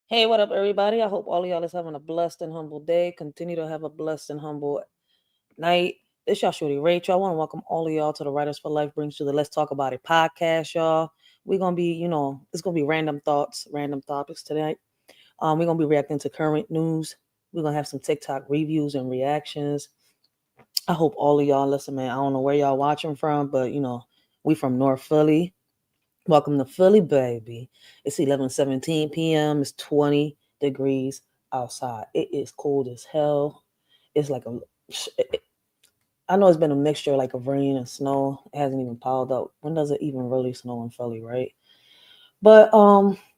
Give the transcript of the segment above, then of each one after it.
Hey, what up, everybody? I hope all of y'all is having a blessed and humble day. Continue to have a blessed and humble night. This y'all shorty Rachel. I want to welcome all of y'all to the Writers for Life brings you the Let's Talk About It podcast, y'all. We're gonna be, it's gonna be random thoughts, random topics tonight. We're gonna be reacting to current news. We're gonna have some TikTok reviews and reactions. I hope all of y'all listen, man. I don't know where y'all watching from, but we from North Philly. Welcome to Philly, baby. It's 11:17 p.m. It's 20 degrees outside. It is cold as hell. It's like I know it's been a mixture like of rain and snow. It hasn't even piled up. When does it even really snow in Philly, right? But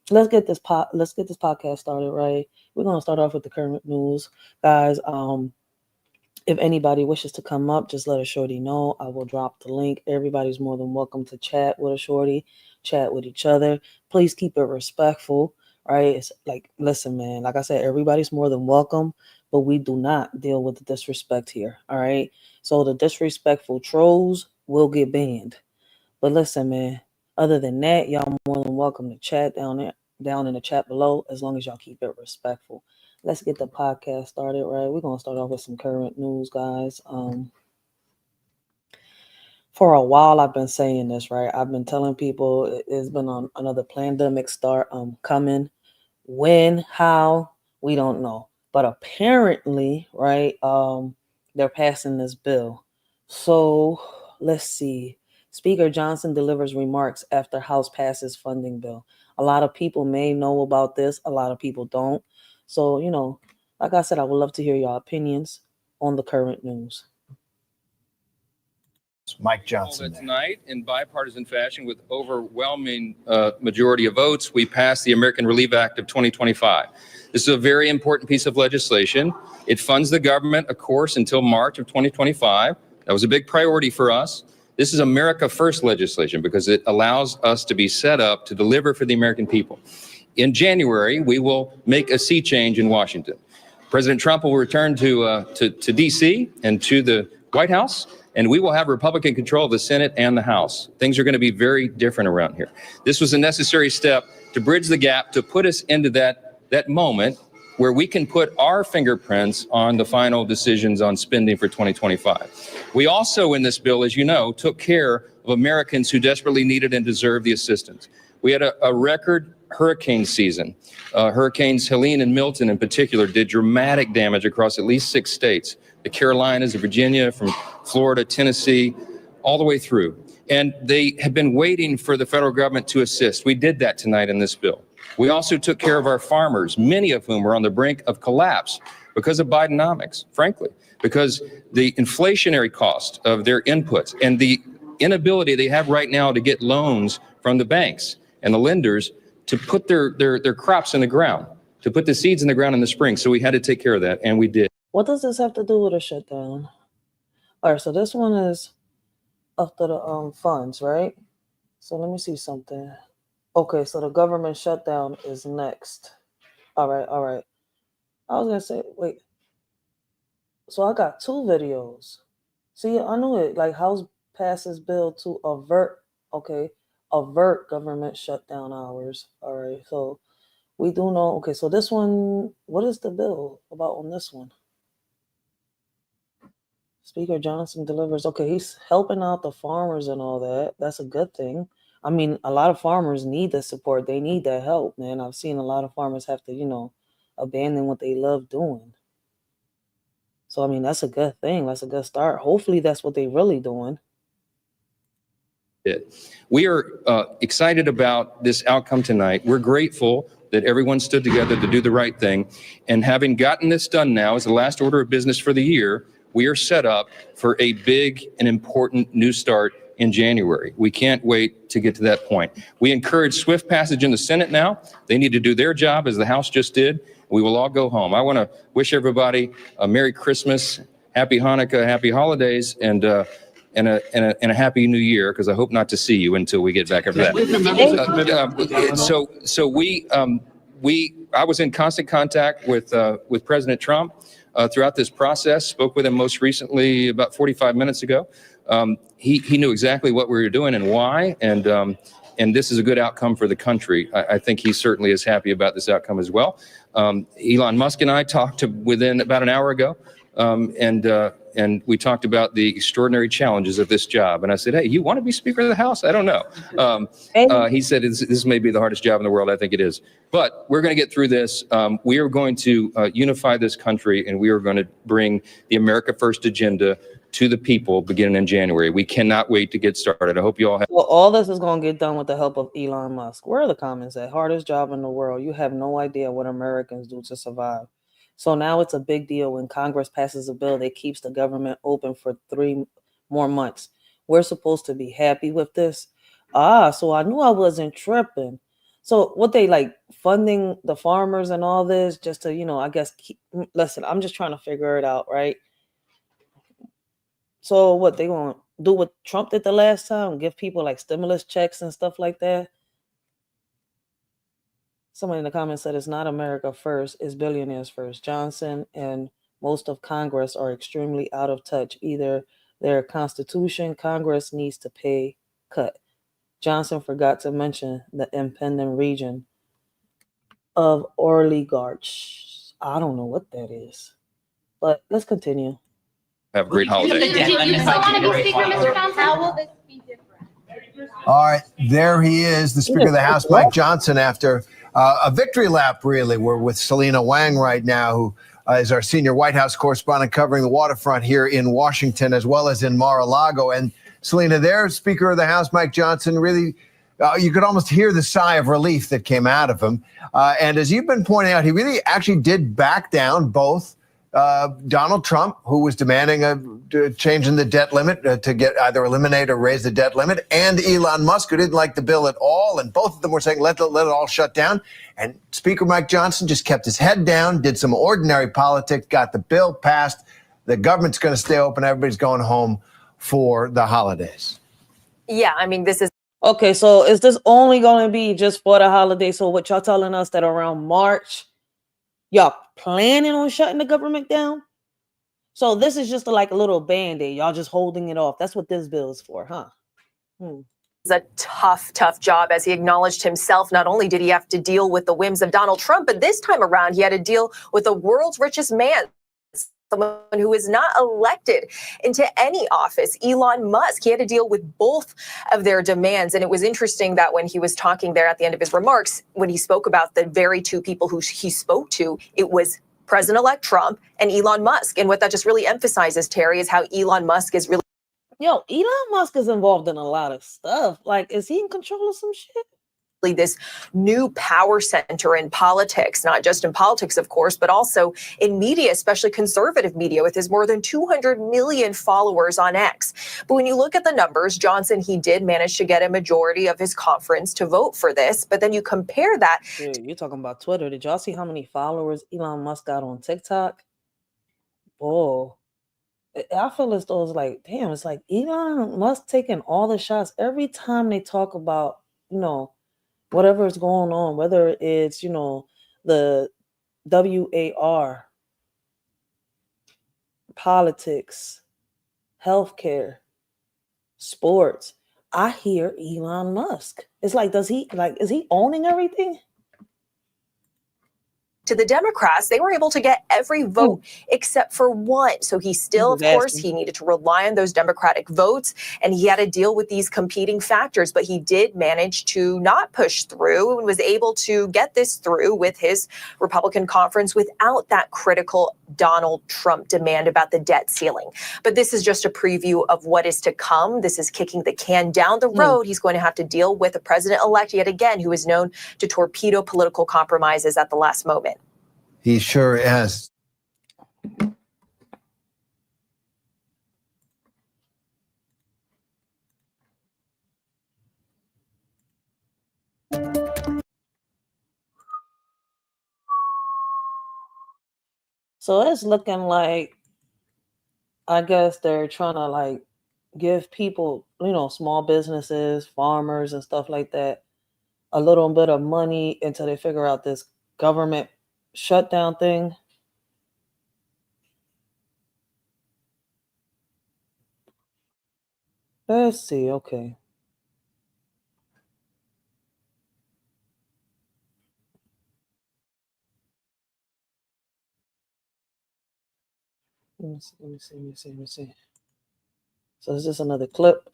let's get this podcast started, right? We're gonna start off with the current news, guys. If anybody wishes to come up, just let a shorty know. I will drop the link. Everybody's more than welcome to chat with a shorty, chat with each other. Please keep it respectful, right? It's like, listen, man, like I said, everybody's more than welcome, but we do not deal with the disrespect here, all right? So the disrespectful trolls will get banned. But listen, man, other than that, y'all more than welcome to chat down in the chat below, as long as y'all keep it respectful. Let's get the podcast started, right? We're going to start off with some current news, guys. For a while, I've been saying this, right? I've been telling people it's been on another pandemic coming. When, how, we don't know. But apparently, right, they're passing this bill. So let's see. Speaker Johnson delivers remarks after House passes funding bill. A lot of people may know about this. A lot of people don't. So, like I said, I would love to hear your opinions on the current news. Mike Johnson. Tonight, in bipartisan fashion, with overwhelming majority of votes, we passed the American Relief Act of 2025. This is a very important piece of legislation. It funds the government, of course, until March of 2025. That was a big priority for us. This is America First legislation because it allows us to be set up to deliver for the American people. In January, we will make a sea change in Washington. President Trump will return to D.C. and to the White House, and we will have Republican control of the Senate and the House. Things are going to be very different around here. This was a necessary step to bridge the gap, to put us into that moment where we can put our fingerprints on the final decisions on spending for 2025. We also, in this bill, as you know, took care of Americans who desperately needed and deserved the assistance. We had a record hurricane season. Hurricanes Helene and Milton in particular did dramatic damage across at least 6 states. The Carolinas, Virginia, from Florida, Tennessee, all the way through. And they have been waiting for the federal government to assist. We did that tonight in this bill. We also took care of our farmers, many of whom were on the brink of collapse because of Bidenomics, frankly, because the inflationary cost of their inputs and the inability they have right now to get loans from the banks and the lenders to put their crops in the ground, to put the seeds in the ground in the spring. So we had to take care of that, and we did. What does this have to do with a shutdown? All right, so this one is after the funds, right? So let me see something. Okay, so the government shutdown is next. All right. I was going to say, wait. So I got 2 videos. See, I knew it. Like, House passes bill to avert government shutdown hours. All right, so we do know. Okay, so this one, what is the bill about on this one? Speaker Johnson delivers. Okay, he's helping out the farmers and all that. That's a good thing. I mean, a lot of farmers need the support. They need that help, man. I've seen a lot of farmers have to, abandon what they love doing. So, I mean, that's a good thing. That's a good start. Hopefully that's what they're really doing. We are excited about this outcome tonight. We're grateful that everyone stood together to do the right thing. And having gotten this done now as the last order of business for the year, we are set up for a big and important new start in January. We can't wait to get to that point. We encourage swift passage in the Senate now. They need to do their job as the House just did. We will all go home. I want to wish everybody a Merry Christmas, Happy Hanukkah, Happy Holidays, and a Happy New Year, because I hope not to see you until we get back after that. I was in constant contact with President Trump throughout this process, spoke with him most recently about 45 minutes ago. He knew exactly what we were doing and why, and And this is a good outcome for the country. I think he certainly is happy about this outcome as well. Elon Musk and I talked within about an hour ago, and we talked about the extraordinary challenges of this job. And I said, hey, you want to be Speaker of the House? I don't know. He said, this may be the hardest job in the world. I think it is. But we're going to get through this. We are going to unify this country, and we are going to bring the America First agenda to the people beginning in January. We cannot wait to get started. I hope you all have. Well, all this is going to get done with the help of Elon Musk. Where are the comments at? Hardest job in the world. You have no idea what Americans do to survive. So now it's a big deal when Congress passes a bill that keeps the government open for 3 more months. We're supposed to be happy with this. So I knew I wasn't tripping. So what they like funding the farmers and all this just to, I guess, listen, I'm just trying to figure it out, right? So what they going to do what Trump did the last time? Give people like stimulus checks and stuff like that? Somebody in the comments said it's not America first, it's billionaires first. Johnson and most of Congress are extremely out of touch. Either their Constitution, Congress needs to pay cut. Johnson forgot to mention the impending region of oligarchs. I don't know what that is, but let's continue. Have a great holiday. How will this be different? All right, there he is, the Speaker of the House, Mike Johnson, after a victory lap, really. We're with Selena Wang right now, who is our senior White House correspondent covering the waterfront here in Washington, as well as in Mar-a-Lago. And Selena, there, Speaker of the House, Mike Johnson, really, you could almost hear the sigh of relief that came out of him. And as you've been pointing out, he really actually did back down both Donald Trump, who was demanding a change in the debt limit to get either eliminate or raise the debt limit, and Elon Musk, who didn't like the bill at all. And both of them were saying, let it all shut down. And Speaker Mike Johnson just kept his head down, did some ordinary politics, got the bill passed. The government's going to stay open. Everybody's going home for the holidays. Yeah, I mean, this is. Okay, so is this only going to be just for the holiday? So what y'all telling us that around March, y'all planning on shutting the government down? So this is just like a little band-aid. Y'all just holding it off. That's what this bill is for, huh? It's a tough job, as he acknowledged himself. Not only did he have to deal with the whims of Donald Trump, but this time around, he had to deal with the world's richest man, someone who is not elected into any office, Elon Musk. He had to deal with both of their demands. And it was interesting that when he was talking there at the end of his remarks, when he spoke about the very two people who he spoke to, it was President-elect Trump and Elon Musk. And what that just really emphasizes, Terry, is how Elon Musk is really. Elon Musk is involved in a lot of stuff. Like, is he in control of some shit? This new power center in politics, not just in politics, of course, but also in media, especially conservative media, with his more than 200 million followers on X. But when you look at the numbers, Johnson, he did manage to get a majority of his conference to vote for this. But then you compare that. You're talking about Twitter. Did y'all see how many followers Elon Musk got on TikTok? Oh, I feel as though it's like, damn, it's like Elon Musk taking all the shots every time they talk about, whatever is going on, whether it's, the WAR, politics, healthcare, sports. I hear Elon Musk. It's like, is he owning everything? To the Democrats, they were able to get every vote except for one. So he still, of course, he needed to rely on those Democratic votes, and he had to deal with these competing factors. But he did manage to not push through and was able to get this through with his Republican conference without that critical Donald Trump demand about the debt ceiling. But this is just a preview of what is to come. This is kicking the can down the road. He's going to have to deal with a president-elect yet again who is known to torpedo political compromises at the last moment. He sure is. So it's looking like, I guess they're trying to give people, small businesses, farmers and stuff like that, a little bit of money until they figure out this government shutdown thing. Let's see. Okay. Let me see. So is this another clip?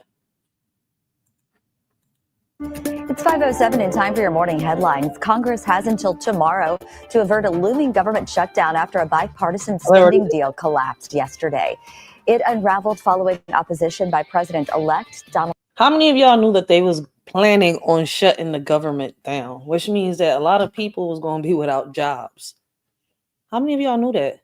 It's 5:07 and time for your morning headlines. Congress has until tomorrow to avert a looming government shutdown after a bipartisan spending deal collapsed yesterday. It unraveled following opposition by President-elect Donald. How many of y'all knew that they was planning on shutting the government down, which means that a lot of people was going to be without jobs? How many of y'all knew that?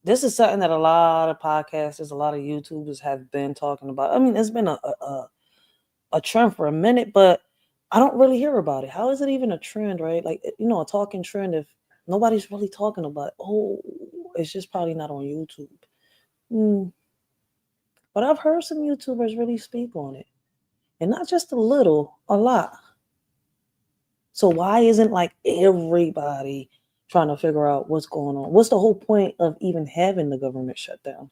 This is something that a lot of podcasters, a lot of YouTubers have been talking about. I mean, it's been a trend for a minute, but I don't really hear about it. How is it even a trend, right? Like, you know, a talking trend if nobody's really talking about it. Oh, it's just probably not on YouTube. But I've heard some YouTubers really speak on it. And not just a little, a lot. So why isn't like everybody trying to figure out what's going on? What's the whole point of even having the government shut down?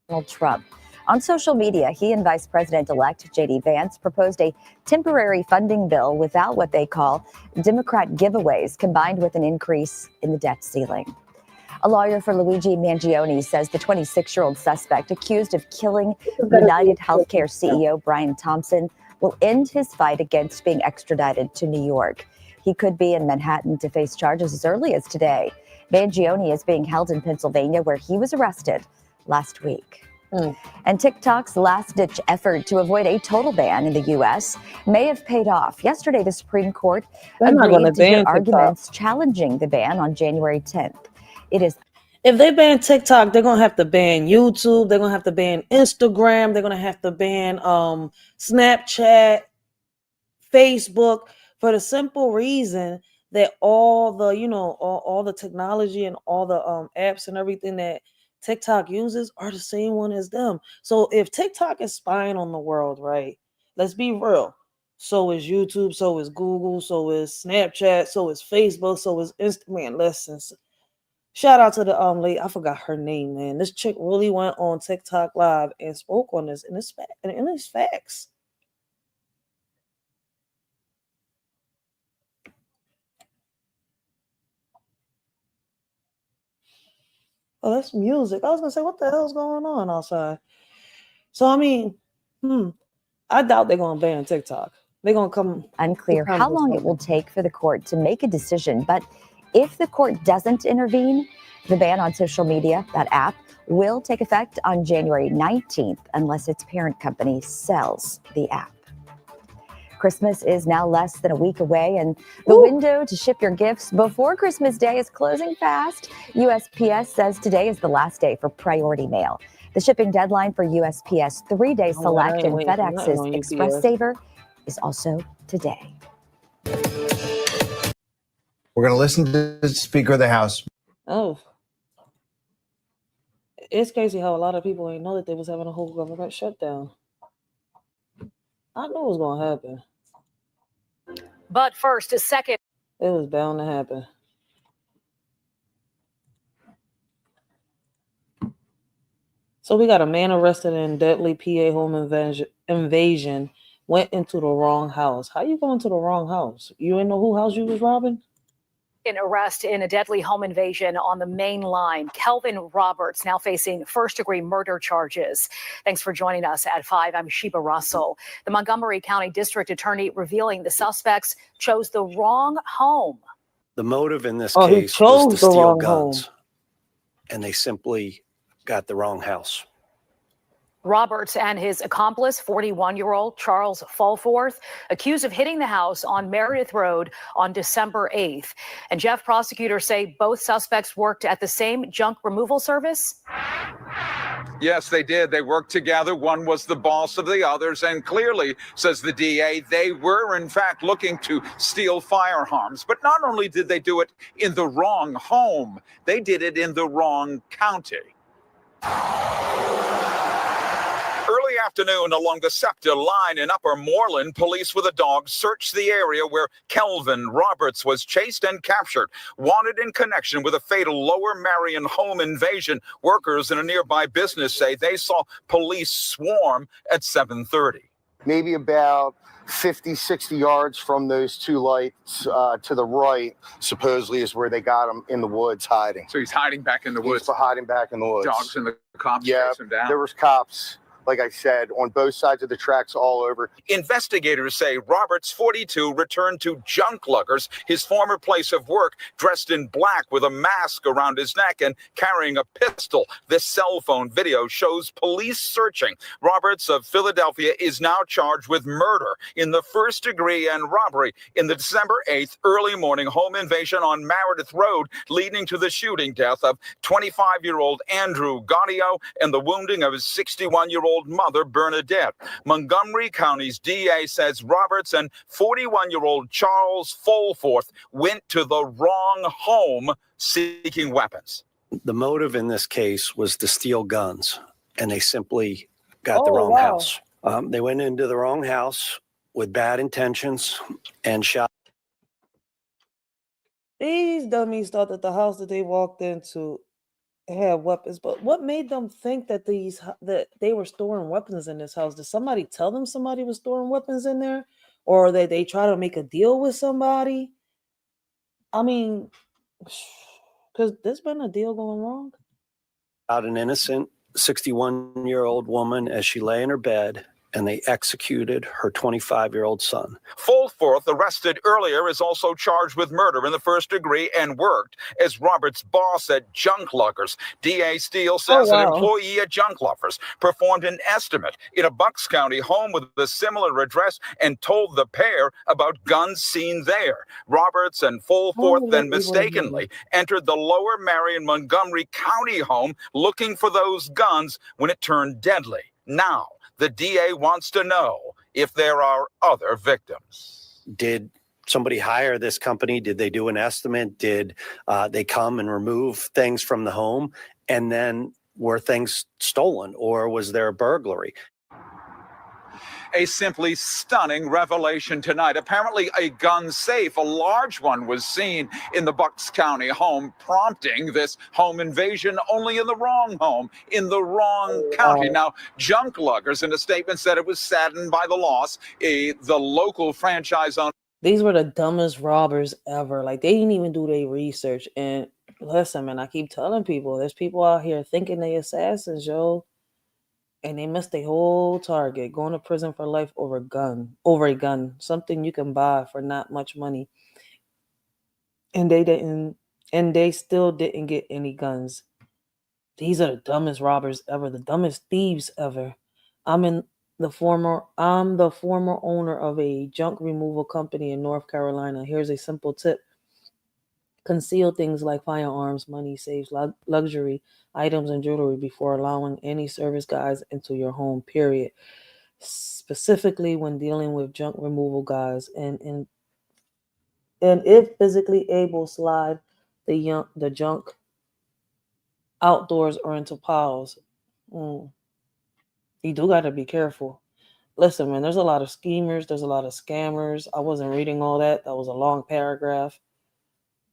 Donald Trump. On social media, he and Vice President-elect J.D. Vance proposed a temporary funding bill without what they call Democrat giveaways, combined with an increase in the debt ceiling. A lawyer for Luigi Mangione says the 26-year-old suspect accused of killing United Healthcare CEO Brian Thompson will end his fight against being extradited to New York. He could be in Manhattan to face charges as early as today. Mangione is being held in Pennsylvania, where he was arrested last week. And TikTok's last-ditch effort to avoid a total ban in the U.S. may have paid off. Yesterday, the Supreme Court agreed to hear arguments challenging the ban on January 10th. It is. If they ban TikTok, they're going to have to ban YouTube. They're going to have to ban Instagram. They're going to have to ban Snapchat, Facebook, for the simple reason that all the, you know, all the technology and all the apps and everything that TikTok uses are the same one as them. So if TikTok is spying on the world, right? Let's be real. So is YouTube, so is Google, so is Snapchat, so is Facebook, so is Instagram. Listen, shout out to the lady, I forgot her name, man. This chick really went on TikTok Live and spoke on this, and it's facts. Oh, that's music. I was gonna say, what the hell's going on outside? So I mean, I doubt they're gonna ban TikTok. They're gonna come. Unclear how long it will take for the court to make a decision, but if the court doesn't intervene, the ban on social media, that app, will take effect on January 19th unless its parent company sells the app. Christmas is now less than a week away, and the window to ship your gifts before Christmas Day is closing fast. USPS says today is the last day for priority mail. The shipping deadline for USPS 3-day Select and FedEx's Express Saver is also today. We're going to listen to the Speaker of the House. Oh. It's crazy how a lot of people ain't know that they was having a whole government shutdown. I knew it was going to happen. But first, a second. It was bound to happen. So we got a man arrested in deadly PA home invasion, went into the wrong house. How you going to the wrong house? You ain't know who house you was robbing? An arrest in a deadly home invasion on the main line. Kelvin Roberts now facing first-degree murder charges. Thanks for joining us at 5. I'm Sheba Russell. The Montgomery County District Attorney revealing the suspects chose the wrong home. The motive in this case was to steal guns, and they simply got the wrong house. Roberts and his accomplice, 41-year-old Charles Fulforth, accused of hitting the house on Meredith Road on December 8th. And Jeff, prosecutors say both suspects worked at the same junk removal service. Yes, they did. They worked together. One was the boss of the others. And clearly, says the DA, they were, in fact, looking to steal firearms. But not only did they do it in the wrong home, they did it in the wrong county. Early afternoon along the SEPTA line in Upper Moreland, police with a dog searched the area where Kelvin Roberts was chased and captured, wanted in connection with a fatal Lower Marion home invasion. Workers in a nearby business say they saw police swarm at 7:30. Maybe about 50, 60 yards from those two lights to the right, supposedly is where they got him in the woods hiding. So he's hiding back in the woods. He's hiding back in the woods. Dogs and the cops Yeah, chase him down. there was cops, like I said, on both sides of the tracks all over. Investigators say Roberts, 42, returned to Junk Luggers, his former place of work, dressed in black with a mask around his neck and carrying a pistol. This cell phone video shows police searching. Roberts of Philadelphia is now charged with murder in the first degree and robbery in the December 8th early morning home invasion on Meredith Road, leading to the shooting death of 25-year-old Andrew Gaudio and the wounding of his 61-year-old mother, Bernadette. Montgomery County's DA says Roberts and 41-year-old Charles Fulforth went to the wrong home seeking weapons. The motive in this case was to steal guns, and they simply got the wrong house. They went into the wrong house with bad intentions and shot. These dummies thought that the house that they walked into had weapons, but what made them think that that they were storing weapons in this house? Did somebody tell them somebody was storing weapons in there, or that they try to make a deal with somebody? I mean, because there's been a deal going wrong. Out an innocent 61-year-old woman as she lay in her bed, and they executed her 25-year-old son. Fulforth, arrested earlier, is also charged with murder in the first degree and worked as Roberts' boss at Junk Luggers. DA Steele says an employee at Junk Luggers performed an estimate in a Bucks County home with a similar address and told the pair about guns seen there. Roberts and Fulforth then mistakenly entered the Lower Marion Montgomery County home looking for those guns when it turned deadly. Now, the DA wants to know if there are other victims. Did somebody hire this company? Did they do an estimate? Did they come and remove things from the home? And then were things stolen, or was there a burglary? A simply stunning revelation tonight. Apparently a gun safe, a large one, was seen in the Bucks County home, prompting this home invasion, only in the wrong home, in the wrong county. Now, Junk Luggers in a statement said it was saddened by the loss. The local franchise owner. These were the dumbest robbers ever. Like, they didn't even do their research. And listen, man, I keep telling people, there's people out here thinking they assassins, yo. And they missed their whole target, going to prison for life over a gun, something you can buy for not much money. And they still didn't get any guns. These are the dumbest robbers ever, the dumbest thieves ever. I'm the former owner of a junk removal company in North Carolina. Here's a simple tip. Conceal things like firearms, money, safes, luxury items, and jewelry before allowing any service guys into your home, period. Specifically when dealing with junk removal guys. And if physically able, slide the junk outdoors or into piles. You do got to be careful. Listen, man, there's a lot of schemers. There's a lot of scammers. I wasn't reading all that. That was a long paragraph.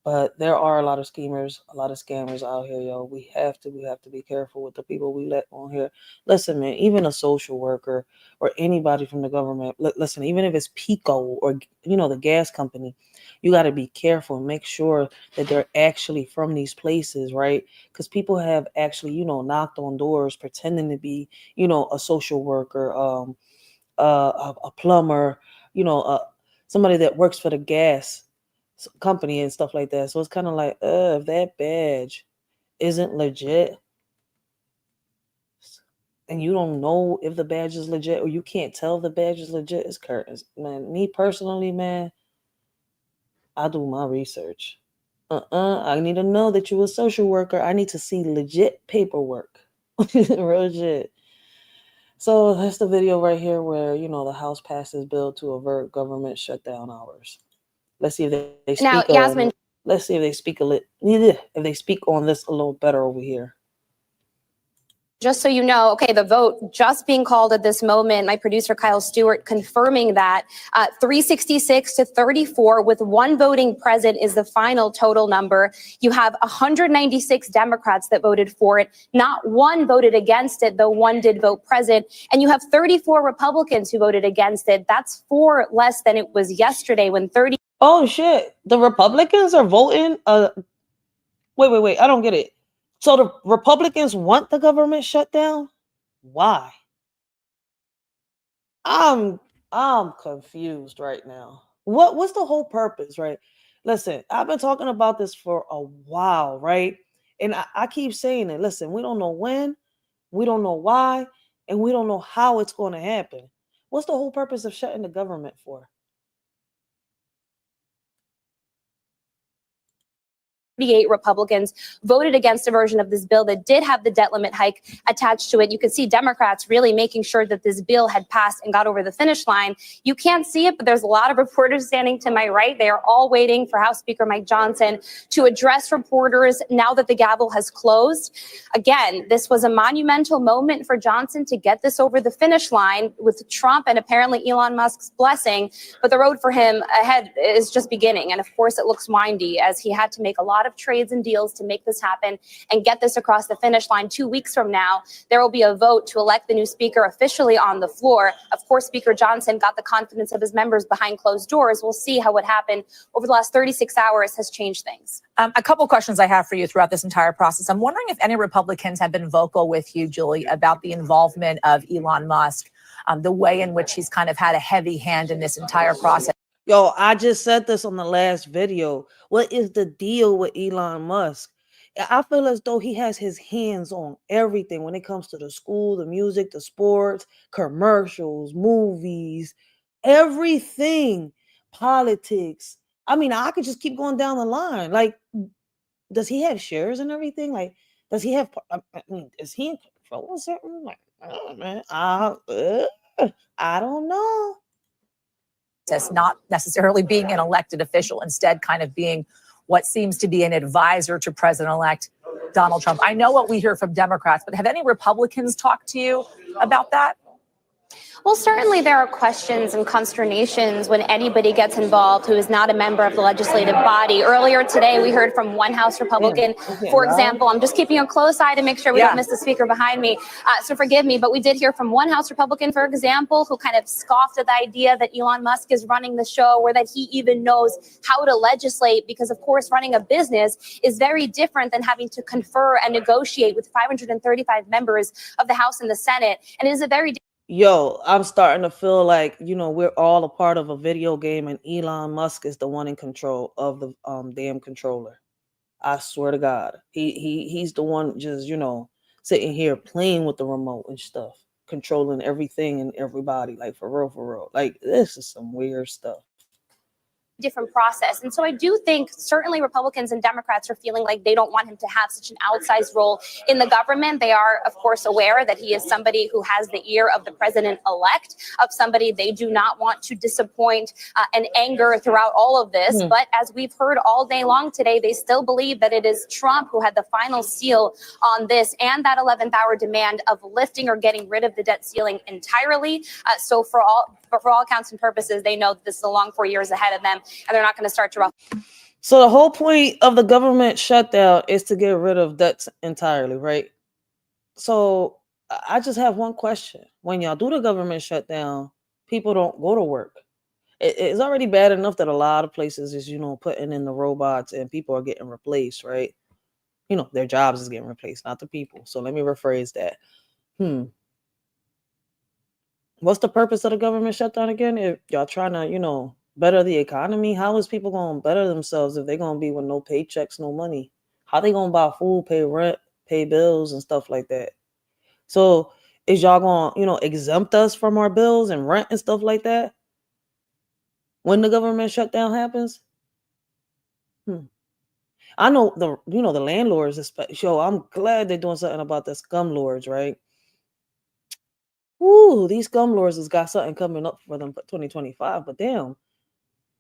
But there are a lot of schemers, a lot of scammers out here, yo. We have to be careful with the people we let on here. Listen, man, even a social worker or anybody from the government, listen, even if it's Pico or, the gas company, you got to be careful and make sure that they're actually from these places, right? Because people have actually, knocked on doors pretending to be, a social worker, a plumber, somebody that works for the gas company and stuff like that. So it's kind of like, if that badge isn't legit and you don't know if the badge is legit, or you can't tell the badge is legit, it's curtains. Man, me personally, man, I do my research. I need to know that you're a social worker. I need to see legit paperwork. Real shit. So that's the video right here where, the House passes bill to avert government shutdown hours. Let's see if they speak now, Yasmin. Let's see if they speak on this a little better over here. Just so you know, okay, the vote just being called at this moment, my producer Kyle Stewart confirming that 366 to 34 with one voting present is the final total number. You have 196 Democrats that voted for it. Not one voted against it, though one did vote present. And you have 34 Republicans who voted against it. That's 4 less than it was yesterday when 30. Oh shit. The Republicans are voting. Wait. I don't get it. So the Republicans want the government shut down? Why? I'm confused right now. What's the whole purpose, right? Listen, I've been talking about this for a while, right? And I keep saying it. Listen, we don't know when, we don't know why, and we don't know how it's going to happen. What's the whole purpose of shutting the government for? 38 Republicans voted against a version of this bill that did have the debt limit hike attached to it. You could see Democrats really making sure that this bill had passed and got over the finish line. You can't see it, but there's a lot of reporters standing to my right. They are all waiting for House Speaker Mike Johnson to address reporters now that the gavel has closed. Again, this was a monumental moment for Johnson to get this over the finish line with Trump and apparently Elon Musk's blessing. But the road for him ahead is just beginning. And of course, it looks windy as he had to make a lot of trades and deals to make this happen and get this across the finish line. 2 weeks from now, there will be a vote to elect the new speaker officially on the floor. Of course, Speaker Johnson got the confidence of his members behind closed doors. We'll see how what happened over the last 36 hours has changed things. A couple questions I have for you throughout this entire process. I'm wondering if any Republicans have been vocal with you, Julie, about the involvement of Elon Musk, the way in which he's kind of had a heavy hand in this entire process. Yo, I just said this on the last video. What is the deal with Elon Musk? I feel as though he has his hands on everything when it comes to the school, the music, the sports, commercials, movies, everything, politics. I mean, I could just keep going down the line. Like, does he have shares and everything? Like, does he have, I mean, is he in control of something? Like, oh man, I don't know. Not necessarily being an elected official, instead kind of being what seems to be an advisor to President-elect Donald Trump. I know what we hear from Democrats, but have any Republicans talked to you about that? Well, certainly there are questions and consternations when anybody gets involved who is not a member of the legislative body. Earlier today, we heard from one House Republican, for example. I'm just keeping a close eye to make sure we don't miss the speaker behind me. So forgive me, but we did hear from one House Republican, for example, who kind of scoffed at the idea that Elon Musk is running the show or that he even knows how to legislate, because, of course, running a business is very different than having to confer and negotiate with 535 members of the House and the Senate. And it is a very Yo, I'm starting to feel like, we're all a part of a video game and Elon Musk is the one in control of the damn controller. I swear to God. He's the one just, sitting here playing with the remote and stuff, controlling everything and everybody, like for real. Like, this is some weird stuff. Different process. And so I do think certainly Republicans and Democrats are feeling like they don't want him to have such an outsized role in the government. They are, of course, aware that he is somebody who has the ear of the president-elect, of somebody they do not want to disappoint and anger throughout all of this. But as we've heard all day long today, they still believe that it is Trump who had the final seal on this and that 11th hour demand of lifting or getting rid of the debt ceiling entirely. So for all accounts and purposes, they know that this is a long 4 years ahead of them, and they're not going to start to ruffle. So the whole point of the government shutdown is to get rid of debts entirely, right? So I just have one question. When y'all do the government shutdown, people don't go to work. It's already bad enough that a lot of places is, putting in the robots and people are getting replaced, right? Their jobs is getting replaced, not the people. So let me rephrase that. What's the purpose of the government shutdown again? If y'all trying to, better the economy, how is people going to better themselves if they're going to be with no paychecks, no money? How they going to buy food, pay rent, pay bills and stuff like that? So is y'all going to, exempt us from our bills and rent and stuff like that when the government shutdown happens? I know the landlords, I'm glad they're doing something about the scum lords, right? Ooh, these scum lords has got something coming up for them for 2025, but damn,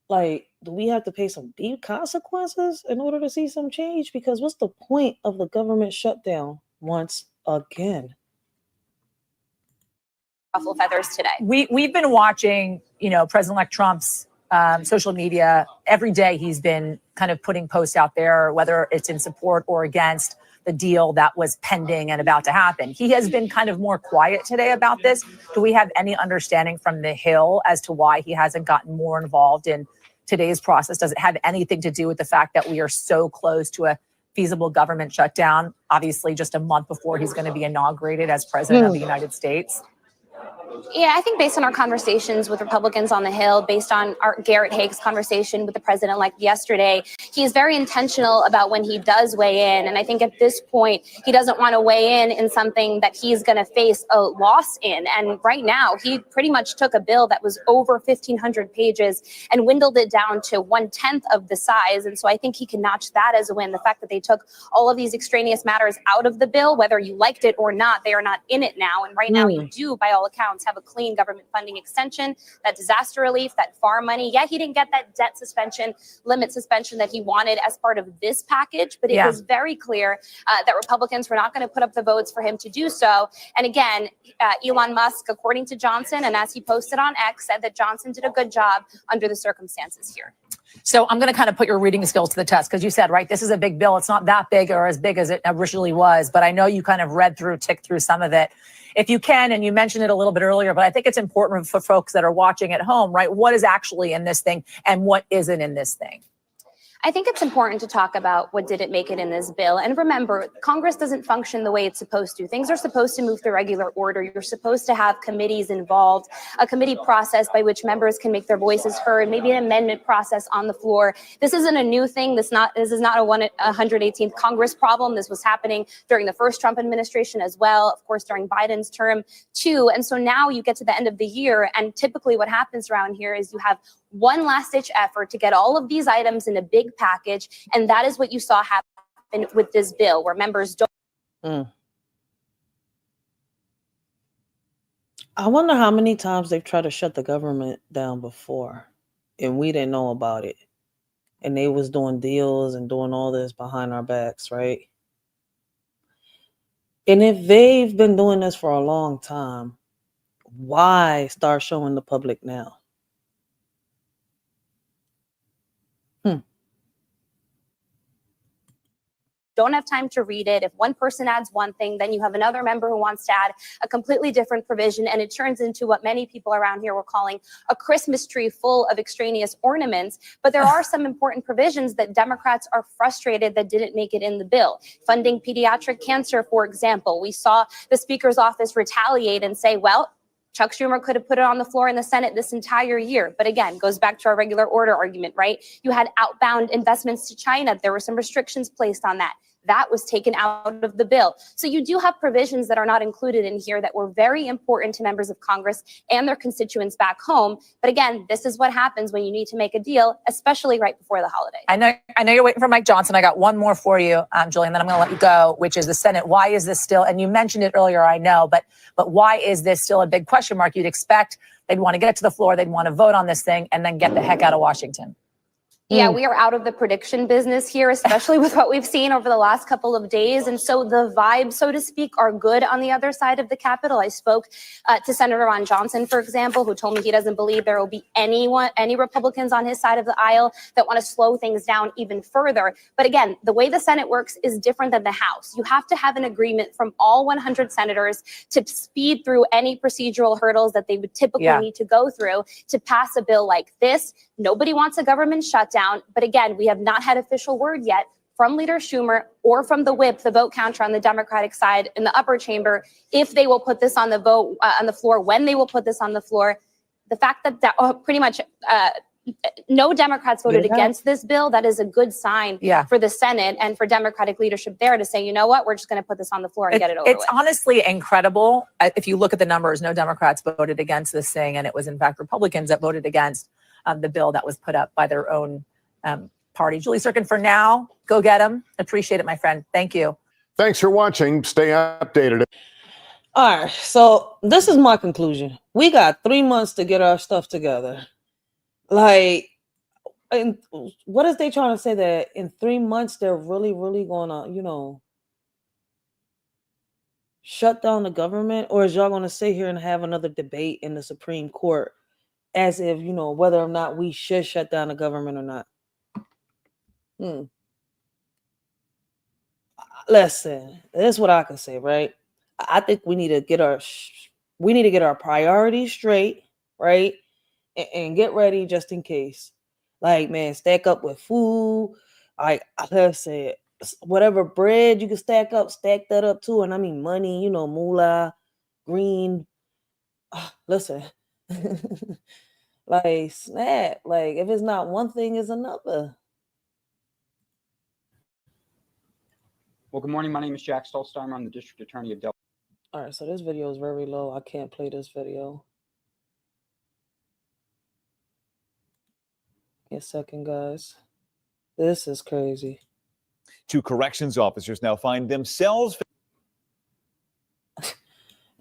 like, do we have to pay some deep consequences in order to see some change? Because what's the point of the government shutdown once again? ruffle feathers today. We've been watching, President-elect Trump's social media every day. He's been kind of putting posts out there, whether it's in support or against the deal that was pending and about to happen. He has been kind of more quiet today about this. Do we have any understanding from the Hill as to why he hasn't gotten more involved in today's process? Does it have anything to do with the fact that we are so close to a feasible government shutdown, obviously just a month before he's going to be inaugurated as president of the United States? Yeah, I think based on our conversations with Republicans on the Hill, based on our Garrett Haig's conversation with the president-elect yesterday, he is very intentional about when he does weigh in. And I think at this point, he doesn't want to weigh in something that he's going to face a loss in. And right now, he pretty much took a bill that was over 1,500 pages and dwindled it down to 1/10 of the size. And so I think he can notch that as a win. The fact that they took all of these extraneous matters out of the bill, whether you liked it or not, they are not in it now. And right now, you do, by all accounts, have a clean government funding extension, that disaster relief, that FAR money. Yeah, he didn't get that debt suspension, limit suspension that he wanted as part of this package, but it was very clear that Republicans were not going to put up the votes for him to do so. And again, Elon Musk, according to Johnson, and as he posted on X, said that Johnson did a good job under the circumstances here. So I'm going to kind of put your reading skills to the test, because you said, right, this is a big bill. It's not that big or as big as it originally was, but I know you kind of ticked through some of it. If you can, and you mentioned it a little bit earlier, but I think it's important for folks that are watching at home, right? What is actually in this thing and what isn't in this thing? I think it's important to talk about what didn't make it in this bill. And remember, Congress doesn't function the way it's supposed to. Things are supposed to move through regular order. You're supposed to have committees involved, a committee process by which members can make their voices heard, maybe an amendment process on the floor. This isn't a new thing. This is not a 118th Congress problem. This was happening during the first Trump administration as well, of course, during Biden's term too. And so now you get to the end of the year, and typically what happens around here is you have one last-ditch effort to get all of these items in a big package, and that is what you saw happen with this bill, where members don't. I wonder how many times they've tried to shut the government down before, and we didn't know about it, and they was doing deals and doing all this behind our backs, right? And if they've been doing this for a long time, why start showing the public now? Don't have time to read it. If one person adds one thing, then you have another member who wants to add a completely different provision, and it turns into what many people around here were calling a Christmas tree full of extraneous ornaments. But there are some important provisions that Democrats are frustrated that didn't make it in the bill. Funding pediatric cancer, for example. We saw the Speaker's office retaliate and say, well, Chuck Schumer could have put it on the floor in the Senate this entire year. But again, goes back to our regular order argument, right? You had outbound investments to China. There were some restrictions placed on that. That was taken out of the bill. So you do have provisions that are not included in here that were very important to members of Congress and their constituents back home. But again, this is what happens when you need to make a deal, especially right before the holiday. I know you're waiting for Mike Johnson. I got one more for you, Julie, and then I'm going to let you go, which is the Senate. Why is this still, and you mentioned it earlier, I know, but why is this still a big question mark? You'd expect they'd want to get to the floor, they'd want to vote on this thing, and then get the heck out of Washington. Yeah, we are out of the prediction business here, especially with what we've seen over the last couple of days. And so the vibes, so to speak, are good on the other side of the Capitol. I spoke to Senator Ron Johnson, for example, who told me he doesn't believe there will be any Republicans on his side of the aisle that want to slow things down even further. But again, the way the Senate works is different than the House. You have to have an agreement from all 100 senators to speed through any procedural hurdles that they would typically need to go through to pass a bill like this. Nobody wants a government shutdown. But again, we have not had official word yet from Leader Schumer or from the whip, the vote counter on the Democratic side in the upper chamber, if they will put this on the vote on the floor, when they will put this on the floor. The fact that pretty much no Democrats voted against this bill, that is a good sign for the Senate and for Democratic leadership there to say, you know what, we're just going to put this on the floor and get it over with. It's honestly incredible. If you look at the numbers, no Democrats voted against this thing, and it was in fact Republicans that voted against the bill that was put up by their own party. Julie Sirkin, for now, go get them. Appreciate it, my friend. Thank you. Thanks for watching. Stay updated. All right, so this is my conclusion. We got 3 months to get our stuff together. Like, and what is they trying to say, that in 3 months they're really gonna, shut down the government, or is y'all going to sit here and have another debate in the Supreme Court as if, whether or not we should shut down the government or not? Listen, this is what I can say, right? I think we need to get our priorities straight, right? And get ready just in case. Like, man, stack up with food. Like I said, whatever bread you can stack that up too. And I mean money, moolah, green. Listen, like snap. Like if it's not one thing, it's another. Well, good morning. My name is Jack Stolzheimer. I'm the District Attorney of Delaware. All right, so this video is very low. I can't play this video. Give me a second, guys. This is crazy. 2 corrections officers now find themselves.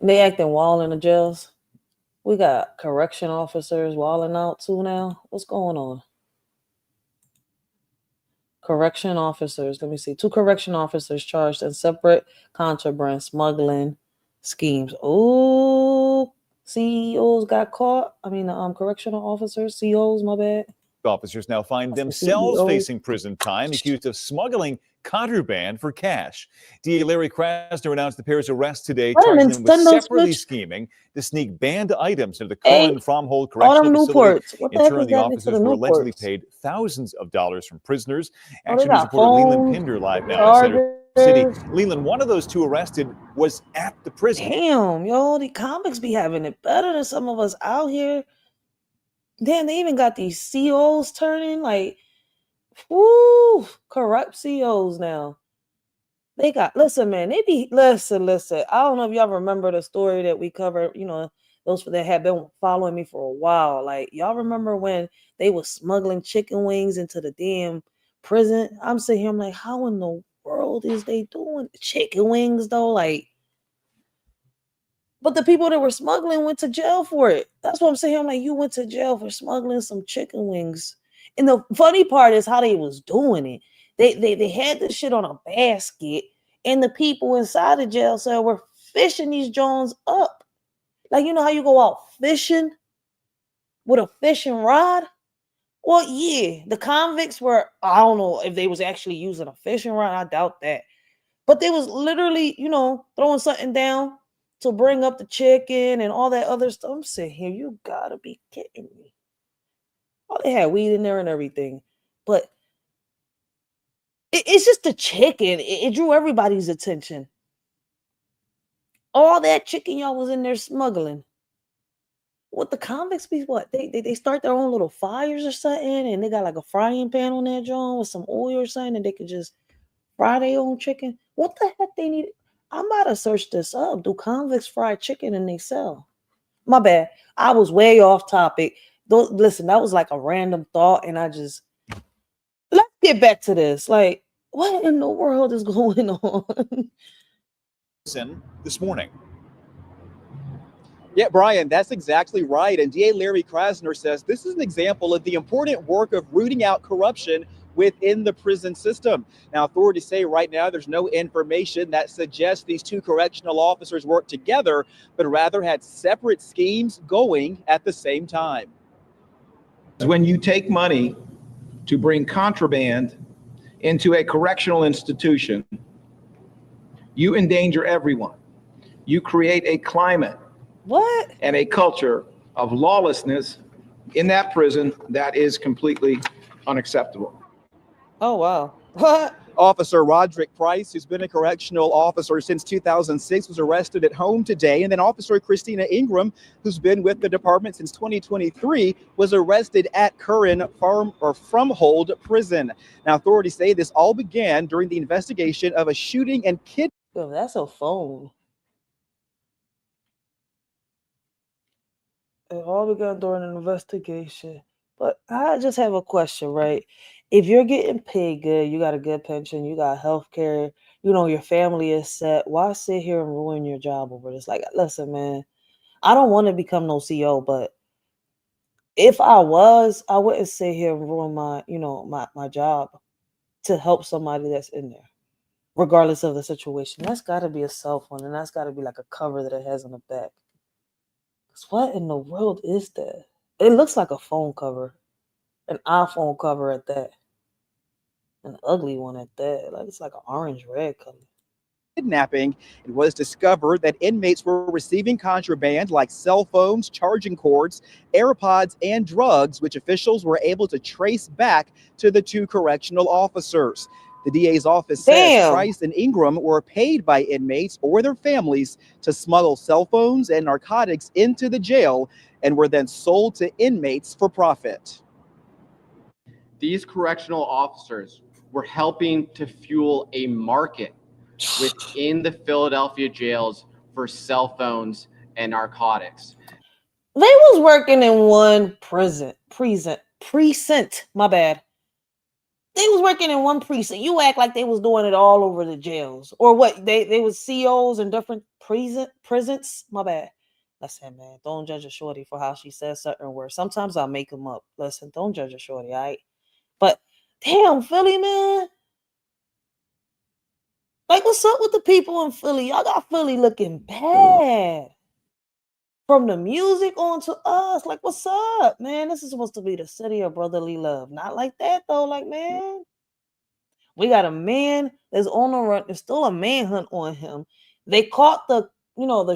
They acting wild in the jails. We got correction officers wilding out too now. What's going on? Correction officers. Let me see. 2 correction officers charged in separate contraband smuggling schemes. Oh, CEOs got caught. I mean, correctional officers, CEOs, my bad. Officers now find themselves facing prison time accused of smuggling contraband for cash. DA Larry Krasner announced the pair's arrest today, charging them with separately scheming to sneak banned items into the Curran-Fromhold Correctional Facility. In turn, the officers were allegedly paid thousands of dollars from prisoners. Action News reporter Leland Pinder live now in Center City. Leland, one of those 2 arrested was at the prison. Damn, yo, the comics be having it better than some of us out here. Damn, they even got these COs turning like, whoo, corrupt COs now. They got, listen, man, listen. I don't know if y'all remember the story that we covered, those that have been following me for a while. Like, y'all remember when they was smuggling chicken wings into the damn prison? I'm sitting here, I'm like, how in the world is they doing chicken wings though? Like, but the people that were smuggling went to jail for it. That's what I'm saying. I'm like, you went to jail for smuggling some chicken wings. And the funny part is how they was doing it. They had this shit on a basket, and the people inside the jail cell were fishing these Jones up. Like, you know how you go out fishing with a fishing rod? Well, yeah, the convicts were, I don't know if they was actually using a fishing rod. I doubt that. But they was literally, throwing something down to bring up the chicken and all that other stuff. I'm sitting here, you gotta be kidding me. Oh, they had weed in there and everything. But it's just the chicken. It drew everybody's attention. All that chicken y'all was in there smuggling. What the convicts be? What? They start their own little fires or something, and they got like a frying pan on that joint with some oil or something, and they could just fry their own chicken. What the heck they need? I'm about to search this up. Do convicts fry chicken in they cell? My bad. I was way off topic. Listen, that was like a random thought, and let's get back to this. Like, what in the world is going on? This morning. Yeah, Brian, that's exactly right. And DA Larry Krasner says this is an example of the important work of rooting out corruption within the prison system. Now, authorities say right now there's no information that suggests these 2 correctional officers worked together, but rather had separate schemes going at the same time. When you take money to bring contraband into a correctional institution, you endanger everyone. You create a climate and a culture of lawlessness in that prison that is completely unacceptable. Oh, wow. What? Officer Roderick Price, who's been a correctional officer since 2006, was arrested at home today. And then Officer Christina Ingram, who's been with the department since 2023, was arrested at Curran-Fromhold Prison. Now, authorities say this all began during the investigation of a shooting and kidnapping. Yo, that's a phone. It all began during an investigation. But I just have a question, right? If you're getting paid good, you got a good pension, you got health care, your family is set, why sit here and ruin your job over this? Like, listen, man, I don't want to become no CEO, but if I was, I wouldn't sit here and ruin my, my job to help somebody that's in there. regardless of the situation. That's got to be a cell phone, and that's got to be like a cover that it has on the back. What in the world is that? It looks like a phone cover, an iPhone cover at that, an ugly one at that. Like it's like an orange red color. Kidnapping, it was discovered that inmates were receiving contraband like cell phones, charging cords, AirPods, and drugs, which officials were able to trace back to the 2 correctional officers. The DA's office says Price and Ingram were paid by inmates or their families to smuggle cell phones and narcotics into the jail and were then sold to inmates for profit. These correctional officers were helping to fuel a market within the Philadelphia jails for cell phones and narcotics. They was working in one precinct. My bad. They was working in one precinct. You act like they was doing it all over the jails. Or what? They was COs in different prisons. My bad. Listen, man, don't judge a shorty for how she says certain words. Sometimes I'll make them up. Listen, don't judge a shorty, all right? But damn, Philly, man. Like, what's up with the people in Philly? Y'all got Philly looking bad. From the music on to us. Like, what's up, man? This is supposed to be the city of brotherly love. Not like that, though. Like, man. We got a man that's on the run. There's still a manhunt on him. They caught the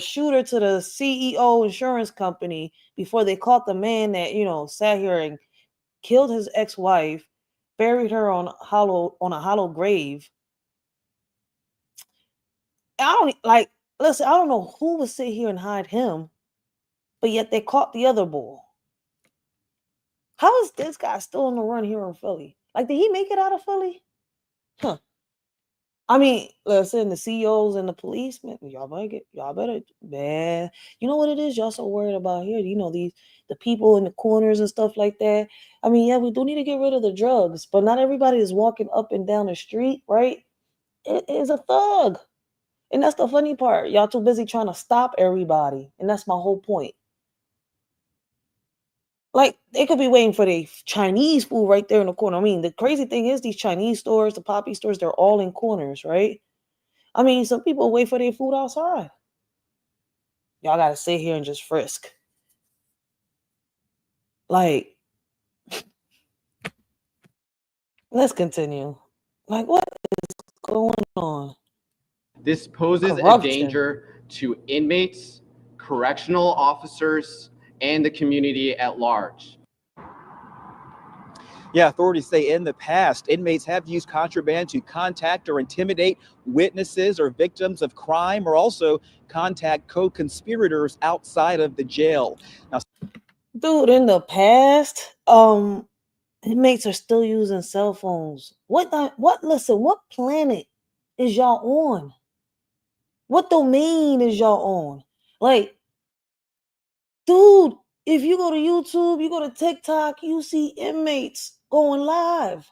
shooter to the CEO insurance company before they caught the man that, sat here and killed his ex-wife, buried her on a hollow grave. Listen, I don't know who would sit here and hide him, but yet they caught the other bull. How is this guy still on the run here in Philly? Like, did he make it out of Philly? Huh. I mean, listen, the CEOs and the police, man, y'all better, man. You know what it is? Y'all so worried about here. The people in the corners and stuff like that. I mean, yeah, we do need to get rid of the drugs, but not everybody is walking up and down the street, right? It is a thug. And that's the funny part. Y'all too busy trying to stop everybody. And that's my whole point. Like, they could be waiting for the Chinese food right there in the corner. I mean, the crazy thing is these Chinese stores, the poppy stores, they're all in corners, right? I mean, some people wait for their food outside. Y'all got to sit here and just frisk. Like, let's continue. Like, what is going on? This poses a Corruption. danger to inmates, correctional officers, and the community at large. Yeah, authorities say in the past, inmates have used contraband to contact or intimidate witnesses or victims of crime, or also contact co-conspirators outside of the jail. Now, dude, in the past, inmates are still using cell phones. Listen, what planet is y'all on? What domain is y'all on? Like, dude, if you go to YouTube, you go to TikTok, you see inmates going live.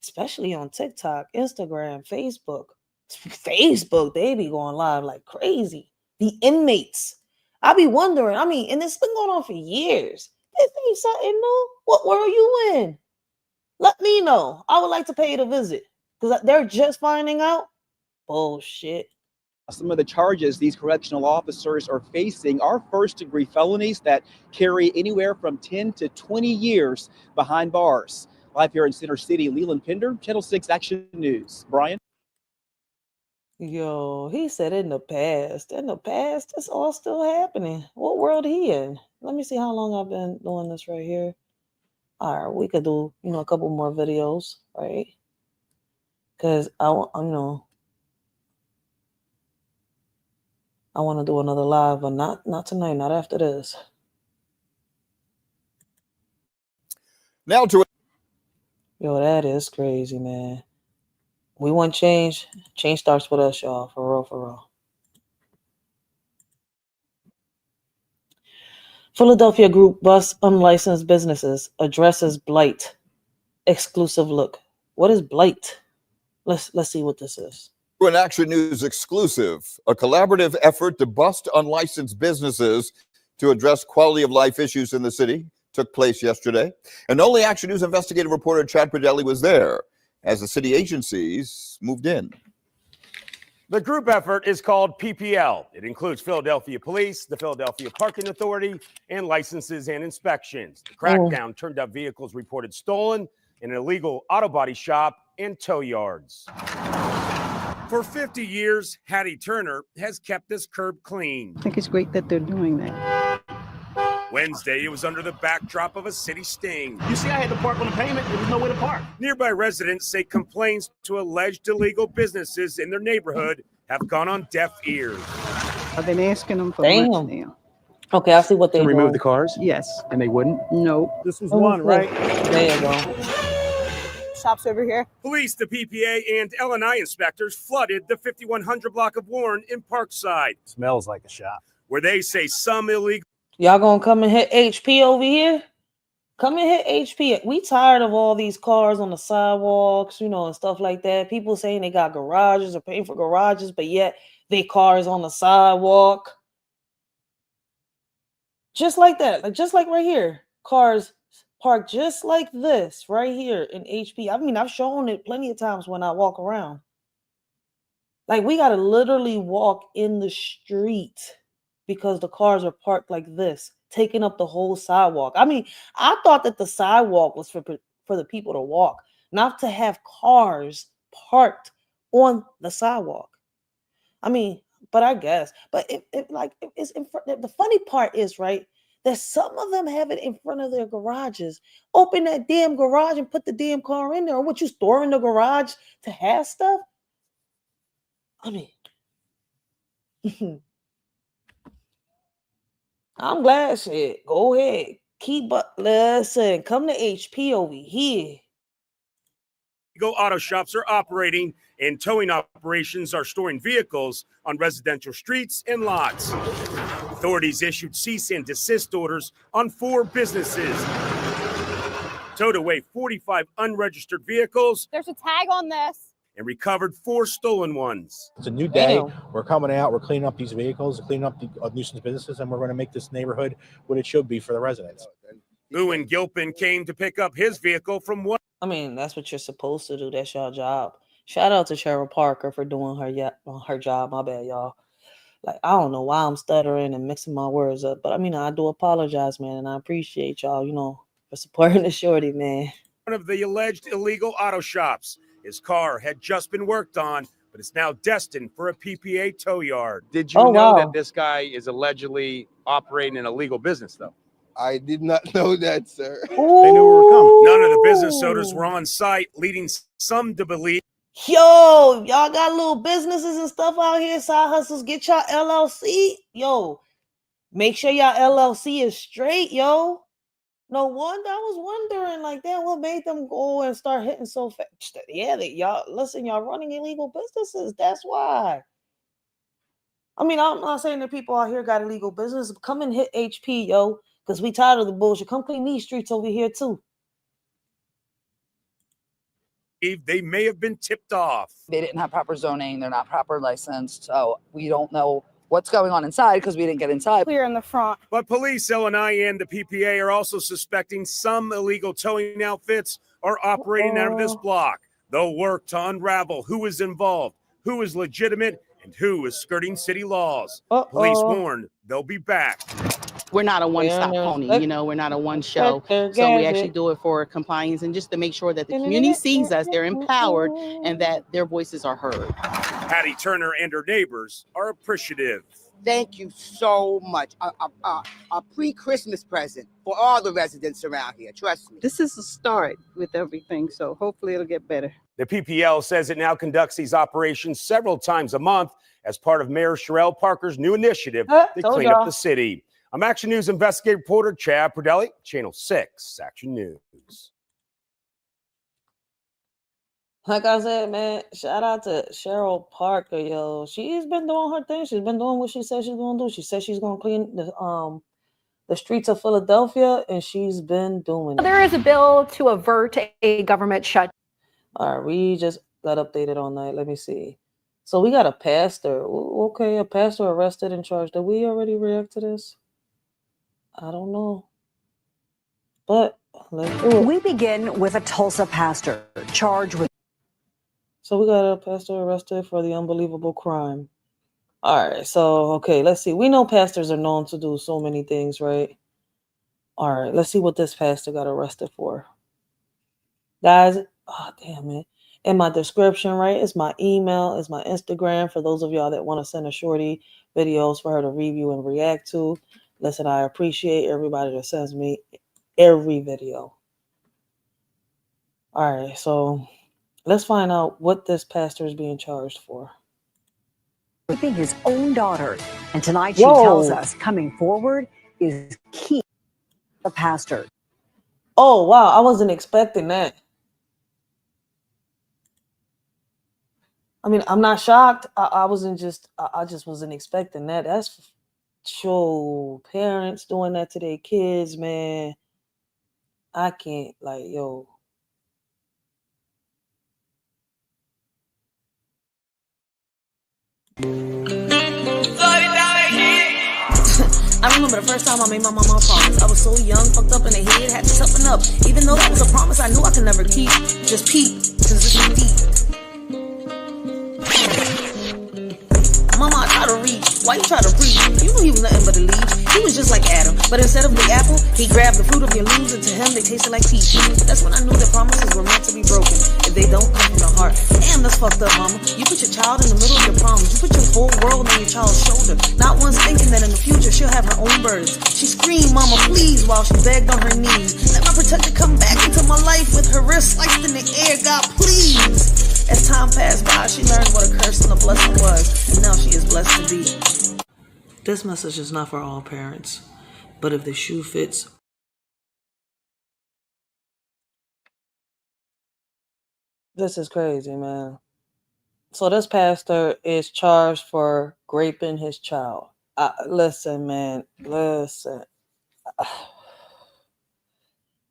Especially on TikTok, Instagram, Facebook. Facebook, they be going live like crazy. The inmates. I be wondering, I mean, and it's been going on for years. This ain't something new. What world you in? Let me know. I would like to pay it a visit. Because they're just finding out. Bullshit. some of the charges these correctional officers are facing are first-degree felonies that carry anywhere from 10 to 20 years behind bars. Live here in Center City, Leland Pender, Channel 6 Action News. Brian? Yo, he said in the past. In the past, it's all still happening. What world he in? Let me see how long I've been doing this right here. All right, we could do, a couple more videos, right? Because I want to do another live, but not tonight, not after this. Now to Yo, that is crazy, man. We want change. Change starts with us, y'all. For real, for real. Philadelphia group busts unlicensed businesses, addresses blight. Exclusive look. What is blight? Let's see what this is. an Action News exclusive, a collaborative effort to bust unlicensed businesses to address quality of life issues in the city took place yesterday. And only Action News investigative reporter Chad Pradelli was there. as the city agencies moved in. The group effort is called PPL. It includes Philadelphia Police, the Philadelphia Parking Authority, and licenses and inspections. The crackdown turned up vehicles reported stolen in an illegal auto body shop and tow yards. For 50 years, Hattie Turner has kept this curb clean. I think it's great that they're doing that. Wednesday, it was under the backdrop of a city sting. You see, I had to park on the pavement. There was nowhere to park. Nearby residents say complaints to alleged illegal businesses in their neighborhood have gone on deaf ears. I've been asking them for Damn. months now. Okay, I see what they To do. remove the cars? Yes. And they wouldn't? No. This was Oh, one, right? There you go. Shops over here. Police, the PPA, and L&I inspectors flooded the 5100 block of Warren in Parkside, Smells like a shop. where they say some illegal. Y'all gonna come and hit HP over here? Come and hit HP. We tired of all these cars on the sidewalks, you know, and stuff like that. People saying they got garages or paying for garages, but yet they cars on the sidewalk. Just like that, like just like right here. Cars parked just like this right here in HP. I mean, I've shown it plenty of times when I walk around. Like we gotta literally walk in the street because the cars are parked like this, taking up the whole sidewalk. I mean, I thought that the sidewalk was for the people to walk, not to have cars parked on the sidewalk. I mean, but I guess, but it's in front. The funny part is, right, that some of them have it in front of their garages. Open that damn garage and put the damn car in there. Or what, you store in the garage to have stuff? I mean, I'm glad, shit. Go ahead. Listen, come to HP over here. Illegal auto shops are operating, and towing operations are storing vehicles on residential streets and lots. Authorities issued cease and desist orders on 4 businesses. Towed away 45 unregistered vehicles. There's a tag on this. And recovered 4 stolen ones. It's a new day. Damn. We're coming out. We're cleaning up these vehicles, cleaning up the nuisance businesses, and we're going to make this neighborhood what it should be for the residents. Lou Gilpin came to pick up his vehicle from one. I mean, that's what you're supposed to do. That's your job. Shout out to Cheryl Parker for doing her job. My bad, y'all. Like, I don't know why I'm stuttering and mixing my words up, but I mean, I do apologize, man, and I appreciate y'all, you know, for supporting the shorty, man. One of the alleged illegal auto shops. His car had just been worked on, but it's now destined for a PPA tow yard. Did you know that this guy is allegedly operating an illegal business, though? I did not know that, sir. They knew we were coming. None of the business owners were on site, leading some to believe. Yo, y'all got little businesses and stuff out here, side hustles. Get y'all LLC. Yo, make sure y'all LLC is straight, yo. No wonder I was wondering, like, damn, what made them go and start hitting so fast? Yeah, y'all listen, y'all running illegal businesses. That's why. I mean, I'm not saying that people out here got illegal business. Come and hit HP, yo, because we tired of the bullshit. Come clean these streets over here too. They may have been tipped off. They didn't have proper zoning. They're not proper licensed. So we don't know what's going on inside because we didn't get inside. Clear in the front. But police, L&I, and the PPA are also suspecting some illegal towing outfits are operating out of this block. They'll work to unravel who is involved, who is legitimate, and who is skirting city laws. Police warn they'll be back. We're not a one-stop pony, you know, we're not a one show. So we actually do it for compliance and just to make sure that the community sees us, they're empowered, and that their voices are heard. Hattie Turner and her neighbors are appreciative. Thank you so much. A pre-Christmas present for all the residents around here. Trust me. This is a start with everything, so hopefully it'll get better. The PPL says it now conducts these operations several times a month as part of Mayor Cheryl Parker's new initiative to clean up the city. I'm Action News investigative reporter Chad Pradelli, Channel 6 Action News. Like I said, man, shout out to Cheryl Parker, yo. She's been doing her thing. She's been doing what she said she's going to do. She said she's going to clean the streets of Philadelphia, and she's been doing it. There is a bill to avert a government shutdown. All right, we just got updated on that. Let me see. So we got a pastor. Okay, a pastor arrested and charged. Did we already react to this? I don't know. But let's do it. We begin with a Tulsa pastor charged with. So we got a pastor arrested for the unbelievable crime. All right, so, okay, let's see. We know pastors are known to do so many things, right? All right, let's see what this pastor got arrested for. Guys, oh, damn it. In my description, right, it's my email, it's my Instagram for those of y'all that want to send a shorty videos for her to review and react to. Listen, I appreciate everybody that sends me every video. All right, so let's find out what this pastor is being charged for. Raping his own daughter. And tonight she tells us coming forward is key. The pastor. Oh, wow. I wasn't expecting that. I mean, I'm not shocked. I just wasn't expecting that. That's parents doing that to their kids, man. I can't, like, yo. I remember the first time I made my mama a promise. I was so young, fucked up in the head, had to toughen up. Even though that was a promise I knew I could never keep. Just peep, cause this is deep. Mama, I try to reach. Why you try to preach? You knew he was nothing but a leech. He was just like Adam, but instead of the apple, he grabbed the fruit of your leaves, and to him they tasted like peach. That's when I knew that promises were meant to be broken if they don't come from the heart. Damn, that's fucked up, mama. You put your child in the middle of your problems. You put your whole world on your child's shoulder, not once thinking that in the future she'll have her own burdens. She screamed, "Mama, please," while she begged on her knees. Let my protector come back into my life with her wrist sliced in the air. God, please. As time passed by, she learned what a curse and a blessing was, and now she is blessed to be. This message is not for all parents, but if the shoe fits. This is crazy, man. So this pastor is charged for raping his child. Listen, man, listen.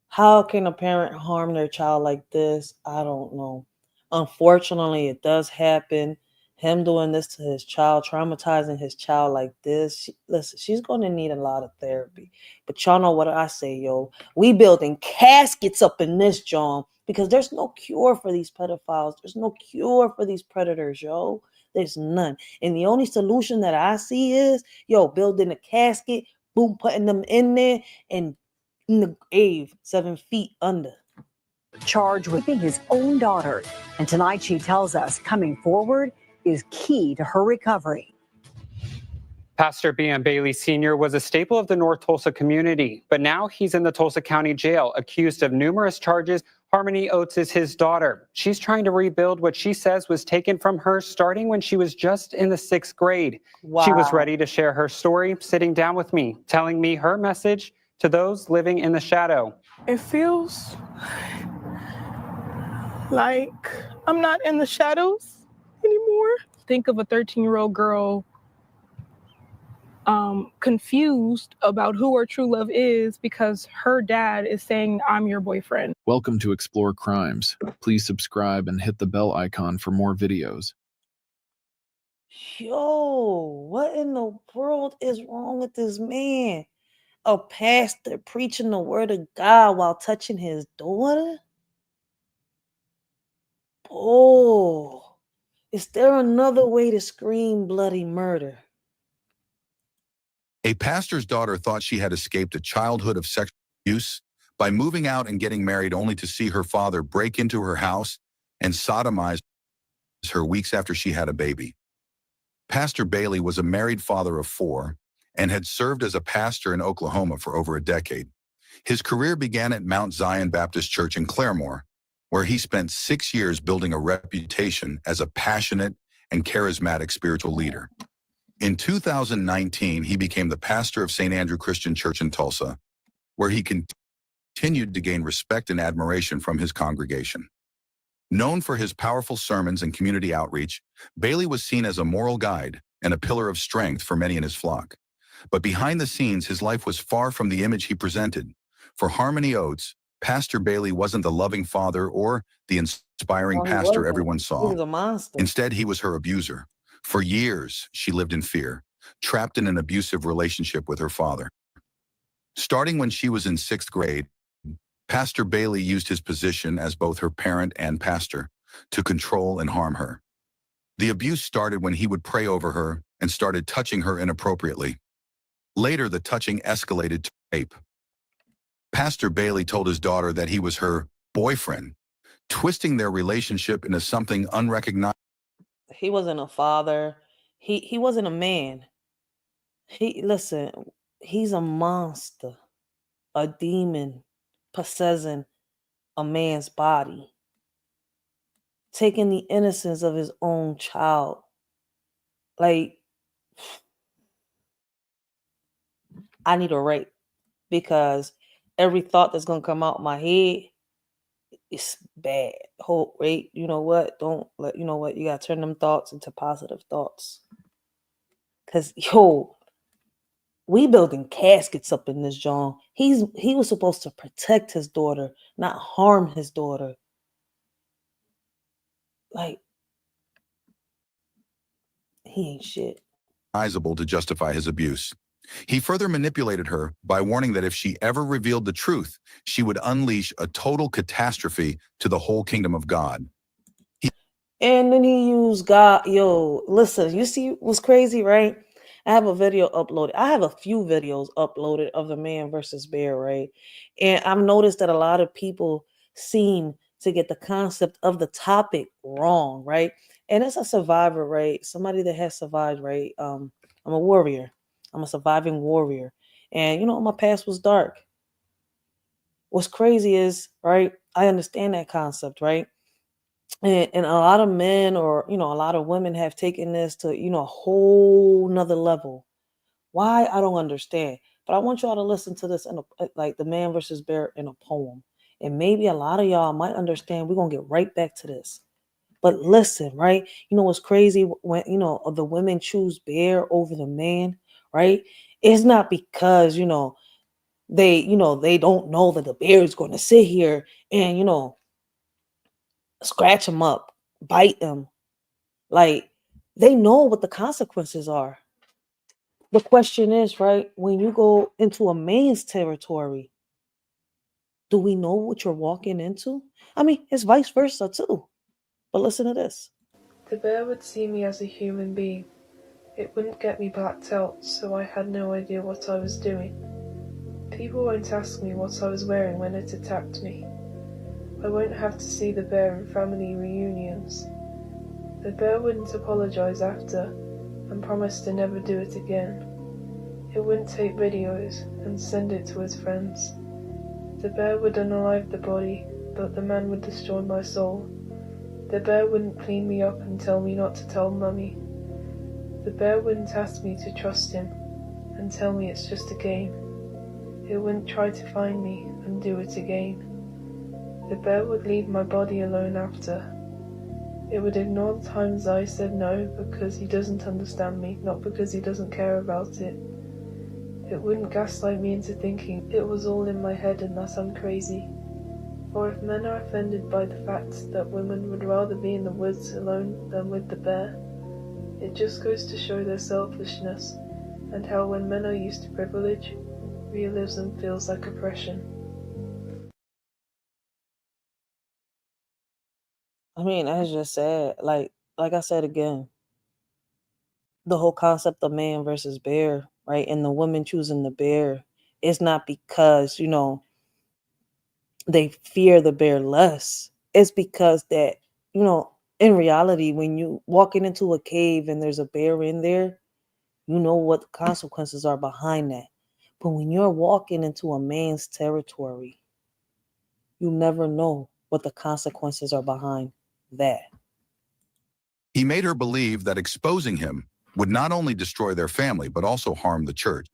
How can a parent harm their child like this? I don't know. Unfortunately, it does happen. Him doing this to his child, traumatizing his child like this. Listen, she's going to need a lot of therapy. But y'all know what I say, yo. We building caskets up in this, John, because there's no cure for these pedophiles. There's no cure for these predators, yo. There's none. And the only solution that I see is, yo, building a casket, boom, putting them in there, and in the grave 7 feet under. Charged with raping his own daughter. And tonight she tells us coming forward is key to her recovery. Pastor B.M. Bailey Sr. was a staple of the North Tulsa community, but now he's in the Tulsa County Jail, accused of numerous charges. Harmony Oates is his daughter. She's trying to rebuild what she says was taken from her starting when she was just in the 6th grade. Wow. She was ready to share her story, sitting down with me, telling me her message to those living in the shadow. It feels like I'm not in the shadows anymore. Think of a 13-year-old girl confused about who her true love is because her dad is saying, "I'm your boyfriend." Welcome to Explore Crimes. Please subscribe and hit the bell icon for more videos. Yo, what in the world is wrong with this man? A pastor preaching the word of God while touching his daughter? Oh, is there another way to scream bloody murder? A pastor's daughter thought she had escaped a childhood of sexual abuse by moving out and getting married, only to see her father break into her house and sodomize her weeks after she had a baby. Pastor Bailey was a married father of 4 and had served as a pastor in Oklahoma for over a decade. His career began at Mount Zion Baptist Church in Claremore, where he spent 6 years building a reputation as a passionate and charismatic spiritual leader. In 2019, he became the pastor of St. Andrew Christian Church in Tulsa, where he continued to gain respect and admiration from his congregation. Known for his powerful sermons and community outreach, Bailey was seen as a moral guide and a pillar of strength for many in his flock. But behind the scenes, his life was far from the image he presented. For Harmony Oates, Pastor Bailey wasn't the loving father or the inspiring pastor everyone saw. He was a monster. Instead, he was her abuser. For years, she lived in fear, trapped in an abusive relationship with her father. Starting when she was in 6th grade, Pastor Bailey used his position as both her parent and pastor to control and harm her. The abuse started when he would pray over her and started touching her inappropriately. Later, the touching escalated to rape. Pastor Bailey told his daughter that he was her boyfriend, twisting their relationship into something unrecognizable. He wasn't a father. He wasn't a man. Listen, he's a monster, a demon possessing a man's body, taking the innocence of his own child. Like, I need a rape because every thought that's gonna come out my head is bad. Hope rape. You know what? Don't let you know what you gotta turn them thoughts into positive thoughts. Cause we building caskets up in this John. He was supposed to protect his daughter, not harm his daughter. Like, he ain't shit. Advisable to justify his abuse. He further manipulated her by warning that if she ever revealed the truth, she would unleash a total catastrophe to the whole kingdom of God. And then he used God. Yo, listen, you see what's crazy, right? I have a video uploaded. I have a few videos uploaded of the man versus bear, right? And I've noticed that a lot of people seem to get the concept of the topic wrong, right? And as a survivor, right? Somebody that has survived, right? I'm a warrior. I'm a surviving warrior. And my past was dark. What's crazy is, right? I understand that concept, right? And a lot of men or, a lot of women have taken this to, a whole nother level. Why? I don't understand. But I want y'all to listen to this in like the man versus bear in a poem. And maybe a lot of y'all might understand. We're going to get right back to this. But listen, right? What's crazy when, the women choose bear over the man, right? It's not because, they don't know that the bear is going to sit here and, scratch him up, bite him. Like, they know what the consequences are. The question is, right, when you go into a man's territory, do we know what you're walking into? I mean, it's vice versa too. But listen to this. The bear would see me as a human being. It wouldn't get me blacked out, so I had no idea what I was doing. People won't ask me what I was wearing when it attacked me. I won't have to see the bear in family reunions. The bear wouldn't apologize after and promise to never do it again. It wouldn't take videos and send it to his friends. The bear would unalive the body, but the man would destroy my soul. The bear wouldn't clean me up and tell me not to tell mummy. The bear wouldn't ask me to trust him and tell me it's just a game. It wouldn't try to find me and do it again. The bear would leave my body alone after. It would ignore the times I said no because he doesn't understand me, not because he doesn't care about it. It wouldn't gaslight me into thinking it was all in my head and that I'm crazy. Or if men are offended by the fact that women would rather be in the woods alone than with the bear, it just goes to show their selfishness and how when men are used to privilege, realism feels like oppression. I mean, as just said, like I said again, the whole concept of man versus bear, right? And the women choosing the bear is not because, they fear the bear less. It's because that, in reality, when you walking into a cave and there's a bear in there, you know what the consequences are behind that. But when you're walking into a man's territory, you never know what the consequences are behind that. He made her believe that exposing him would not only destroy their family, but also harm the church.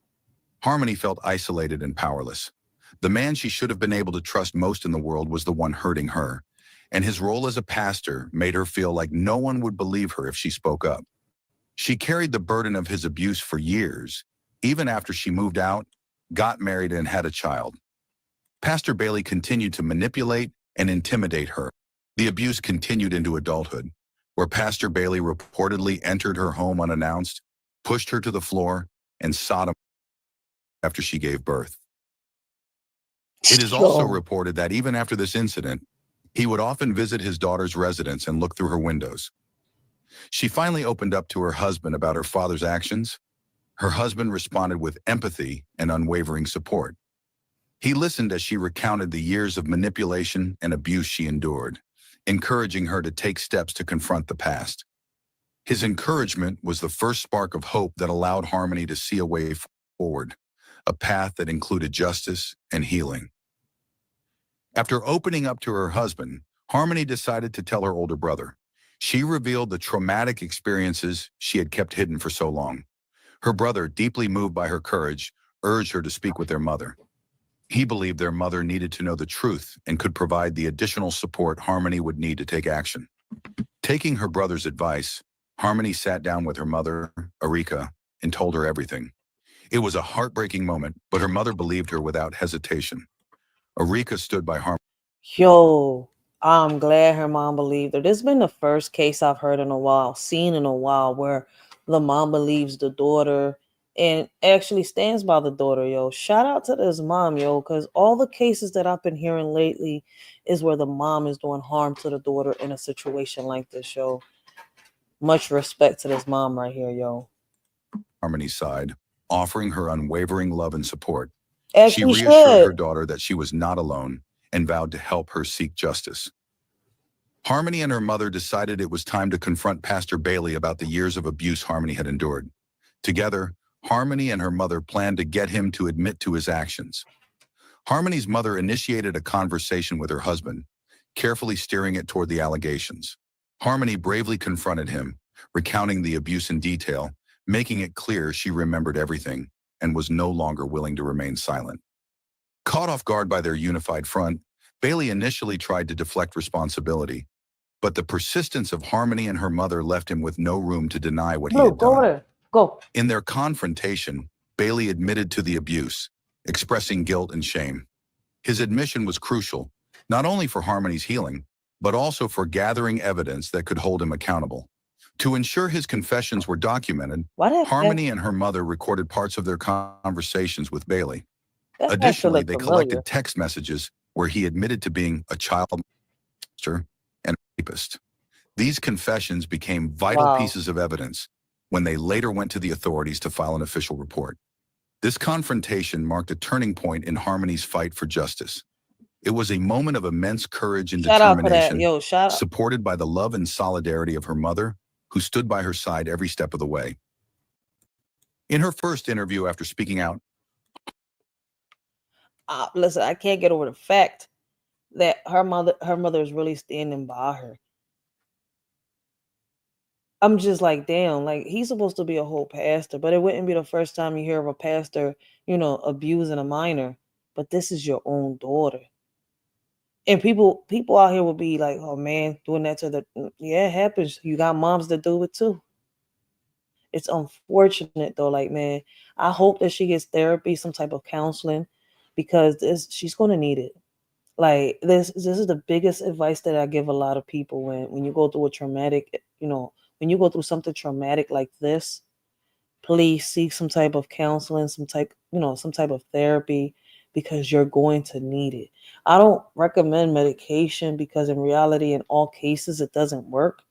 Harmony felt isolated and powerless. The man she should have been able to trust most in the world was the one hurting her, and his role as a pastor made her feel like no one would believe her if she spoke up. She carried the burden of his abuse for years, even after she moved out, got married, and had a child. Pastor Bailey continued to manipulate and intimidate her. The abuse continued into adulthood, where Pastor Bailey reportedly entered her home unannounced, pushed her to the floor, and sodomized her after she gave birth. It is also reported that even after this incident, He would often visit his daughter's residence and look through her windows. She finally opened up to her husband about her father's actions. Her husband responded with empathy and unwavering support. He listened as she recounted the years of manipulation and abuse she endured, encouraging her to take steps to confront the past. His encouragement was the first spark of hope that allowed Harmony to see a way forward, a path that included justice and healing. After opening up to her husband, Harmony decided to tell her older brother. She revealed the traumatic experiences she had kept hidden for so long. Her brother, deeply moved by her courage, urged her to speak with their mother. He believed their mother needed to know the truth and could provide the additional support Harmony would need to take action. Taking her brother's advice, Harmony sat down with her mother, Erika, and told her everything. It was a heartbreaking moment, but her mother believed her without hesitation. Erika stood by Harmony. Yo, I'm glad her mom believed her. This has been the first case I've heard in a while, seen in a while, where the mom believes the daughter and actually stands by the daughter, yo. Shout out to this mom, yo, because all the cases that I've been hearing lately is where the mom is doing harm to the daughter in a situation like this, yo. Much respect to this mom right here, yo. Harmony's side, offering her unwavering love and support. As She she reassured should. her daughter that she was not alone and vowed to help her seek justice. Harmony and her mother decided it was time to confront Pastor Bailey about the years of abuse Harmony had endured. Together, Harmony and her mother planned to get him to admit to his actions. Harmony's mother initiated a conversation with her husband, carefully steering it toward the allegations. Harmony bravely confronted him, recounting the abuse in detail, making it clear she remembered everything and was no longer willing to remain silent. Caught off guard by their unified front, Bailey initially tried to deflect responsibility, but the persistence of Harmony and her mother left him with no room to deny what he had Go done. there. Go. In their confrontation, Bailey admitted to the abuse, expressing guilt and shame. His admission was crucial, not only for Harmony's healing, but also for gathering evidence that could hold him accountable. To ensure his confessions were documented, Harmony and her mother recorded parts of their conversations with Bailey. Additionally, they collected text messages where he admitted to being a child molester and a rapist. These confessions became vital pieces of evidence when they later went to the authorities to file an official report. This confrontation marked a turning point in Harmony's fight for justice. It was a moment of immense courage and determination, supported by the love and solidarity of her mother, who stood by her side every step of the way. In her first interview after speaking out, listen, I can't get over the fact that her mother is really standing by her. I'm just like, damn, like he's supposed to be a whole pastor, but it wouldn't be the first time you hear of a pastor, abusing a minor. But this is your own daughter. And people out here will be like, oh man, doing that to yeah, it happens. You got moms that do it too. It's unfortunate though. Like, man, I hope that she gets therapy, some type of counseling, because she's going to need it. Like this is the biggest advice that I give a lot of people when you go through a traumatic, when you go through something traumatic like this, please seek some type of counseling, some type of therapy, because you're going to need it. I don't recommend medication because in reality, in all cases, it doesn't work.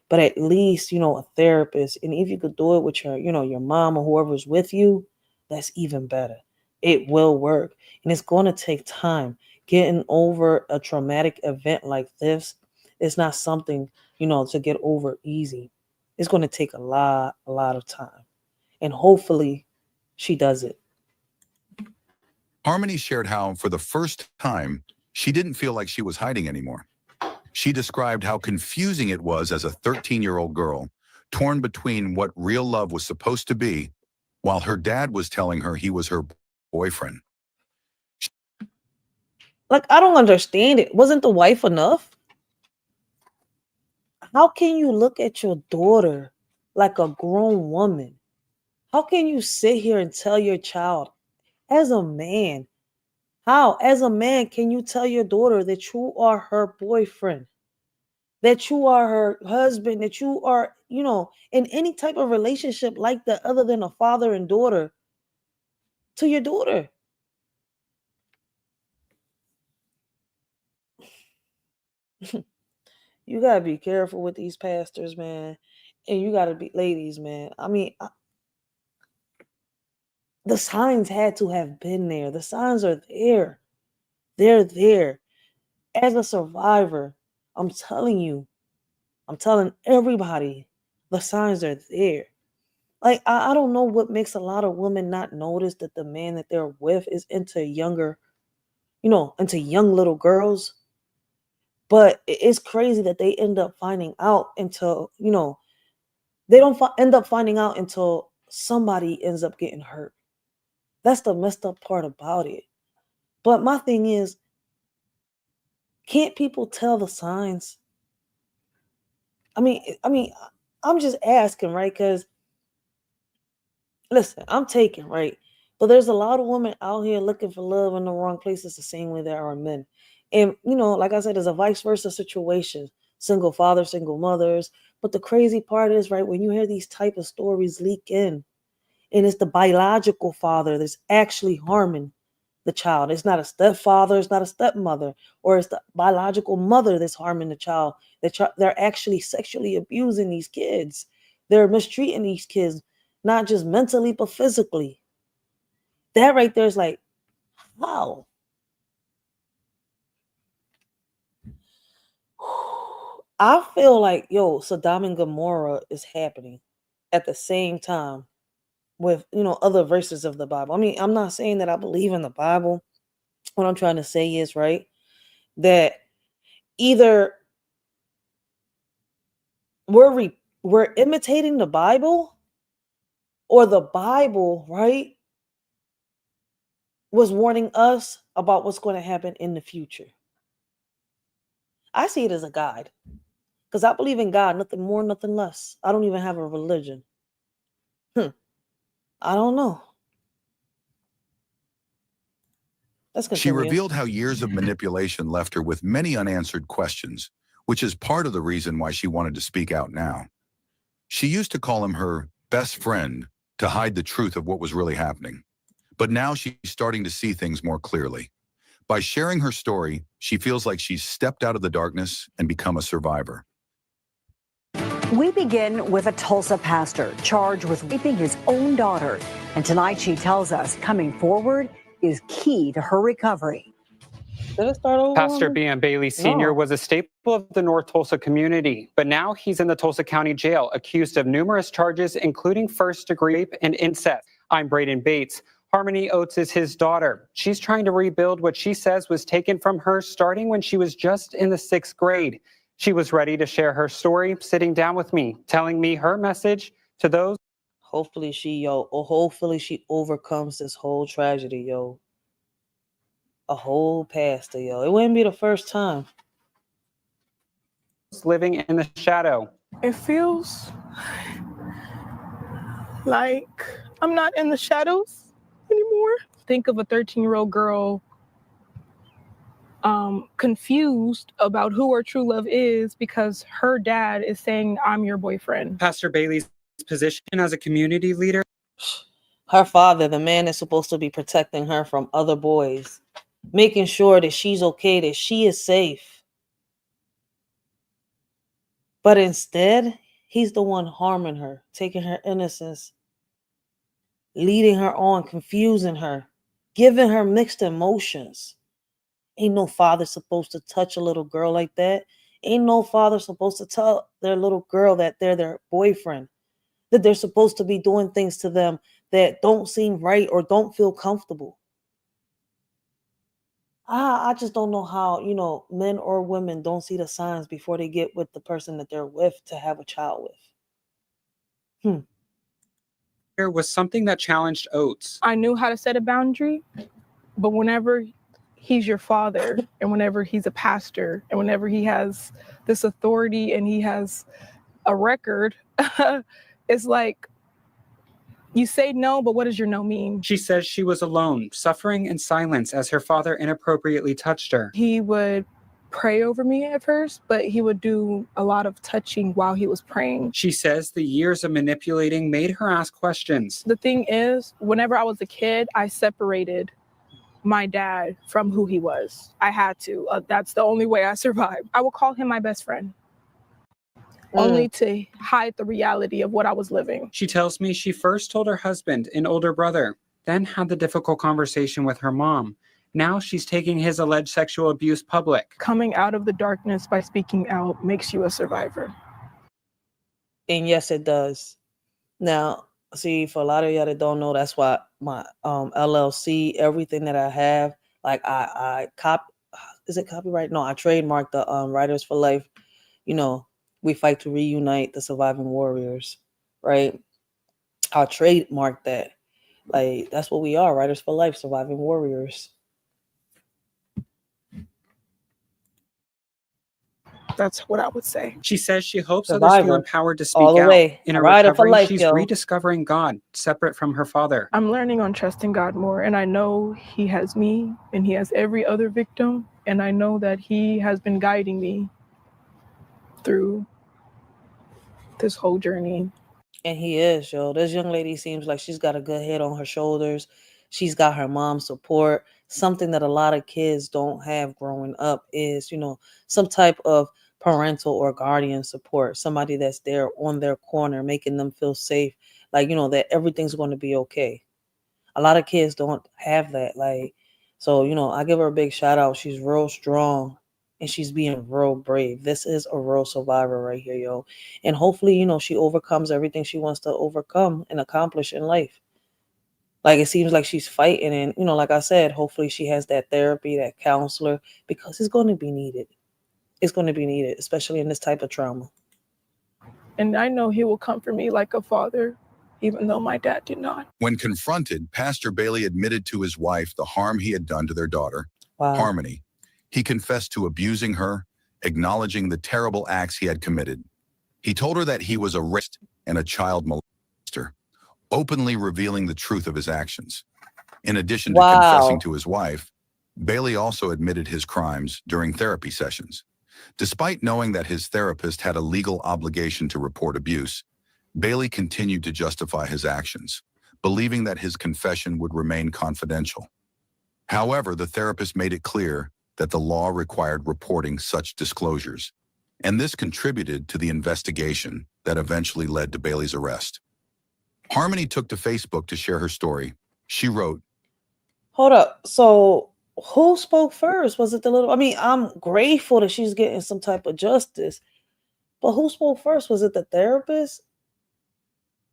But at least, a therapist, and if you could do it with your mom or whoever's with you, that's even better. It will work. And it's going to take time. Getting over a traumatic event like this is not something, to get over easy. It's going to take a lot of time. And hopefully she does it. Harmony shared how, for the first time, she didn't feel like she was hiding anymore. She described how confusing it was as a 13-year-old girl, torn between what real love was supposed to be, while her dad was telling her he was her boyfriend. Like, I don't understand it. Wasn't the wife enough? How can you look at your daughter like a grown woman? How can you sit here and tell your child, as a man, as a man, can you tell your daughter that you are her boyfriend, that you are her husband, that you are, in any type of relationship like that other than a father and daughter to your daughter? You gotta be careful with these pastors, man. And you gotta be, ladies, man. I mean, the signs had to have been there. The signs are there. They're there. As a survivor, I'm telling you, I'm telling everybody, the signs are there. Like, I don't know what makes a lot of women not notice that the man that they're with is into younger, into young little girls. But it's crazy that they end up finding out until, they don't end up finding out until somebody ends up getting hurt. That's the messed up part about it. But my thing is, can't people tell the signs? I mean, I'm just asking, right? Because listen, I'm taken, right? But there's a lot of women out here looking for love in the wrong places the same way there are men. And, like I said, there's a vice versa situation. Single fathers, single mothers. But the crazy part is, right, when you hear these type of stories leak in, and it's the biological father that's actually harming the child. It's not a stepfather, it's not a stepmother, or it's the biological mother that's harming the child. They're actually sexually abusing these kids. They're mistreating these kids, not just mentally, but physically. That right there is like, wow. I feel like, Sodom and Gomorrah is happening at the same time with, other verses of the Bible. I mean, I'm not saying that I believe in the Bible. What I'm trying to say is, right, that either we're imitating the Bible, or the Bible, right, was warning us about what's going to happen in the future. I see it as a guide, because I believe in God, nothing more, nothing less. I don't even have a religion. I don't know. Let's She continue. revealed how years of manipulation left her with many unanswered questions, which is part of the reason why she wanted to speak out now. She used to call him her best friend to hide the truth of what was really happening. But now she's starting to see things more clearly. By sharing her story, she feels like she's stepped out of the darkness and become a survivor. We begin with a Tulsa pastor charged with raping his own daughter. And tonight she tells us coming forward is key to her recovery. Did it start over? Pastor B.M. Bailey Sr. No. was a staple of the North Tulsa community, but now he's in the Tulsa County Jail, accused of numerous charges, including first-degree rape and incest. I'm Braden Bates. Harmony Oates is his daughter. She's trying to rebuild what she says was taken from her starting when she was just in the 6th grade. She was ready to share her story, sitting down with me, telling me her message to those. Hopefully she overcomes this whole tragedy, yo. A whole pastor, yo. It wouldn't be the first time. Living in the shadow. It feels like I'm not in the shadows anymore. Think of a 13-year-old girl confused about who her true love is because her dad is saying, I'm your boyfriend. Pastor Bailey's position as a community leader. Her father, the man that's supposed to be protecting her from other boys, making sure that she's okay, that she is safe. But instead, he's the one harming her, taking her innocence, leading her on, confusing her, giving her mixed emotions. Ain't no father supposed to touch a little girl like that. Ain't no father supposed to tell their little girl that they're their boyfriend, that they're supposed to be doing things to them that don't seem right or don't feel comfortable. I just don't know how, men or women don't see the signs before they get with the person that they're with to have a child with. There was something that challenged Oates. I knew how to set a boundary, but whenever he's your father and whenever he's a pastor and whenever he has this authority and he has a record, it's like, you say no, but what does your no mean? She says she was alone, suffering in silence as her father inappropriately touched her. He would pray over me at first, but he would do a lot of touching while he was praying. She says the years of manipulating made her ask questions. The thing is, whenever I was a kid, I separated my dad from who he was. I had to. That's the only way I survived. I would call him my best friend, only to hide the reality of what I was living. She tells me she first told her husband, an older brother, then had the difficult conversation with her mom. Now she's taking his alleged sexual abuse public. Coming out of the darkness by speaking out makes you a survivor. And yes, it does. Now, see, for a lot of y'all that don't know, that's why my LLC, everything that I have, like is it copyright? No, I trademarked the Writers for Life. You know, we fight to reunite the surviving warriors, right? I trademarked that. Like, that's what we are, Writers for Life, surviving warriors. That's what I would say. She says she hopes Survivor. others feel empowered to speak All the out. way. In her Rider for recovery, life, she's yo. rediscovering God, separate from her father. I'm learning on trusting God more, and I know he has me and he has every other victim, and I know that he has been guiding me through this whole journey. And he is, yo. This young lady seems like she's got a good head on her shoulders. She's got her mom's support. Something that a lot of kids don't have growing up is, you know, some type of parental or guardian support. Somebody that's there on their corner, making them feel safe. Like, you know, that everything's going to be okay. A lot of kids don't have that. Like, so, you know, I give her a big shout out. She's real strong. And she's being real brave. This is a real survivor right here, yo. And hopefully, you know, she overcomes everything she wants to overcome and accomplish in life. Like, it seems like she's fighting. And, you know, like I said, hopefully she has that therapy, that counselor, because it's going to be needed. It's going to be needed, especially in this type of trauma. And I know he will comfort me like a father, even though my dad did not. When confronted, Pastor Bailey admitted to his wife the harm he had done to their daughter, Harmony. He confessed to abusing her, acknowledging the terrible acts he had committed. He told her that he was a rapist and a child molester, openly revealing the truth of his actions. In addition to confessing to his wife, Bailey also admitted his crimes during therapy sessions. Despite knowing that his therapist had a legal obligation to report abuse, Bailey continued to justify his actions, believing that his confession would remain confidential. However, the therapist made it clear that the law required reporting such disclosures, and this contributed to the investigation that eventually led to Bailey's arrest. Harmony took to Facebook to share her story. She wrote, Hold up. So who spoke first? Was it the little... I mean, I'm grateful that she's getting some type of justice, but who spoke first? Was it the therapist?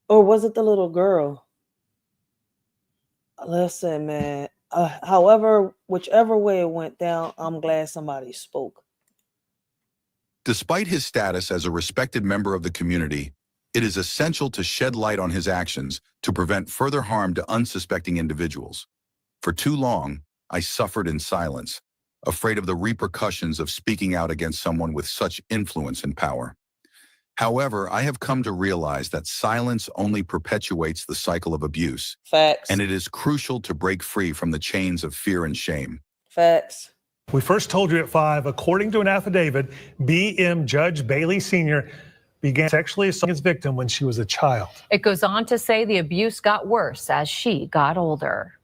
Or was it the little girl? Listen, man. However, whichever way it went down, I'm glad somebody spoke. despite his status as a respected member of the community, it is essential to shed light on his actions to prevent further harm to unsuspecting individuals. For too long, I suffered in silence, afraid of the repercussions of speaking out against someone with such influence and power. However, I have come to realize that silence only perpetuates the cycle of abuse. Facts. And it is crucial to break free from the chains of fear and shame. Facts. We first told you at 5, according to an affidavit, BM Judge Bailey Sr. began sexually assaulting his victim when she was a child. It goes on to say the abuse got worse as she got older.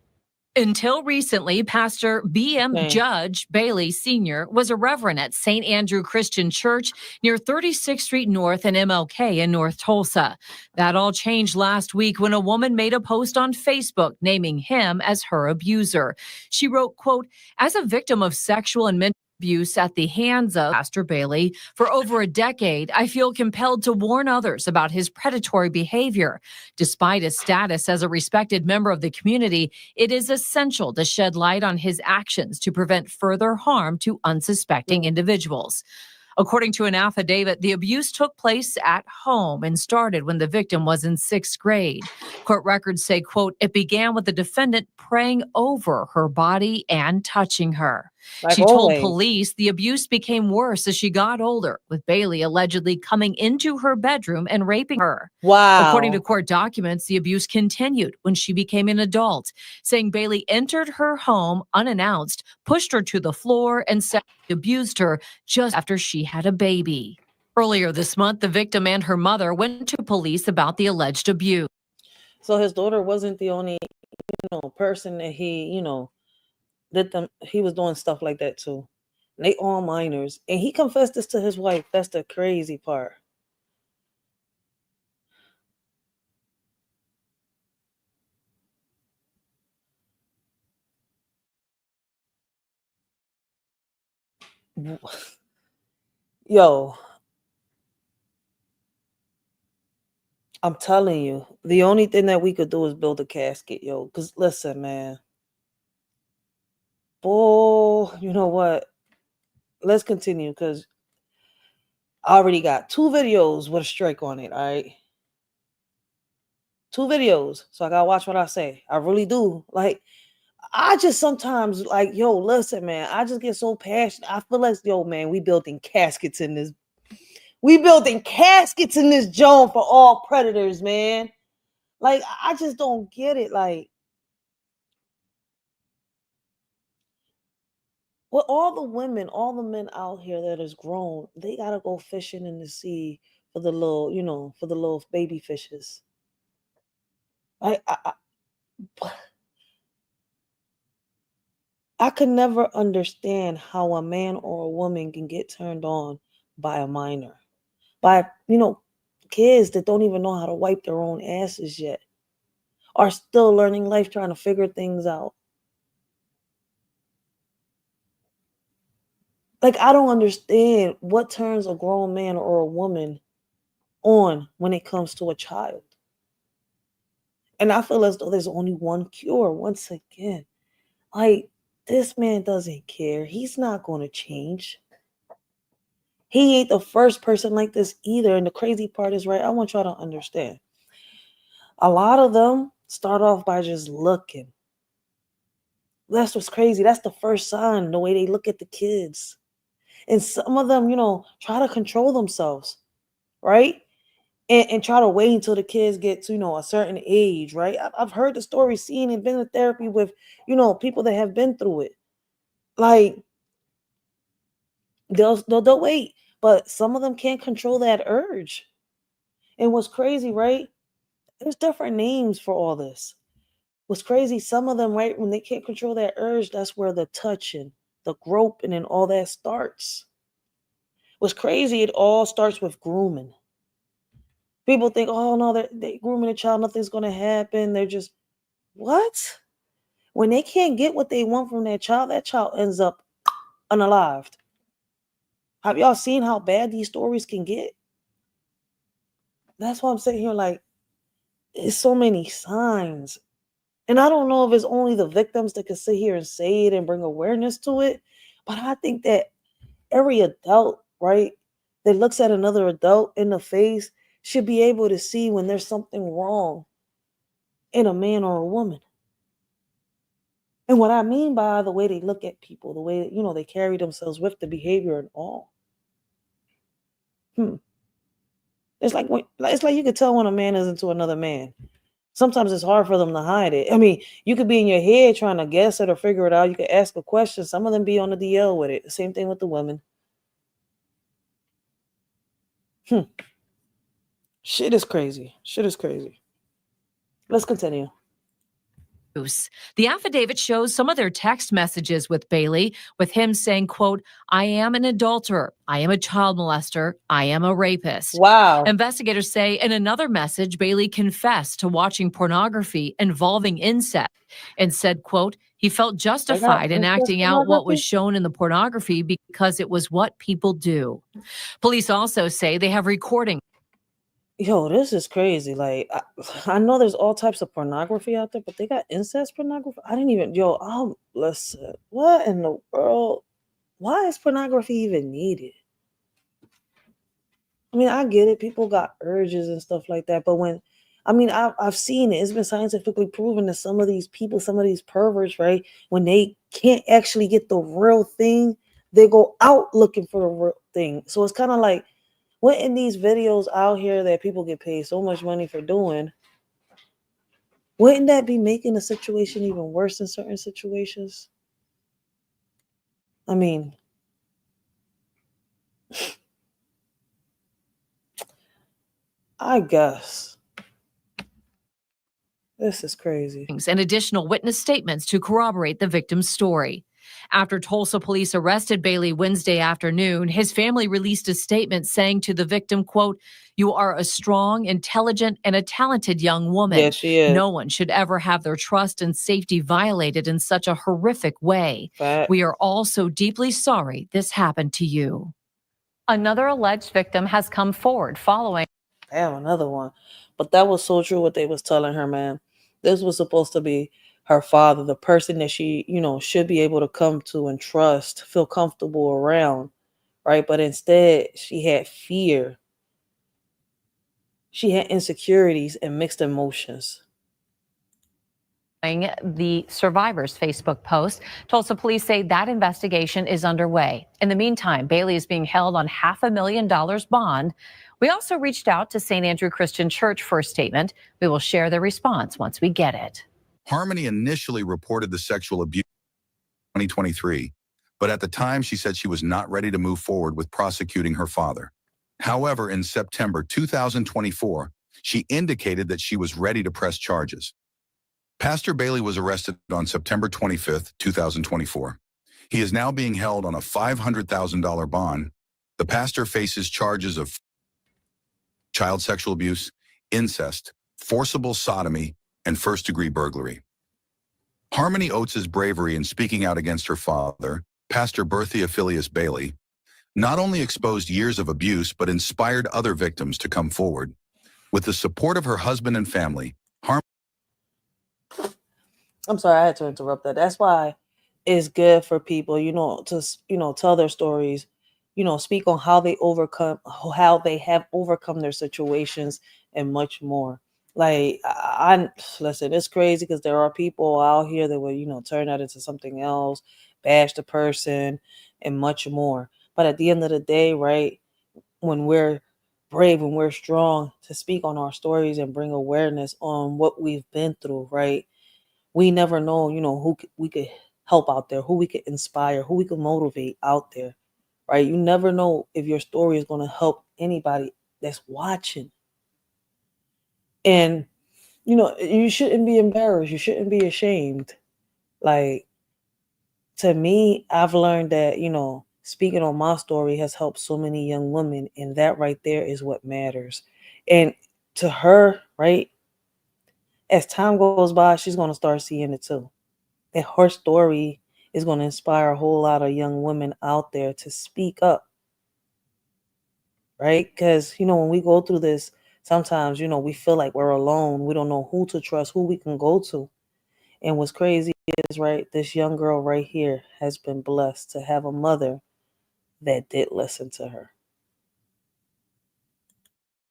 Until recently, Pastor B.M. Judge Bailey Sr. was a reverend at St. Andrew Christian Church near 36th Street North and MLK in North Tulsa. That all changed last week when a woman made a post on Facebook naming him as her abuser. She wrote, quote, "As a victim of sexual and mental abuse at the hands of Pastor Bailey for over a decade, I feel compelled to warn others about his predatory behavior. Despite his status as a respected member of the community, it is essential to shed light on his actions to prevent further harm to unsuspecting individuals." According to an affidavit, the abuse took place at home and started when the victim was in 6th grade. Court records say, quote, "It began with the defendant praying over her body and touching her." Like she told always. police the abuse became worse as she got older, with Bailey allegedly coming into her bedroom and raping her. Wow. According to court documents, the abuse continued when she became an adult, saying Bailey entered her home unannounced, pushed her to the floor, and sexually abused her just after she had a baby. Earlier this month, the victim and her mother went to police about the alleged abuse. So his daughter wasn't the only, person that he, he was doing stuff like that too. And they all minors. And he confessed this to his wife. That's the crazy part. Yo, I'm telling you, the only thing that we could do is build a casket, yo. Because listen, man. Boy, you know what? Let's continue because I already got 2 videos with a strike on it, all right? 2 videos. So I gotta watch what I say. I really do. Like, I just sometimes like, yo, listen, man. I just get so passionate. I feel like, yo, man, we building caskets in this. We building caskets in this zone for all predators, man. Like, I just don't get it. Like, with all the women, all the men out here that is grown, they gotta go fishing in the sea for the little, for the little baby fishes. I could never understand how a man or a woman can get turned on by a minor, by, kids that don't even know how to wipe their own asses yet, are still learning life, trying to figure things out. Like, I don't understand what turns a grown man or a woman on when it comes to a child. And I feel as though there's only one cure. Once again, like, this man doesn't care. He's not going to change. He ain't the first person like this either. And the crazy part is, right, I want y'all to understand. A lot of them start off by just looking. That's what's crazy. That's the first sign, the way they look at the kids. And some of them, try to control themselves, right? And try to wait until the kids get to, a certain age, right? I've heard the story, seen and been in therapy with, people that have been through it. Like, they'll wait. But some of them can't control that urge. And what's crazy, right? There's different names for all this. What's crazy, some of them, right, when they can't control that urge, that's where the touching, the groping, and all that starts. What's crazy, it all starts with grooming. People think, oh, no, they're grooming a child, nothing's going to happen. They're just, what? When they can't get what they want from that child ends up unalived. Have y'all seen how bad these stories can get? That's why I'm sitting here like, it's so many signs. And I don't know if it's only the victims that can sit here and say it and bring awareness to it, but I think that every adult, right, that looks at another adult in the face should be able to see when there's something wrong in a man or a woman. And what I mean by the way they look at people, the way, they carry themselves with the behavior and all. It's like you could tell when a man is into another man. Sometimes it's hard for them to hide it. I mean, you could be in your head trying to guess it or figure it out. You could ask a question. Some of them be on the DL with it. Same thing with the women. Shit is crazy. Let's continue. The affidavit shows some of their text messages with Bailey, with him saying, quote, "I am an adulterer. I am a child molester. I am a rapist." Wow. Investigators say in another message, Bailey confessed to watching pornography involving incest and said, quote, he felt justified in acting out what was shown in the pornography because it was what people do. Police also say they have recordings. Yo, this is crazy. Like, I know there's all types of pornography out there, but they got incest pornography. I didn't even, listen, what in the world? Why is pornography even needed? I mean, I get it. People got urges and stuff like that. But I've seen it. It's been scientifically proven that some of these people, some of these perverts, right, when they can't actually get the real thing, they go out looking for the real thing. So it's kind of like, what in these videos out here that people get paid so much money for doing, wouldn't that be making the situation even worse in certain situations? I mean, I guess. This is crazy. And additional witness statements to corroborate the victim's story. After Tulsa police arrested Bailey Wednesday afternoon, his family released a statement saying to the victim, quote, "You are a strong, intelligent, and a talented young woman. Yeah, she is. No one should ever have their trust and safety violated in such a horrific way. Fact. We are all so deeply sorry this happened to you." Another alleged victim has come forward following. Damn, another one. But that was so true what they was telling her, man. This was supposed to be her father, the person that she, should be able to come to and trust, feel comfortable around, right? But instead, she had fear. She had insecurities and mixed emotions. The survivor's Facebook post. Tulsa police say that investigation is underway. In the meantime, Bailey is being held on $500,000 bond. We also reached out to St. Andrew Christian Church for a statement. We will share their response once we get it. Harmony initially reported the sexual abuse in 2023, but at the time she said she was not ready to move forward with prosecuting her father. However, in September 2024, she indicated that she was ready to press charges. Pastor Bailey was arrested on September 25th, 2024. He is now being held on a $500,000 bond. The pastor faces charges of child sexual abuse, incest, forcible sodomy, and first-degree burglary. Harmony Oates' bravery in speaking out against her father, Pastor Berthia Phileas Bailey, not only exposed years of abuse, but inspired other victims to come forward. With the support of her husband and family, I'm sorry, I had to interrupt that. That's why it's good for people, to, tell their stories, speak on how they have overcome their situations and much more. Like, I listen, it's crazy because there are people out here that will, turn that into something else, bash the person, and much more. But at the end of the day, right, when we're brave, when we're strong to speak on our stories and bring awareness on what we've been through, right, we never know, who we could help out there, who we could inspire, who we could motivate out there, right? You never know if your story is going to help anybody that's watching. And, you shouldn't be embarrassed. You shouldn't be ashamed. Like, to me, I've learned that, speaking on my story has helped so many young women. And that right there is what matters. And to her, right, as time goes by, she's going to start seeing it too. And her story is going to inspire a whole lot of young women out there to speak up. Right? Because, when we go through this, sometimes, we feel like we're alone. We don't know who to trust, who we can go to. And what's crazy is, right, this young girl right here has been blessed to have a mother that did listen to her.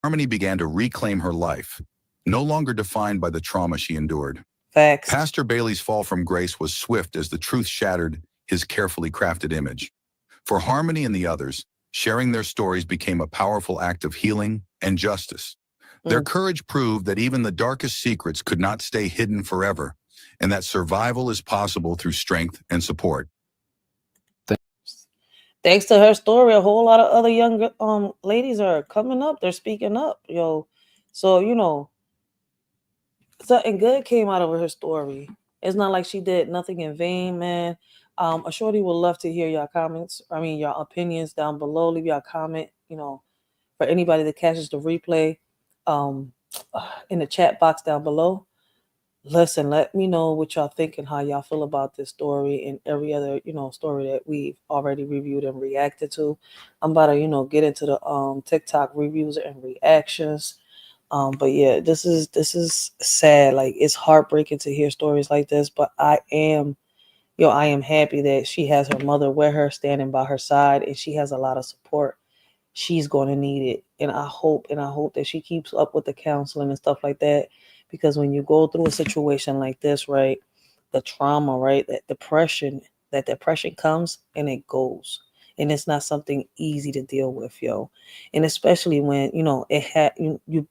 Harmony began to reclaim her life, no longer defined by the trauma she endured. Facts. Pastor Bailey's fall from grace was swift as the truth shattered his carefully crafted image. For Harmony and the others, sharing their stories became a powerful act of healing and justice. Their courage proved that even the darkest secrets could not stay hidden forever, and that survival is possible through strength and support. Thanks to her story, a whole lot of other young ladies are coming up. They're speaking up, yo. So, something good came out of her story. It's not like she did nothing in vain, man. A shorty would love to hear your comments. Your opinions down below. Leave your comment, for anybody that catches the replay, in the chat box down below. Listen, let me know what y'all think and how y'all feel about this story and every other, story that we've already reviewed and reacted to. I'm about to, get into the TikTok reviews and reactions. But yeah, this is sad. Like, it's heartbreaking to hear stories like this, but I am happy that she has her mother with her, standing by her side, and she has a lot of support. She's going to need it. And I hope that she keeps up with the counseling and stuff like that, because when you go through a situation like this, right, the trauma, right, that depression comes and it goes. And it's not something easy to deal with, yo. And especially when, it had you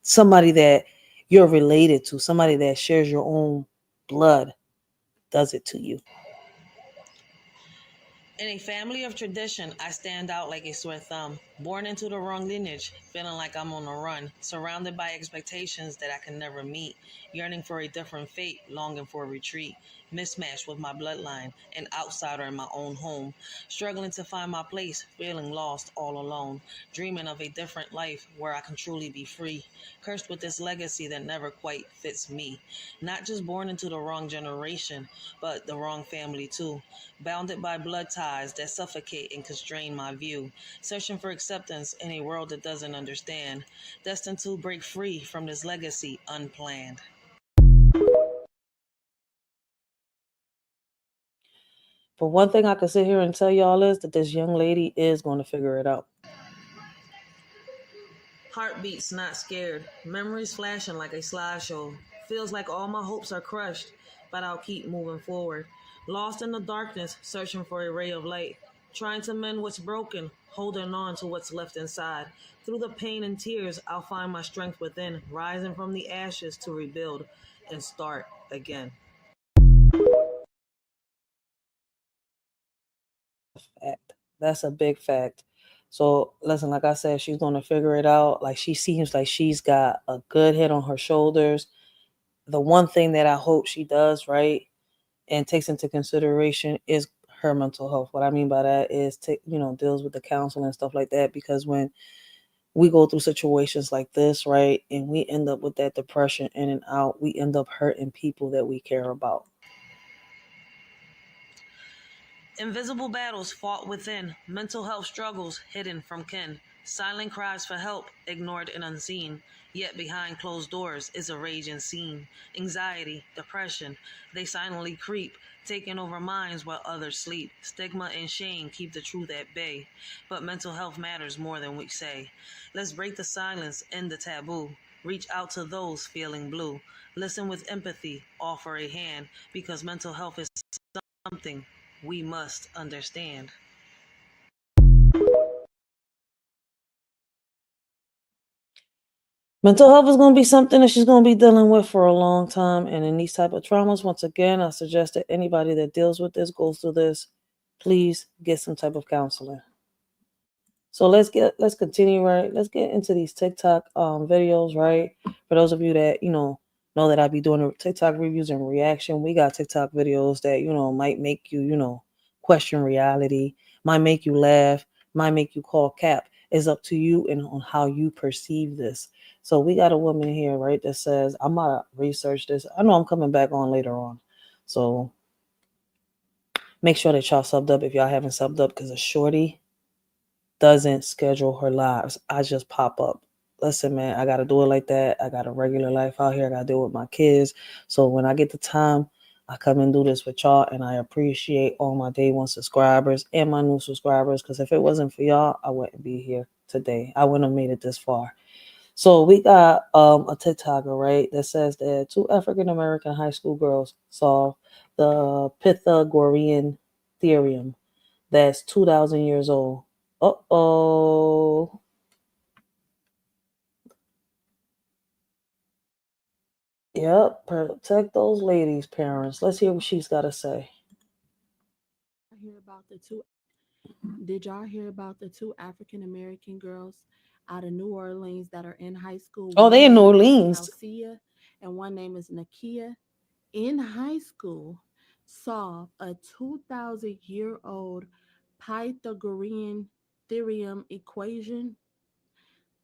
somebody that you're related to, somebody that shares your own blood does it to you. In a family of tradition, I stand out like a sore thumb. Born into the wrong lineage, feeling like I'm on the run, surrounded by expectations that I can never meet, yearning for a different fate, longing for a retreat, mismatched with my bloodline, an outsider in my own home, struggling to find my place, feeling lost all alone, dreaming of a different life where I can truly be free, cursed with this legacy that never quite fits me. Not just born into the wrong generation, but the wrong family too, bounded by blood ties that suffocate and constrain my view, searching for acceptance in a world that doesn't understand, destined to break free from this legacy unplanned. But one thing I can sit here and tell y'all is that this young lady is going to figure it out. Heartbeats not scared, memories flashing like a slideshow. Feels like all my hopes are crushed, but I'll keep moving forward. Lost in the darkness, searching for a ray of light. Trying to mend what's broken, holding on to what's left inside. Through the pain and tears, I'll find my strength within, rising from the ashes to rebuild and start again. Fact. That's a big fact. So listen, like I said, she's going to figure it out. Like, she seems like she's got a good head on her shoulders. The one thing that I hope she does, right, and takes into consideration is her mental health. What I mean by that is, deals with the counsel and stuff like that. Because when we go through situations like this, right, and we end up with that depression in and out, we end up hurting people that we care about. Invisible battles fought within, mental health struggles hidden from kin, silent cries for help ignored and unseen, yet behind closed doors is a raging scene. Anxiety, depression, they silently creep, taking over minds while others sleep. Stigma and shame keep the truth at bay, but mental health matters more than we say. Let's break the silence, end the taboo. Reach out to those feeling blue. Listen with empathy, offer a hand, because mental health is something we must understand. Mental health is going to be something that she's going to be dealing with for a long time. And in these type of traumas, once again, I suggest that anybody that deals with this, goes through this, please get some type of counseling. So let's continue, right? Let's get into these TikTok videos, right? For those of you that, know that I be doing TikTok reviews and reaction, we got TikTok videos that, might make you, question reality, might make you laugh, might make you call cap. It's up to you and on how you perceive this. So we got a woman here, right, that says, I'm going to research this. I know I'm coming back on later on. So make sure that y'all subbed up if y'all haven't subbed up, because a shorty doesn't schedule her lives. I just pop up. Listen, man, I got to do it like that. I got a regular life out here. I got to deal with my kids. So when I get the time, I come and do this with y'all. And I appreciate all my day one subscribers and my new subscribers, because if it wasn't for y'all, I wouldn't be here today. I wouldn't have made it this far. So we got a TikToker, right, that says that 2 African-American high school girls solved the Pythagorean theorem that's 2,000 years old. Uh-oh. Yep, protect those ladies' parents. Let's hear what she's got to say. Did y'all hear about the 2 African American girls out of New Orleans that are in high school? Oh, they in New Orleans. Alcia, and one name is Nakia. In high school, solved a 2,000-year-old Pythagorean theorem equation.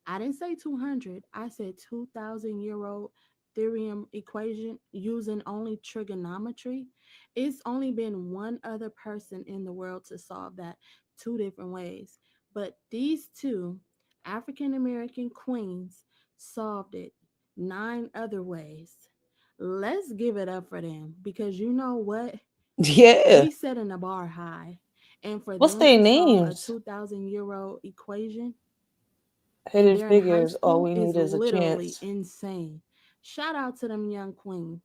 I didn't say 200. I said 2,000-year-old theorem equation using only trigonometry. It's only been one other person in the world to solve that 2 different ways. But these 2 African-American queens solved it 9 other ways. Let's give it up for them, because you know what? Yeah. We setting the bar high. And for What's them their to names? solve a 2,000-year-old equation, Hidden they're in high figures. All school, we is need is a literally chance. insane. Shout out to them young queens.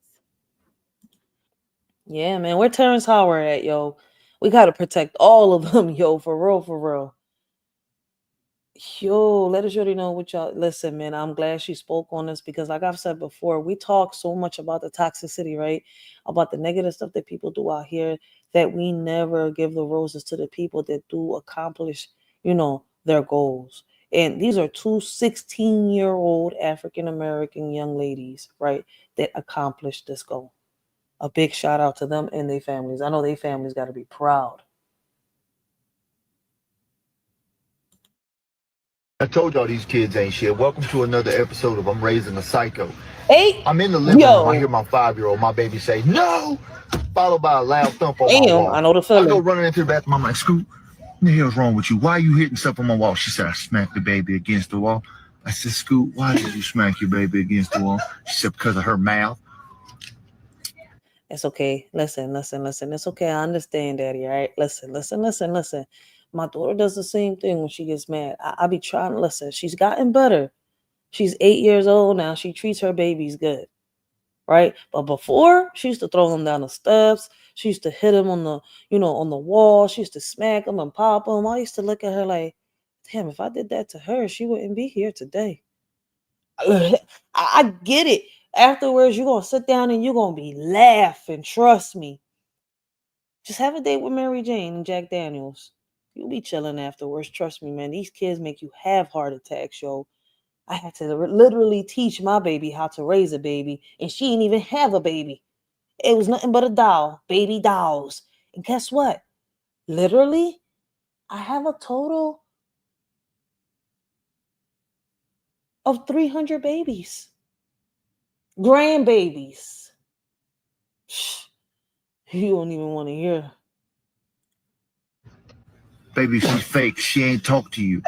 Yeah, man. Where Terrence Howard at, yo? We got to protect all of them, yo, for real, for real. Yo, let us really know what y'all. Listen, man, I'm glad she spoke on this, because like I've said before, we talk so much about the toxicity, right? About the negative stuff that people do out here, that we never give the roses to the people that do accomplish, their goals. And these are two 16-year-old African-American young ladies, right, that accomplished this goal. A big shout out to them and their families. I know their families got to be proud. I told y'all these kids ain't shit. Welcome to another episode of I'm Raising a Psycho. Hey, I'm in the living room. I hear my 5-year-old, my baby, say, no! Followed by a loud thump on my wall. I know the feeling. I go running into the bathroom. I'm like, Scoot, what the hell's wrong with you? Why are you hitting stuff on my wall? She said, I smacked the baby against the wall. I said, Scoot, why did you smack your baby against the wall? She said, because of her mouth. It's okay. Listen. It's okay. I understand, Daddy, all right? Listen. My daughter does the same thing when she gets mad. I be trying to listen. She's gotten better. She's 8 years old now. She treats her babies good, right? But before, she used to throw them down the steps. She used to hit them on the, on the wall. She used to smack them and pop them. I used to look at her like, damn, if I did that to her, she wouldn't be here today. I get it. Afterwards, you're going to sit down and you're going to be laughing. Trust me. Just have a date with Mary Jane and Jack Daniels. You'll be chilling afterwards. Trust me, man. These kids make you have heart attacks, yo. I had to literally teach my baby how to raise a baby, and she didn't even have a baby. It was nothing but a doll, baby dolls. And guess what? Literally, I have a total of 300 babies. Grandbabies. You don't even want to hear. Baby, she's fake. She ain't talk to you.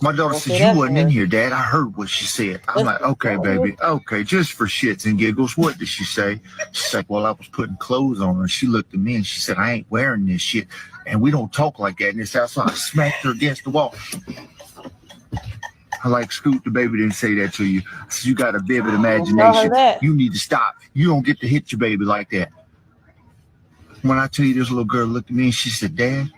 My daughter says, you wasn't in here, Dad. I heard what she said. I'm like, okay, baby. Okay, just for shits and giggles. What did she say? She's like, well, I was putting clothes on her. She looked at me and she said, I ain't wearing this shit. And we don't talk like that in this house. So I smacked her against the wall. I like, Scoot, the baby didn't say that to you. I said, you got a vivid imagination. You need to stop. You don't get to hit your baby like that. When I tell you this little girl looked at me and she said, Dad,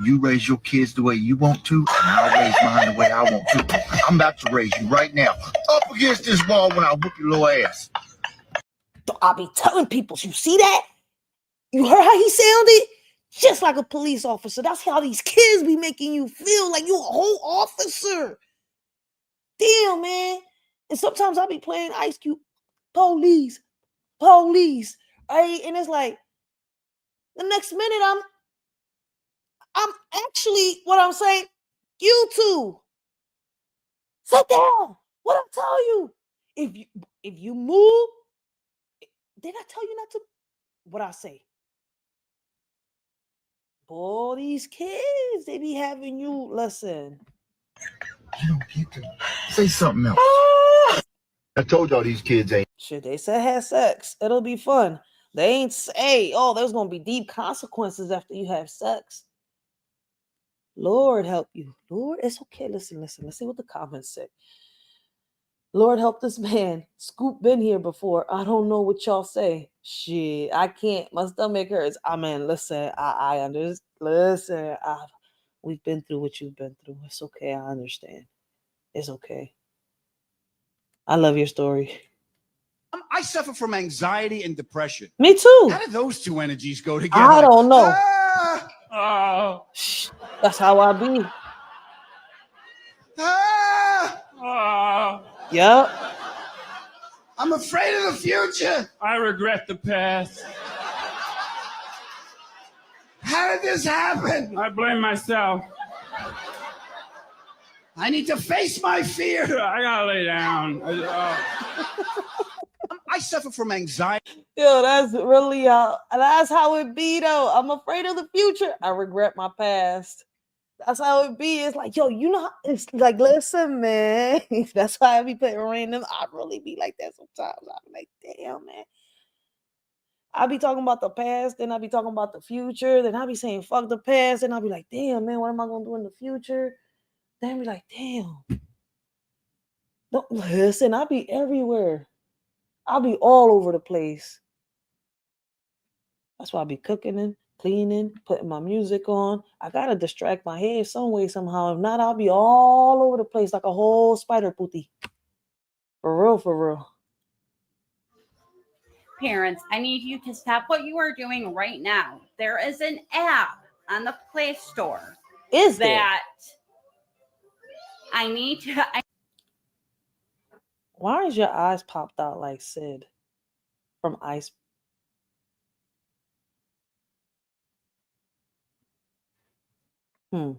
you raise your kids the way you want to, and I'll raise mine the way I want to. I'm about to raise you right now, up against this wall when I whoop your little ass. I'll be telling people, you see that? You heard how he sounded? Just like a police officer. That's how these kids be making you feel like you a whole officer. Damn, man. And sometimes I'll be playing Ice Cube. Police. Right? And it's like, the next minute I'm actually, what I'm saying, you two, sit down. What I tell you? If you move, did I tell you not to? What I say? Boy, these kids, they be having you, listen. You don't get to say something else. I told y'all these kids ain't. Shit, they said have sex. It'll be fun. They ain't say, oh, there's going to be deep consequences after you have sex. Lord help you. Lord, it's okay. Listen. Let's see what the comments say. Lord help this man. Scoop been here before. I don't know what y'all say. Shit, I can't. My stomach hurts. I mean, listen, I understand. Listen, we've been through what you've been through. It's okay. I understand. It's okay. I love your story. I suffer from anxiety and depression. Me too. How do those two energies go together? I don't know. Oh. That's how I be. Yep. I'm afraid of the future. I regret the past. How did this happen? I blame myself. I need to face my fear. I gotta lay down. I suffer from anxiety. Yo, that's really that's how it be though. I'm afraid of the future. I regret my past. That's how it be. It's like, yo, you know, it's like, listen, man. That's why I be putting random. I really be like that sometimes. I be like, damn, man. I be talking about the past, then I be talking about the future, then I be saying fuck the past, and I be like, damn, man, what am I gonna do in the future? Then I be like, damn. Don't listen, I be everywhere. I'll be all over the place. That's why I be cooking and cleaning, putting my music on. I gotta distract my head some way, somehow. If not, I'll be all over the place like a whole spider pooty. For real. Parents, I need you to stop what you are doing right now. There is an app on the Play Store Is that I need to. Why is your eyes popped out like Sid from Ice? I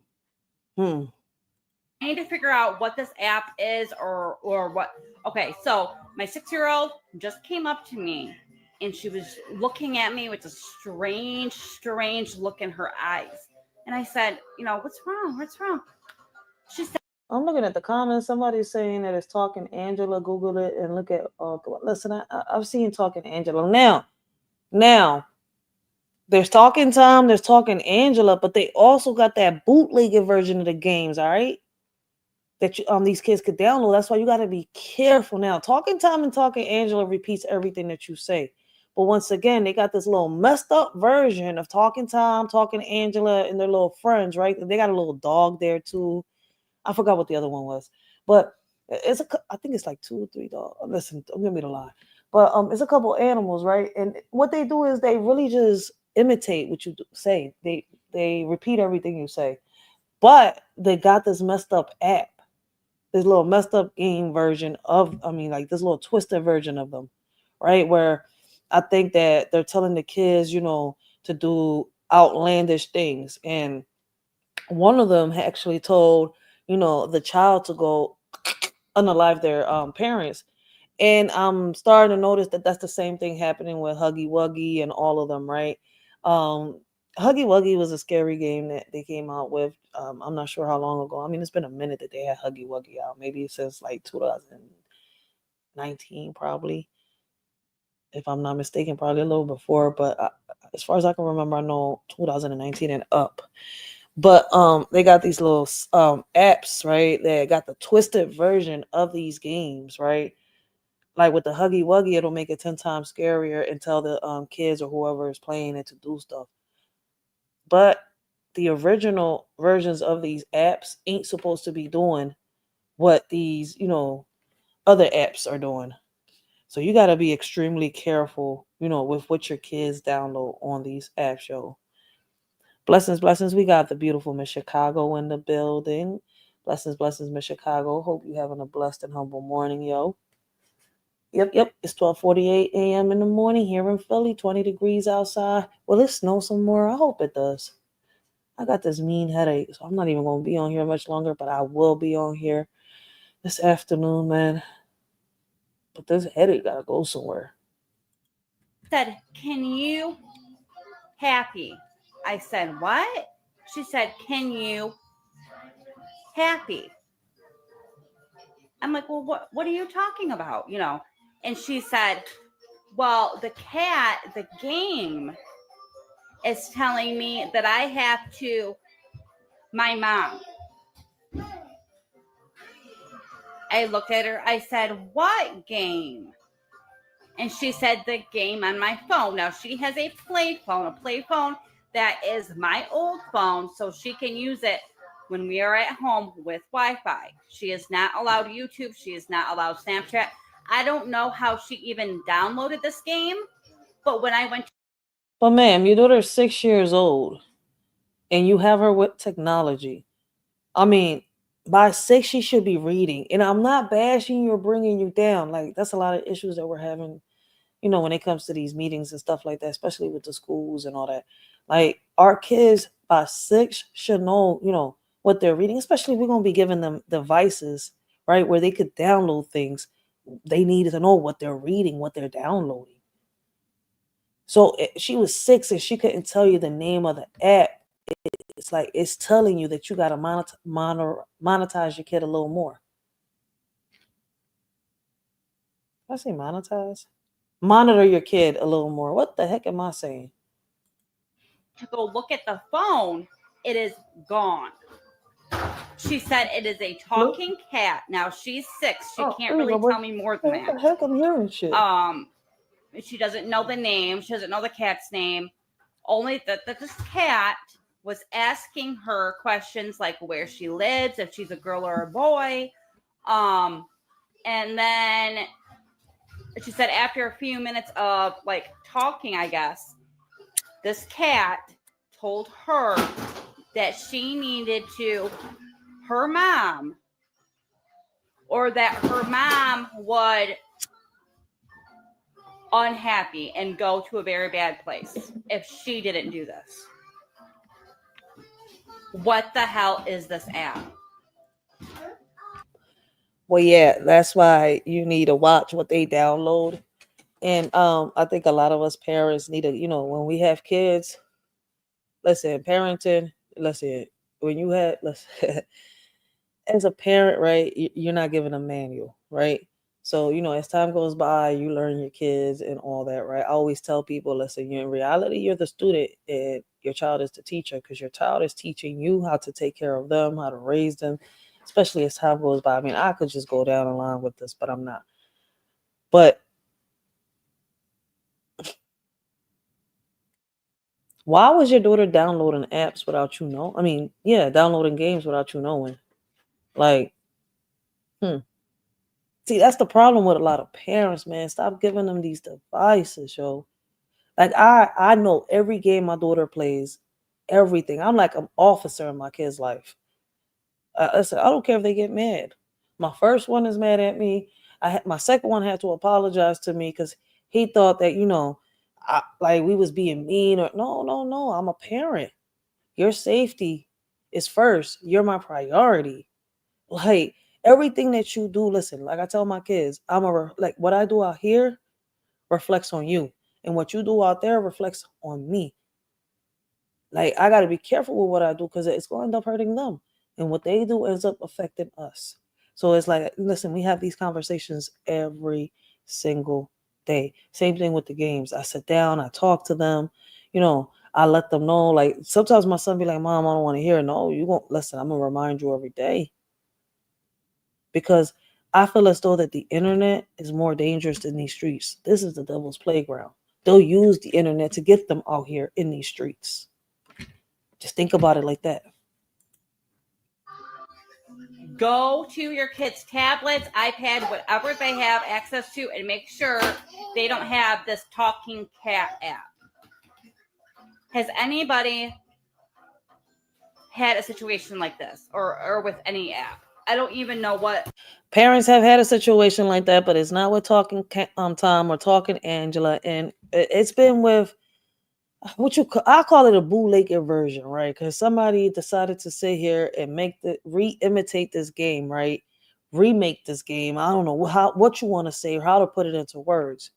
need to figure out what this app is or what. Okay, so my 6-year-old just came up to me and she was looking at me with a strange look in her eyes. And I said, what's wrong? What's wrong? She said, I'm looking at the comments. Somebody's saying that it's Talking Angela. Google it and look at. Listen, I've seen Talking Angela. Now, there's Talking Tom, there's Talking Angela, but they also got that bootlegged version of the games. All right, that these kids could download. That's why you got to be careful now. Talking Tom and Talking Angela repeats everything that you say, but once again, they got this little messed up version of Talking Tom, Talking Angela, and their little friends. Right? They got a little dog there too. I forgot what the other one was, but I think it's like 2 or 3 dogs. Listen, don't give me the lie, but it's a couple animals, right? And what they do is they really just imitate what you say. They repeat everything you say, but they got this messed up app, this little messed up game version of, like this little twisted version of them, right? Where I think that they're telling the kids, to do outlandish things, and one of them actually told the child to go unalive their parents. And I'm starting to notice that that's the same thing happening with Huggy Wuggy and all of them, right? Huggy Wuggy was a scary game that they came out with. I'm not sure how long ago. It's been a minute that they had Huggy Wuggy out. Maybe since like 2019, probably. If I'm not mistaken, probably a little before. But as far as I can remember, I know 2019 and up. But they got these little apps, right? That got the twisted version of these games, right? Like with the Huggy Wuggy, it'll make it 10 times scarier and tell the kids or whoever is playing it to do stuff. But the original versions of these apps ain't supposed to be doing what these, other apps are doing. So you got to be extremely careful, with what your kids download on these apps, yo. Blessings. We got the beautiful Miss Chicago in the building. Blessings, Miss Chicago. Hope you having a blessed and humble morning, yo. Yep. It's 12:48 a.m. in the morning here in Philly. 20 degrees outside. Will it snow some more? I hope it does. I got this mean headache, so I'm not even going to be on here much longer, but I will be on here this afternoon, man. But this headache got to go somewhere. said, can you happy? I said, what? She said, can you happy? I'm like, well, what are you talking about? And she said, well, the game is telling me that I have to, my mom. I looked at her. I said, what game? And she said, the game on my phone. Now, she has a play phone that is my old phone, so she can use it when we are at home with Wi-Fi. She is not allowed YouTube. She is not allowed Snapchat. I don't know how she even downloaded this game, but when I went to... But ma'am, your daughter's 6 years old, and you have her with technology. By 6, she should be reading. And I'm not bashing you or bringing you down. Like, that's a lot of issues that we're having, when it comes to these meetings and stuff like that, especially with the schools and all that. Like, our kids by 6 should know, what they're reading, especially if we're going to be giving them devices, right, where they could download things. They need to know what they're reading, what they're downloading. So she was 6 and she couldn't tell you the name of the app. It's like it's telling you that you got to monetize your kid a little more. Did I say monetize? Monitor your kid a little more. What the heck am I saying? To go look at the phone, it is gone. She said it is a talking cat. Now she's 6. She can't really tell me more than that. What the heck? I'm hearing shit. She doesn't know the name. She doesn't know the cat's name. Only that this cat was asking her questions like where she lives, if she's a girl or a boy. And then she said after a few minutes of like talking, I guess, this cat told her that she needed to, her mom or that her mom would unhappy and go to a very bad place if she didn't do this. What the hell is this app? Well, yeah, that's why you need to watch what they download. And I think a lot of us parents need to, when we have kids, listen, parenting, listen, when you have, listen, as a parent, right, you're not given a manual, right? So, as time goes by, you learn your kids and all that, right? I always tell people, listen, in reality, you're the student and your child is the teacher, because your child is teaching you how to take care of them, how to raise them, especially as time goes by. I mean, I could just go down the line with this, but I'm not. But why was your daughter downloading apps without you know? I mean, yeah, downloading games without you knowing. Like, See, that's the problem with a lot of parents, man. Stop giving them these devices, yo. Like, I know every game my daughter plays, everything. I'm like an officer in my kid's life. Listen, I don't care if they get mad. My first one is mad at me. My second one had to apologize to me because he thought that, like we was being mean or no. I'm a parent. Your safety is first. You're my priority. Like everything that you do, listen, like I tell my kids, like what I do out here reflects on you. And what you do out there reflects on me. Like I gotta be careful with what I do because it's going to end up hurting them. And what they do ends up affecting us. So it's like, listen, we have these conversations every single day. Same thing with the games. I sit down, I talk to them, I let them know. Like sometimes my son be like, Mom, I don't want to hear it. No, you won't listen. I'm gonna remind you every day. Because I feel as though that the internet is more dangerous than these streets. This is the devil's playground. They'll use the internet to get them out here in these streets. Just think about it like that. Go to your kids' tablets, iPad, whatever they have access to, and make sure they don't have this talking cat app. Has anybody had a situation like this or with any app? I don't even know what. Parents have had a situation like that, but it's not with Talking Tom or Talking Angela, and it's been with I call it a bootlegger version, right? Because somebody decided to sit here and re-imitate this game, right? Remake this game. I don't know what you want to say or how to put it into words,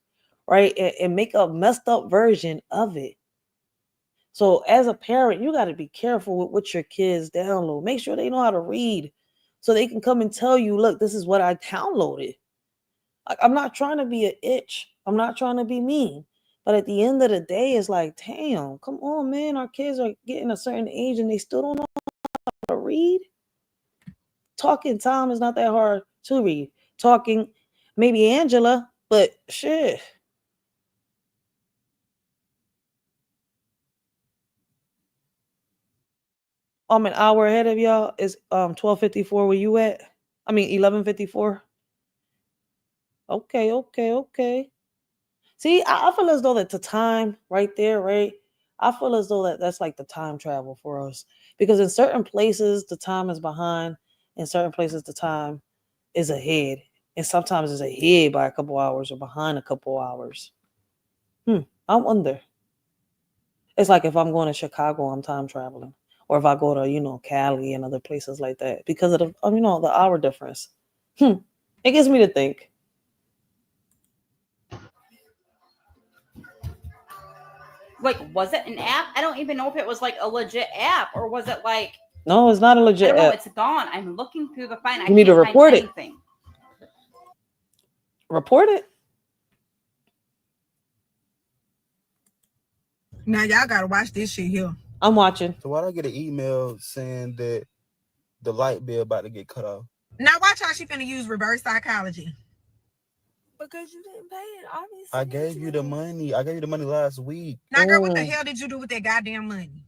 right? And make a messed up version of it. So as a parent, you got to be careful with what your kids download. Make sure they know how to read so they can come and tell you, look, this is what I downloaded. I'm not trying to be an itch. I'm not trying to be mean. But at the end of the day, it's like, damn, come on, man. Our kids are getting a certain age and they still don't know how to read. Talking Tom is not that hard to read. Talking maybe Angela, but shit. I'm an hour ahead of y'all. It's 12:54. Where you at? I mean 11:54. Okay. See, I feel as though that the time right there, right? I feel as though that's like the time travel for us. Because in certain places, the time is behind. In certain places, the time is ahead. And sometimes it's ahead by a couple hours or behind a couple hours. I wonder. It's like if I'm going to Chicago, I'm time traveling. Or if I go to, Cali and other places like that. Because of the, the hour difference. It gets me to think. Like, was it an app? I don't even know if it was like a legit app or was it like. No, it's not a legit app. I don't know. App. It's gone. I'm looking through the file. You need to report it. Anything. Report it. Now y'all gotta watch this shit here. I'm watching. So why did I get an email saying that the light bill about to get cut off? Now watch how she finna use reverse psychology. Because you didn't pay it, obviously. I gave you the money. I gave you the money last week. Now, girl, what the hell did you do with that goddamn money?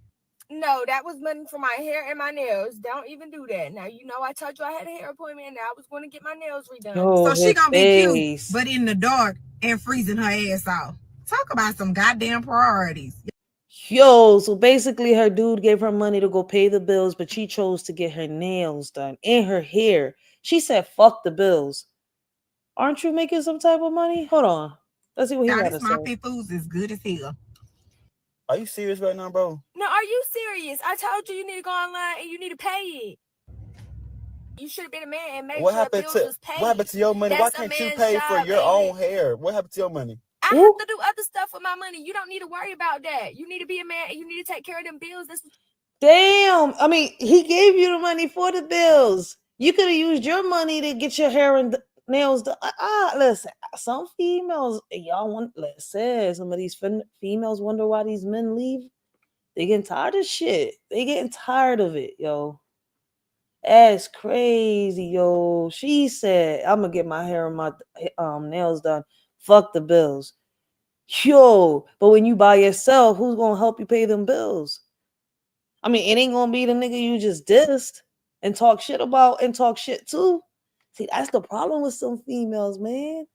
No, that was money for my hair and my nails. Don't even do that. Now, I told you I had a hair appointment and I was going to get my nails redone. So she gonna be cute, but in the dark and freezing her ass off. Talk about some goddamn priorities. Yo, so basically her dude gave her money to go pay the bills, but she chose to get her nails done and her hair. She said, fuck the bills. Aren't you making some type of money? Hold on. Let's see what he got to say. My foods is good as hell. Are you serious right now, bro? No, are you serious? I told you need to go online and you need to pay it. You should have been a man and made sure bills was paid. What happened to your money? That's Why can't you pay for your own hair? What happened to your money? I have to do other stuff with my money. You don't need to worry about that. You need to be a man and you need to take care of them bills. Damn. I mean, he gave you the money for the bills. You could have used your money to get your hair and nails done. Listen, some females, y'all want, listen, some of these females wonder why these men leave. They getting tired of shit. They getting tired of it, yo. That's crazy, yo. She said, I'm gonna get my hair and my nails done. Fuck the bills. Yo, but when you by yourself, who's gonna help you pay them bills? I mean, it ain't gonna be the nigga you just dissed and talk shit about and talk shit too. See, that's the problem with some females, man.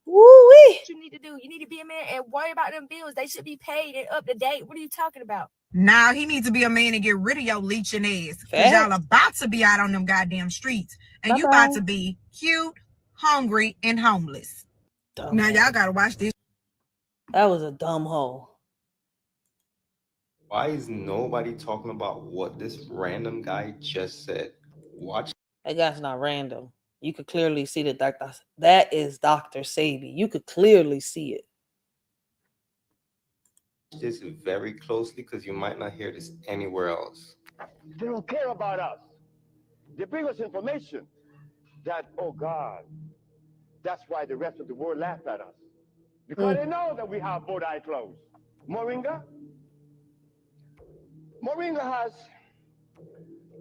Woo-wee. What you need to do? You need to be a man and worry about them bills. They should be paid and up to date. What are you talking about? Now he needs to be a man and get rid of your leeching ass. Because y'all about to be out on them goddamn streets. And you about to be cute, hungry, and homeless. Now y'all gotta watch this. That was a dumb hoe. Why is nobody talking about what this random guy just said? Watch. That guy's not random. You could clearly see that is Dr. Sabi. You could clearly see it. This very closely because you might not hear this anywhere else. They don't care about us. They bring us information that, oh God, that's why the rest of the world laugh at us. Because they know that we have both eyes closed. Moringa has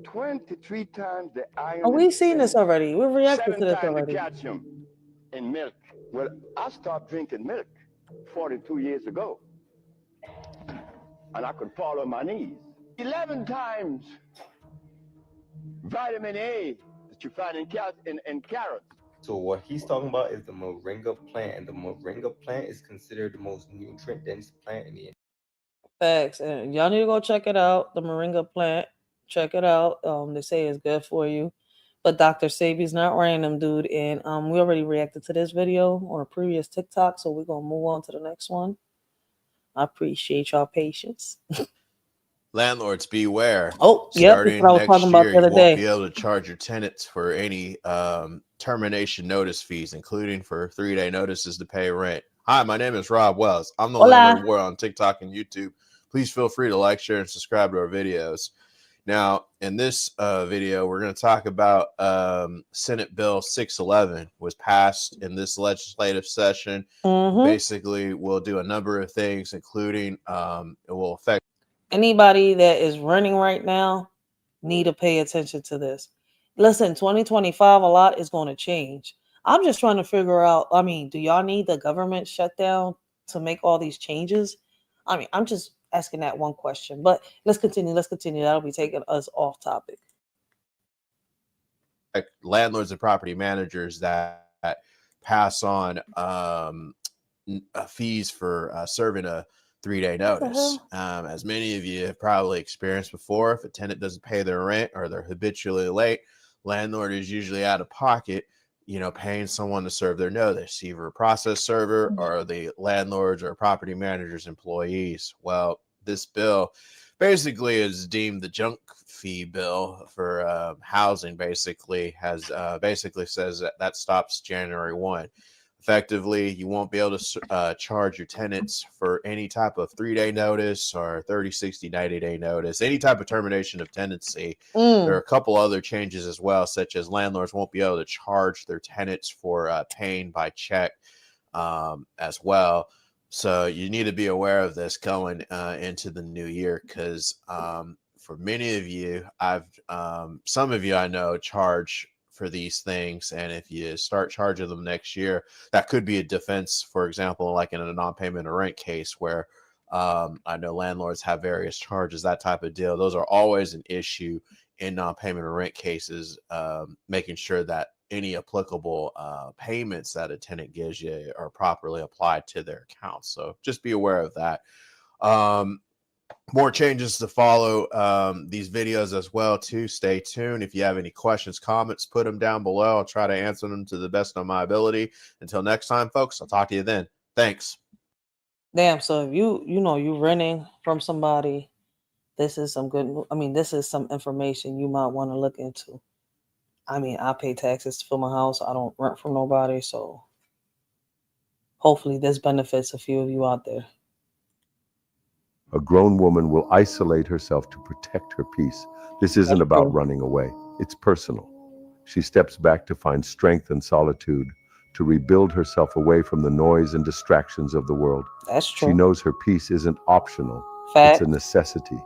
23 times the iron. Oh, we've seen this already. We've reacted to this already. 7 times the calcium in milk. Well, I stopped drinking milk 42 years ago. And I could fall on my knees. 11 times vitamin A that you find in carrots. So what he's talking about is the moringa plant, and the moringa plant is considered the most nutrient-dense plant in the Facts. And y'all need to go check it out. The moringa plant. Check it out. They say it's good for you. But Dr. Sabi's not random, dude. And we already reacted to this video on a previous TikTok, so we're gonna move on to the next one. I appreciate y'all patience. Landlords beware. Oh, yep. That's what I was talking about the other day. You won't be able to charge your tenants for any termination notice fees, including for 3-day notices to pay rent. Hi, my name is Rob Wells. I'm the Landlord War on TikTok and YouTube. Please feel free to like, share, and subscribe to our videos. Now, in this video, we're going to talk about Senate Bill 611 was passed in this legislative session. Basically, we'll do a number of things, including it will affect anybody that is running right now. Need to pay attention to this. Listen, 2025, a lot is going to change. I'm just trying to figure out, I mean, do y'all need the government shutdown to make all these changes? I mean, I'm just asking that one question, but let's continue. That'll be taking us off topic. Landlords and property managers that pass on fees for serving a 3-day notice. As many of you have probably experienced before, if a tenant doesn't pay their rent or they're habitually late, landlord is usually out of pocket, paying someone to serve their notice, either a process server or the landlord's or property manager's employees. Well, this bill basically is deemed the junk fee bill for housing. Basically says that stops January 1. Effectively, you won't be able to charge your tenants for any type of 3-day notice or 30, 60, 90-day notice, any type of termination of tenancy. There are a couple other changes as well, such as landlords won't be able to charge their tenants for paying by check as well. So you need to be aware of this going into the new year, because for many of you, some of you I know charge for these things, and if you start charging them next year, that could be a defense. For example, like in a non-payment of rent case where I know landlords have various charges, that type of deal. Those are always an issue in non-payment of rent cases, making sure that any applicable payments that a tenant gives you are properly applied to their accounts. So just be aware of that. More changes to follow these videos as well, too. Stay tuned. If you have any questions, comments, put them down below. I'll try to answer them to the best of my ability. Until next time, folks, I'll talk to you then. Thanks. Damn, so if you renting from somebody, this is some good, this is some information you might want to look into. I pay taxes for my house. I don't rent from nobody, so hopefully this benefits a few of you out there. A grown woman will isolate herself to protect her peace. This isn't about running away. It's personal. She steps back to find strength and solitude, to rebuild herself away from the noise and distractions of the world. That's true. She knows her peace isn't optional. Fact. It's a necessity.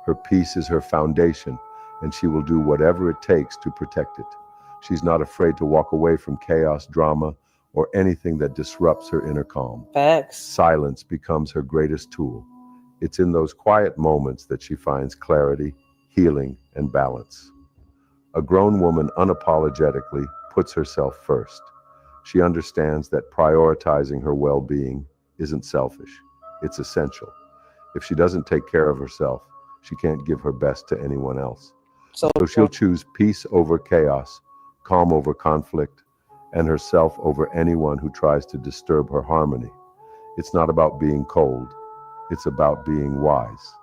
Her peace is her foundation, and she will do whatever it takes to protect it. She's not afraid to walk away from chaos, drama, or anything that disrupts her inner calm. Facts. Silence becomes her greatest tool. It's in those quiet moments that she finds clarity, healing, and balance. A grown woman unapologetically puts herself first. She understands that prioritizing her well-being isn't selfish, it's essential. If she doesn't take care of herself, she can't give her best to anyone else. So she'll choose peace over chaos, calm over conflict, and herself over anyone who tries to disturb her harmony. It's not about being cold. It's about being wise.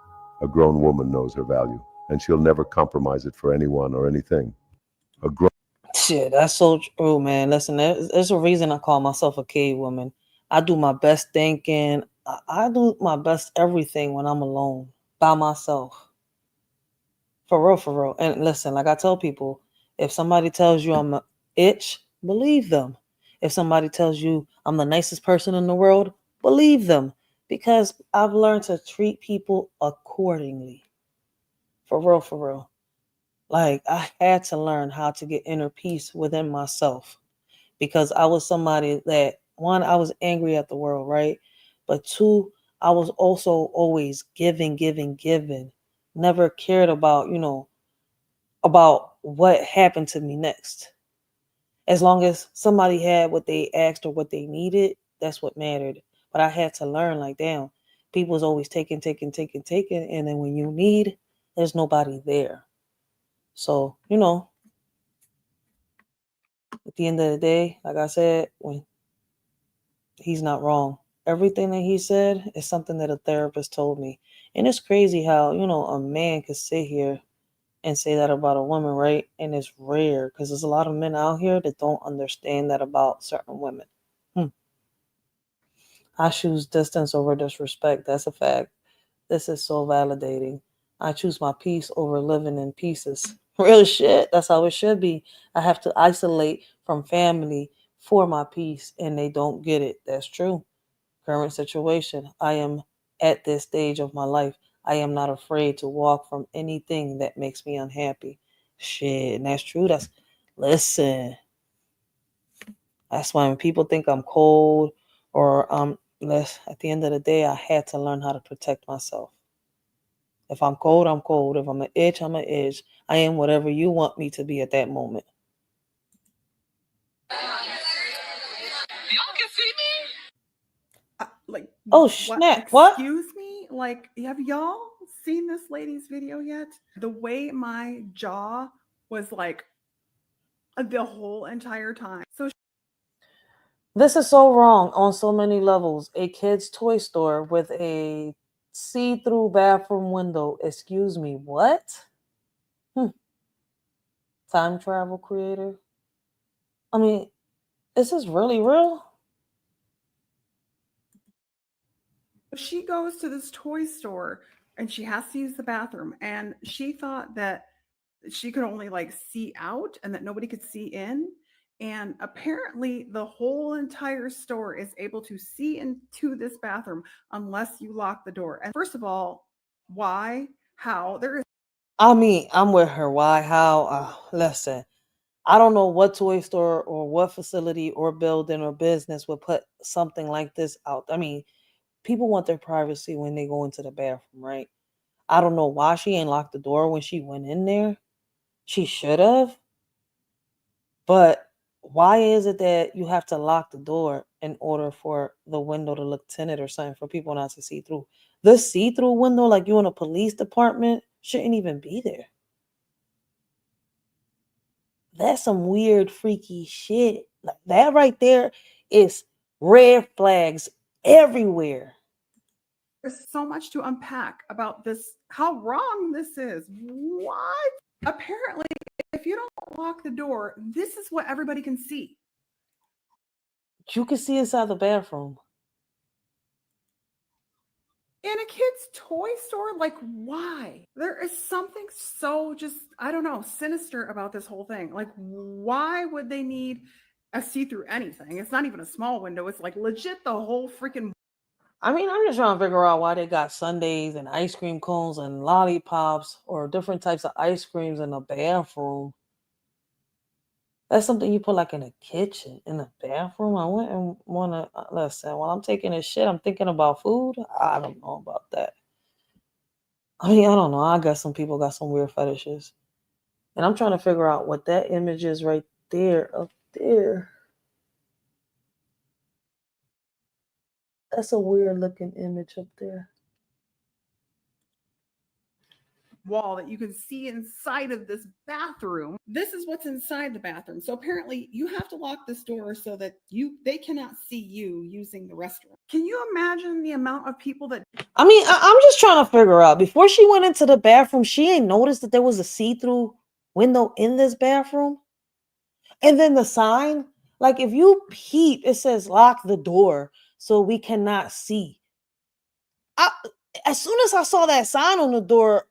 A grown woman knows her value, and she'll never compromise it for anyone or anything. Shit, that's so true, man. Listen, there's a reason I call myself a cave woman. I do my best thinking. I do my best everything when I'm alone, by myself. For real, for real. And listen, like I tell people, if somebody tells you I'm an itch, believe them. If somebody tells you I'm the nicest person in the world, believe them. Because I've learned to treat people accordingly. For real, for real. Like, I had to learn how to get inner peace within myself. Because I was somebody that, one, I was angry at the world, right? But two, I was also always giving. Never cared about, about what happened to me next. As long as somebody had what they asked or what they needed, that's what mattered. But I had to learn, like, damn, people's always taking. And then when you need, there's nobody there. So, at the end of the day, like I said, when he's not wrong. Everything that he said is something that a therapist told me. And it's crazy how, a man could sit here and say that about a woman, right? And it's rare because there's a lot of men out here that don't understand that about certain women. I choose distance over disrespect. That's a fact. This is so validating. I choose my peace over living in pieces. Real shit. That's how it should be. I have to isolate from family for my peace, and they don't get it. That's true. Current situation. I am at this stage of my life. I am not afraid to walk from anything that makes me unhappy. Shit, and that's true. Listen. That's why when people think I'm cold or I'm less, at the end of the day, I had to learn how to protect myself. If I'm cold, I'm cold. If I'm an itch, I'm an itch. I am whatever you want me to be at that moment. Y'all can see me? Oh, snap. What? Excuse me? Like, have y'all seen this lady's video yet? The way my jaw was like the whole entire time. So this is so wrong on so many levels. A kid's toy store with a see-through bathroom window. Excuse me, what? Time travel creator? Is this really real? she goes to this toy store and she has to use the bathroom, and she thought that she could only see out and that nobody could see in. And apparently the whole entire store is able to see into this bathroom unless you lock the door. And first of all, why? How? I'm with her. Why? How? Listen, I don't know what toy store or what facility or building or business would put something like this out. People want their privacy when they go into the bathroom, right? I don't know why she ain't locked the door when she went in there. She should have. But why is it that you have to lock the door in order for the window to look tinted or something for people not to see through? The see-through window, like you in a police department, shouldn't even be there. That's some weird, freaky shit. Like that right there is red flags everywhere. There's so much to unpack about this, how wrong this is. What? Apparently, if you don't lock the door, this is what everybody can see. You can see inside the bathroom. In a kid's toy store? Like, why? There is something so just, I don't know, sinister about this whole thing. Like, why would they need a see-through anything? It's not even a small window. It's like legit the whole freaking... I mean, I'm just trying to figure out why they got sundaes and ice cream cones and lollipops or different types of ice creams in the bathroom. That's something you put like in a kitchen, in the bathroom. I wouldn't want to, listen, while I'm taking a shit, I'm thinking about food. I don't know about that. I mean, I don't know. I guess some people got some weird fetishes. And I'm trying to figure out what that image is right there, up there. That's a weird looking image up there. Wall that you can see inside of this bathroom. This is what's inside the bathroom. So apparently you have to lock this door so that they cannot see you using the restroom. Can you imagine the amount of people that... I mean, I'm just trying to figure out, before she went into the bathroom, she ain't noticed that there was a see-through window in this bathroom. And then the sign, like if you peep, it says lock the door so we cannot see. As soon as I saw that sign on the door,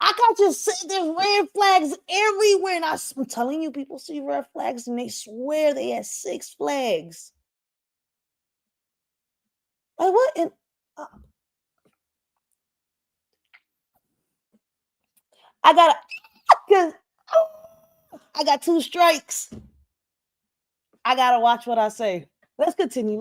I got just said there's red flags everywhere. And I'm telling you, people see red flags and they swear they had 6 flags. Like what? And I got 2 strikes. I gotta watch what I say. Let's continue.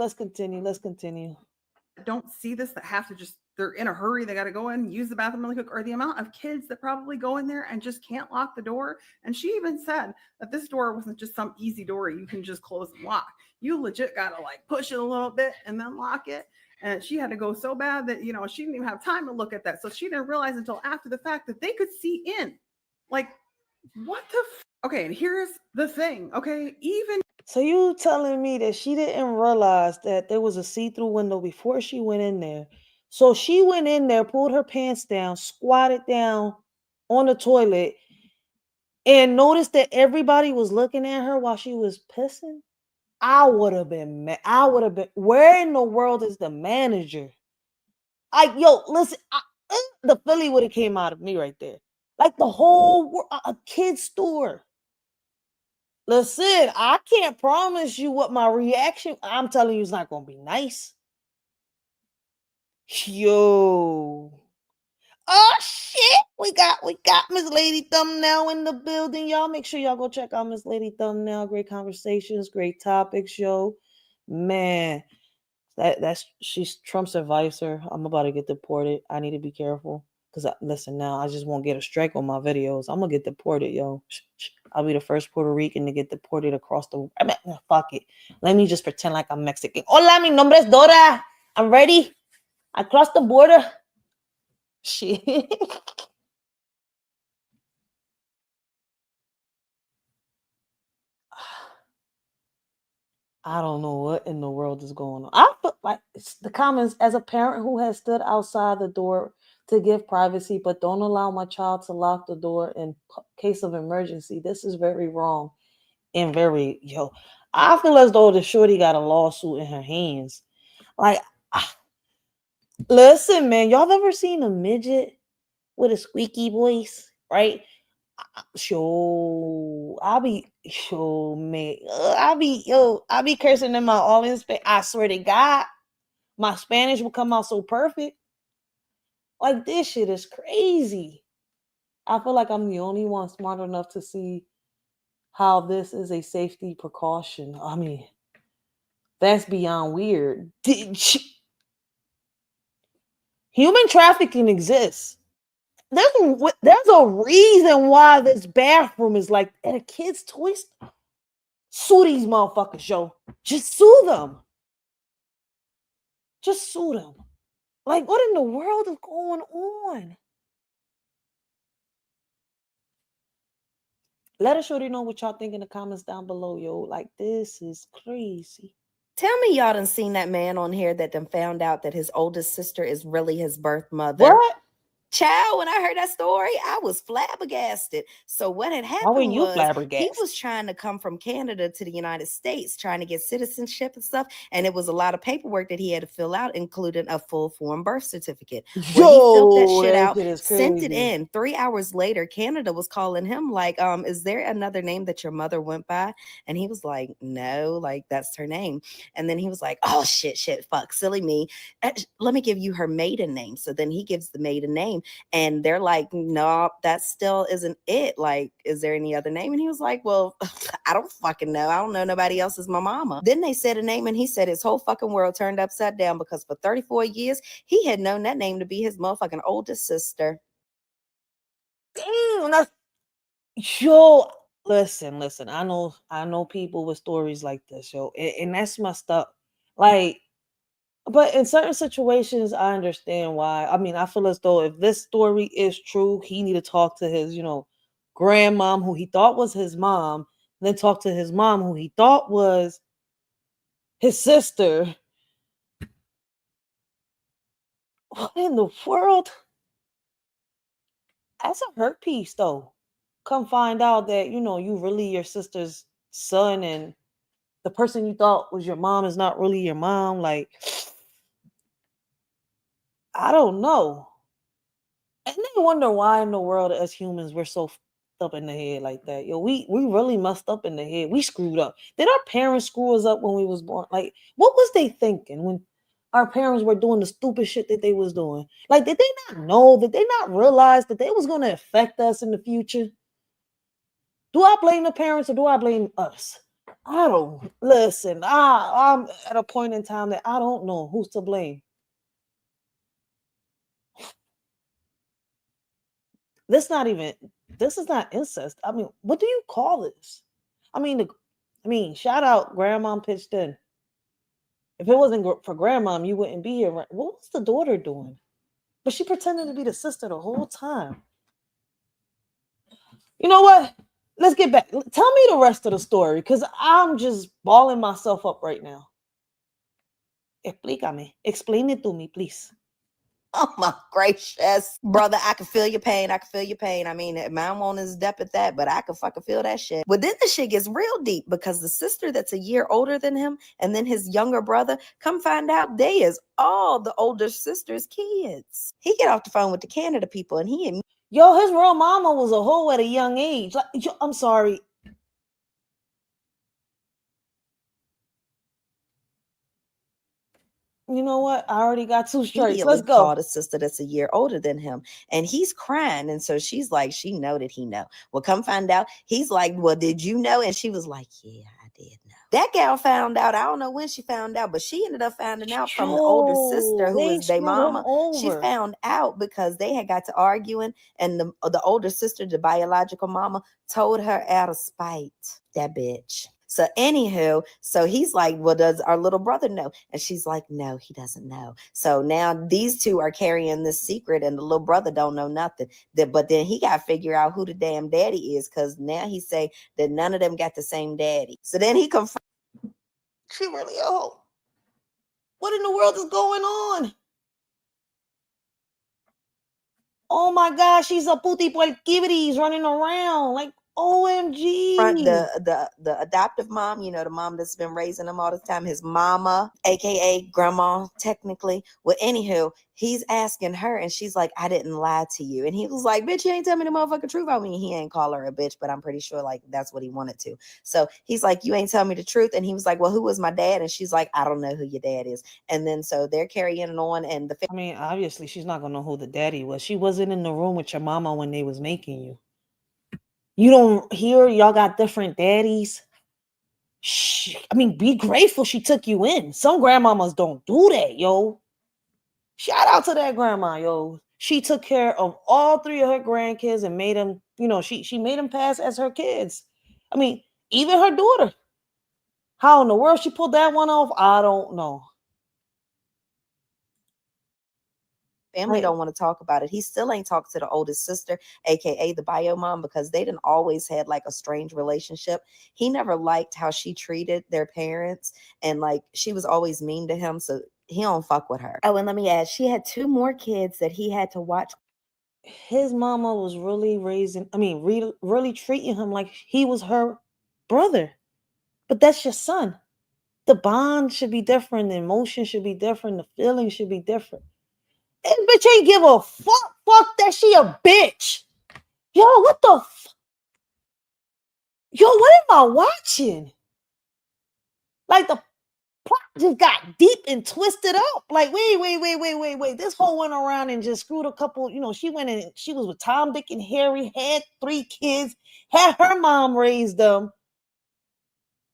Don't see this, that have to just, they're in a hurry, they got to go in, use the bathroom really quick, or the amount of kids that probably go in there and just can't lock the door. And she even said that this door wasn't just some easy door you can just close and lock. You legit got to like push it a little bit and then lock it. And she had to go so bad that, you know, she didn't even have time to look at that. So she didn't realize until after the fact that they could see in. Like, what the okay, and here's the thing, okay? Even... So you telling me that she didn't realize that there was a see-through window before she went in there. So she went in there, pulled her pants down, squatted down on the toilet, and noticed that everybody was looking at her while she was pissing? I would have been mad. Where in the world is the manager? Like, yo, listen, the Philly would have came out of me right there. Like the whole world, a kid's store. Listen, I can't promise you what my reaction. I'm telling you, it's not gonna be nice. Yo. Oh shit. We got Miss Lady Thumbnail in the building. Y'all make sure y'all go check out Miss Lady Thumbnail. Great conversations, great topics, yo. Man, she's Trump's advisor. I'm about to get deported. I need to be careful. Because listen, now I just won't get a strike on my videos. I'm gonna get deported, yo. I'll be the first Puerto Rican to get deported across the... I mean, fuck it. Let me just pretend like I'm Mexican. Hola, mi nombre es Dora. I'm ready. I crossed the border. Shit. I don't know what in the world is going on. I feel like it's the comments, as a parent who has stood outside the door to give privacy, but don't allow my child to lock the door in case of emergency. This is very wrong and very, yo, I feel as though the shorty got a lawsuit in her hands. Like, listen, man, y'all ever seen a midget with a squeaky voice, right? I be cursing them out all in Spanish. I swear to God, my Spanish will come out so perfect. Like, this shit is crazy. I feel like I'm the only one smart enough to see how this is a safety precaution. I mean, that's beyond weird. Human trafficking exists. There's a reason why this bathroom is like at a kid's toy store. Sue these motherfuckers, yo. Just sue them. Just sue them. Like, what in the world is going on? Let us shorty know what y'all think in the comments down below, yo. Like, this is crazy. Tell me y'all done seen that man on here that done found out that his oldest sister is really his birth mother. What? Child, when I heard that story, I was flabbergasted. So what had happened he was trying to come from Canada to the United States, trying to get citizenship and stuff. And it was a lot of paperwork that he had to fill out, including a full form birth certificate. Well, he filled that shit out, sent it in. 3 hours later, Canada was calling him like, is there another name that your mother went by? And he was like, no, like that's her name. And then he was like, oh, shit, fuck, silly me. Let me give you her maiden name. So then he gives the maiden name. And they're like, no, that still isn't it. Like, is there any other name? And he was like, well, I don't fucking know. I don't know nobody else is my mama. Then they said a name, and he said his whole fucking world turned upside down because for 34 years, he had known that name to be his motherfucking oldest sister. Damn, that's... Yo, listen. I know people with stories like this, yo, and that's messed up. Like, but in certain situations, I understand why. I mean, I feel as though if this story is true, he need to talk to his, grandmom, who he thought was his mom, then talk to his mom, who he thought was his sister. What in the world? That's a hurt piece, though. Come find out that, you really your sister's son, and the person you thought was your mom is not really your mom. Like, I don't know. And they wonder why in the world as humans we're so up in the head like that. Yo, we really messed up in the head. We screwed up. Did our parents screw us up when we was born? Like, what was they thinking when our parents were doing the stupid shit that they was doing? Like, did they not know? Did they not realize that they was going to affect us in the future? Do I blame the parents or do I blame us? I don't. Listen, I'm at a point in time that I don't know who's to blame. This is not incest. I mean, what do you call this? I mean, shout out grandmom pitched in. If it wasn't for grandmom, you wouldn't be here. What was the daughter doing? But she pretended to be the sister the whole time. You know what? Let's get back. Tell me the rest of the story, because I'm just balling myself up right now. Explícame. Explain it to me, please. Oh my gracious, brother, I can feel your pain. I mean, mine won't as depth at that, but I can fucking feel that shit. But then the shit gets real deep because the sister that's a year older than him and then his younger brother, come find out they is all the older sister's kids. He get off the phone with the Canada people and his real mama was a hoe at a young age. Like, I'm sorry. You know what? I already got two strikes. Let's go. Called a sister that's a year older than him, and he's crying. And so she's like, she know that he know. Well, come find out. He's like, well, did you know? And she was like, yeah, I did know. That gal found out. I don't know when she found out, but she ended up finding out from the older sister who is their mama. She found out because they had got to arguing, and the older sister, the biological mama, told her out of spite. That bitch. So anywho, so he's like, well, does our little brother know? And she's like, no, he doesn't know. So now these two are carrying this secret and the little brother don't know nothing. But then he got to figure out who the damn daddy is, because now he say that none of them got the same daddy. So then he confronts. She really a hoe. What in the world is going on? Oh my gosh, she's a puti puerquivities running around. Like, OMG. The adoptive mom, the mom that's been raising him all the time, his mama, aka grandma, technically. Well, anywho, he's asking her and she's like, I didn't lie to you. And he was like, bitch, you ain't tell me the motherfucking truth. I mean, he ain't call her a bitch, but I'm pretty sure like that's what he wanted to. So he's like, you ain't tell me the truth. And he was like, well, who was my dad? And she's like, I don't know who your dad is. And then so they're carrying on. And I mean, obviously she's not gonna know who the daddy was. She wasn't in the room with your mama when they was making you. You don't hear y'all got different daddies. I mean, be grateful she took you in. Some grandmamas don't do that, yo. Shout out to that grandma, yo. She took care of all three of her grandkids and made them, she made them pass as her kids. I mean, even her daughter. How in the world she pulled that one off? I don't know. family don't want to talk about it. He still ain't talked to the oldest sister, aka the bio mom, because they didn't always had like a strange relationship. He never liked how she treated their parents, and like she was always mean to him, so he don't fuck with her. Oh, and let me add, she had 2 more kids that he had to watch. His mama was really really treating him like he was her brother. But that's your son. The bond should be different. The emotion should be different. The feeling should be different. And bitch ain't give a fuck. Fuck that. She a bitch. Yo, what the Yo, what am I watching? Like the plot just got deep and twisted up. Like, wait. This whole went around and just screwed a couple. She went in, she was with Tom, Dick, and Harry, had 3 kids, had her mom raise them,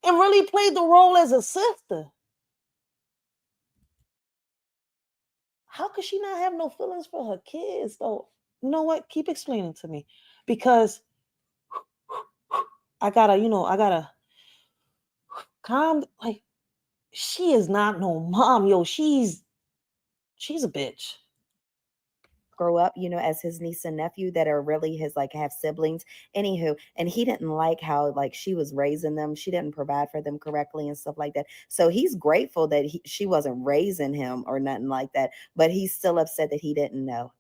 and really played the role as a sister. How could she not have no feelings for her kids, though? You know what? Keep explaining to me. Because I gotta calm. Like, she is not no mom, yo. She's a bitch. Grow up, as his niece and nephew that are really his, like, have siblings. Anywho, and he didn't like how, like, she was raising them. She didn't provide for them correctly and stuff like that. So he's grateful that she wasn't raising him or nothing like that. But he's still upset that he didn't know.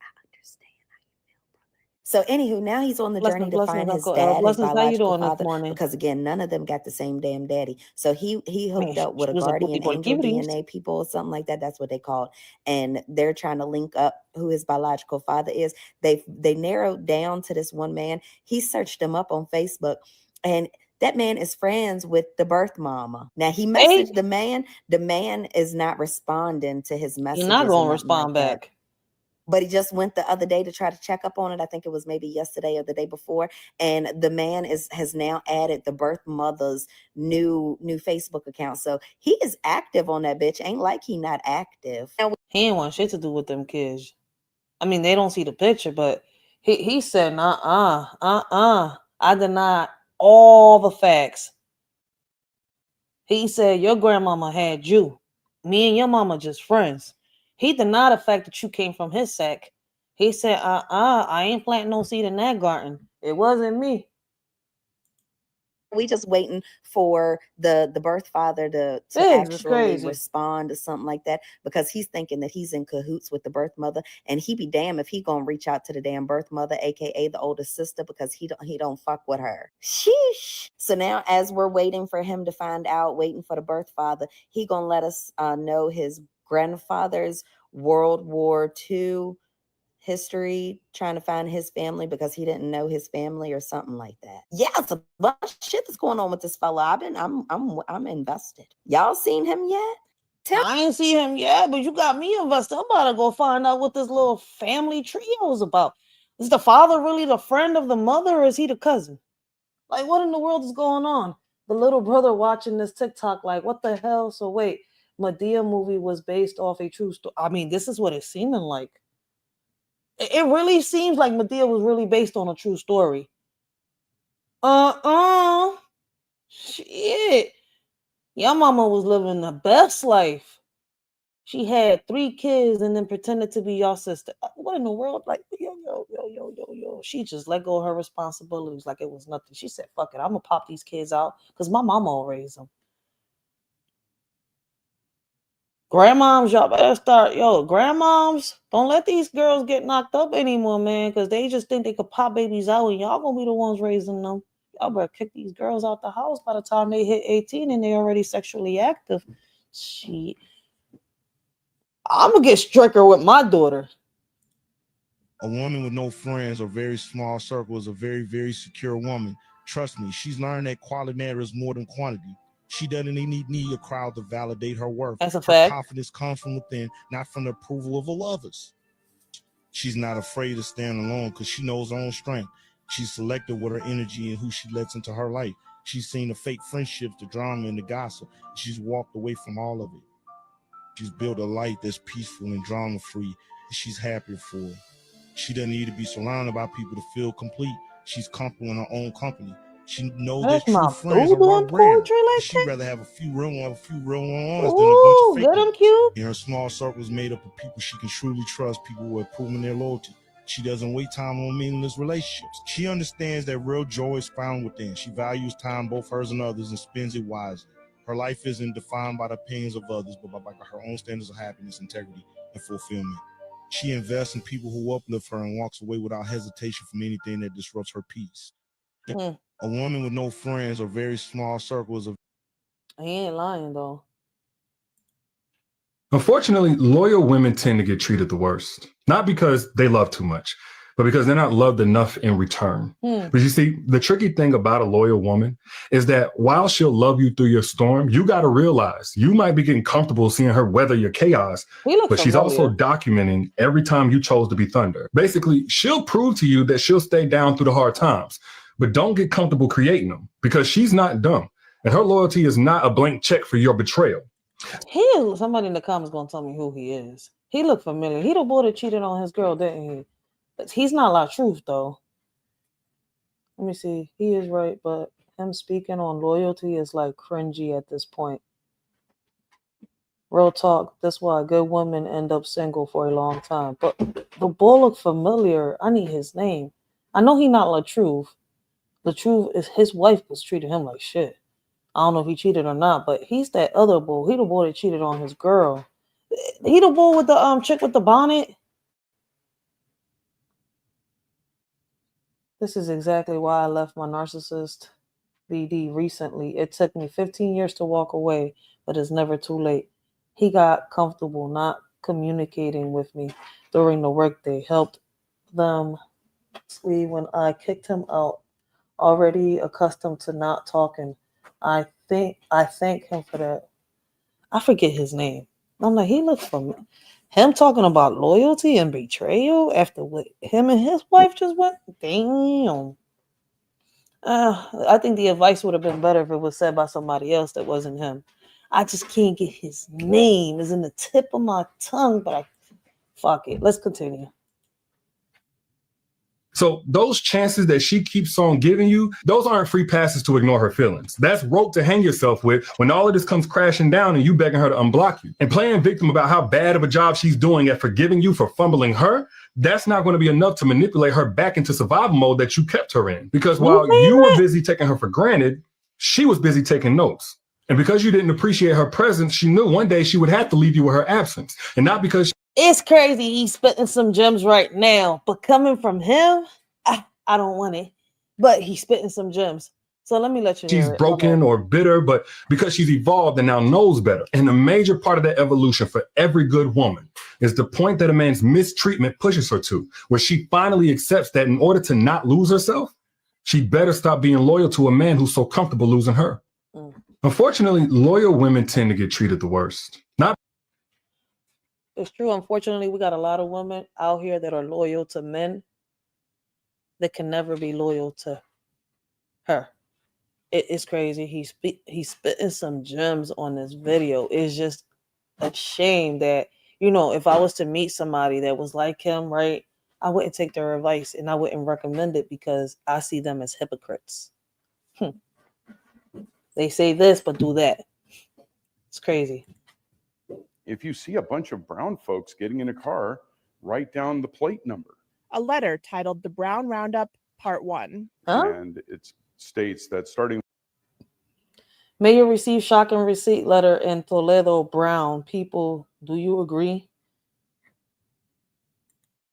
So anywho, now he's on the journey to find his dad, his biological father, because again, none of them got the same damn daddy. So he hooked up with a guardian angel DNA people or something like that. That's what they called. And they're trying to link up who his biological father is. They narrowed down to this one man. He searched him up on Facebook, and that man is friends with the birth mama. Now he messaged the man. The man is not responding to his messages. He's not gonna respond back. But he just went the other day to try to check up on it. I think it was maybe yesterday or the day before. And the man has now added the birth mother's new Facebook account. So he is active on that bitch. Ain't like he not active. He ain't want shit to do with them kids. I mean, they don't see the picture, but he said, I deny all the facts. He said, your grandmama had you. Me and your mama just friends. He denied the fact that you came from his sack. He said, I ain't planting no seed in that garden. It wasn't me. We just waiting for the birth father to actually respond to something like that, because he's thinking that he's in cahoots with the birth mother, and he be damn if he gonna reach out to the damn birth mother, aka the oldest sister, because he don't fuck with her. Sheesh. So now, as we're waiting for him to find out, waiting for the birth father, he gonna let us know his grandfather's World War II history, trying to find his family because he didn't know his family or something like that. Yeah, it's a bunch of shit that's going on with this fella. I'm invested. Y'all seen him yet? I ain't see him yet, but you got me invested. I'm about to go find out what this little family trio is about. Is the father really the friend of the mother, or is he the cousin? Like, what in the world is going on? The little brother watching this TikTok, like, what the hell? So wait, Madea movie was based off a true story. I mean, this is what it's seeming like. It really seems like Madea was really based on a true story. Shit. Your mama was living the best life. She had 3 kids and then pretended to be your sister. What in the world? Like, yo. She just let go of her responsibilities like it was nothing. She said, fuck it, I'm gonna pop these kids out because my mama will raise them. Grandmoms, y'all better start. Grandmoms, don't let these girls get knocked up anymore, man, because they just think they could pop babies out and y'all gonna be the ones raising them. Y'all better kick these girls out the house by the time they hit 18 and they already sexually active. Shit. I'm gonna get stricter with my daughter. A woman with no friends or very small circle is a very, very secure woman. Trust me, she's learned that quality matters more than quantity. She doesn't need a crowd to validate her worth. That's a her fact. Confidence comes from within, not from the approval of others. She's not afraid to stand alone because she knows her own strength. She's selective with her energy and who she lets into her life. She's seen the fake friendships, the drama, and the gossip. She's walked away from all of it. She's built a life that's peaceful and drama-free, and she's happy for it. She doesn't need to be surrounded by people to feel complete. She's comfortable in her own company. She knows that true friends are rare. She'd rather have a few real ones than a bunch of fake ones. In her small circle is made up of people she can truly trust, people who have proven their loyalty. She doesn't waste time on meaningless relationships. She understands that real joy is found within. She values time, both hers and others, and spends it wisely. Her life isn't defined by the opinions of others, but by her own standards of happiness, integrity, and fulfillment. She invests in people who uplift her and walks away without hesitation from anything that disrupts her peace. A woman with no friends or very small circles of... He ain't lying, though. Unfortunately, loyal women tend to get treated the worst. Not because they love too much, but because they're not loved enough in return. But you see, the tricky thing about a loyal woman is that while she'll love you through your storm, you got to realize you might be getting comfortable seeing her weather your chaos, but she's also documenting every time you chose to be thunder. Basically, she'll prove to you that she'll stay down through the hard times, but don't get comfortable creating them because she's not dumb and her loyalty is not a blank check for your betrayal. Somebody in the comments gonna tell me who he is. He looked familiar. He the boy that cheated on his girl, didn't he? But he's not La Truth, though. Let me see. He is right, but him speaking on loyalty is like cringy at this point. Real talk. That's why good women end up single for a long time. But the boy look familiar. I need his name. I know he not La Truth. La Truth is his wife was treating him like shit. I don't know if he cheated or not, but he's that other bull. He the boy that cheated on his girl. He the bull with the chick with the bonnet. This is exactly why I left my narcissist BD recently. It took me 15 years to walk away, but it's never too late. He got comfortable not communicating with me during the workday. Helped them leave when I kicked him out. Already accustomed to not talking. I thank him for that. I forget his name. I'm like, he looks familiar. Him talking about loyalty and betrayal after what him and his wife just went. Damn. I think the advice would have been better if it was said by somebody else that wasn't him. I just can't get his name. It's in the tip of my tongue, but fuck it. Let's continue. So those chances that she keeps on giving you, those aren't free passes to ignore her feelings. That's rope to hang yourself with when all of this comes crashing down and you begging her to unblock you. And playing victim about how bad of a job she's doing at forgiving you for fumbling her, that's not going to be enough to manipulate her back into survival mode that you kept her in. Because while you were busy taking her for granted, she was busy taking notes. And because you didn't appreciate her presence, she knew one day she would have to leave you with her absence. And not because... It's crazy. He's spitting some gems right now, but coming from him, I don't want it. But he's spitting some gems. So let me let you know. She's broken or bitter, but because she's evolved and now knows better. And a major part of that evolution for every good woman is the point that a man's mistreatment pushes her to, where she finally accepts that in order to not lose herself, she better stop being loyal to a man who's so comfortable losing her. Unfortunately, loyal women tend to get treated the worst. It's true. Unfortunately, we got a lot of women out here that are loyal to men that can never be loyal to her. It's crazy. He's spitting some gems on this video. It's just a shame that, if I was to meet somebody that was like him, right, I wouldn't take their advice and I wouldn't recommend it because I see them as hypocrites. They say this, but do that. It's crazy. If you see a bunch of brown folks getting in a car, write down the plate number. A letter titled The Brown Roundup Part 1. And it states that starting... May you receive shocking receipt letter in Toledo Brown. People, do you agree?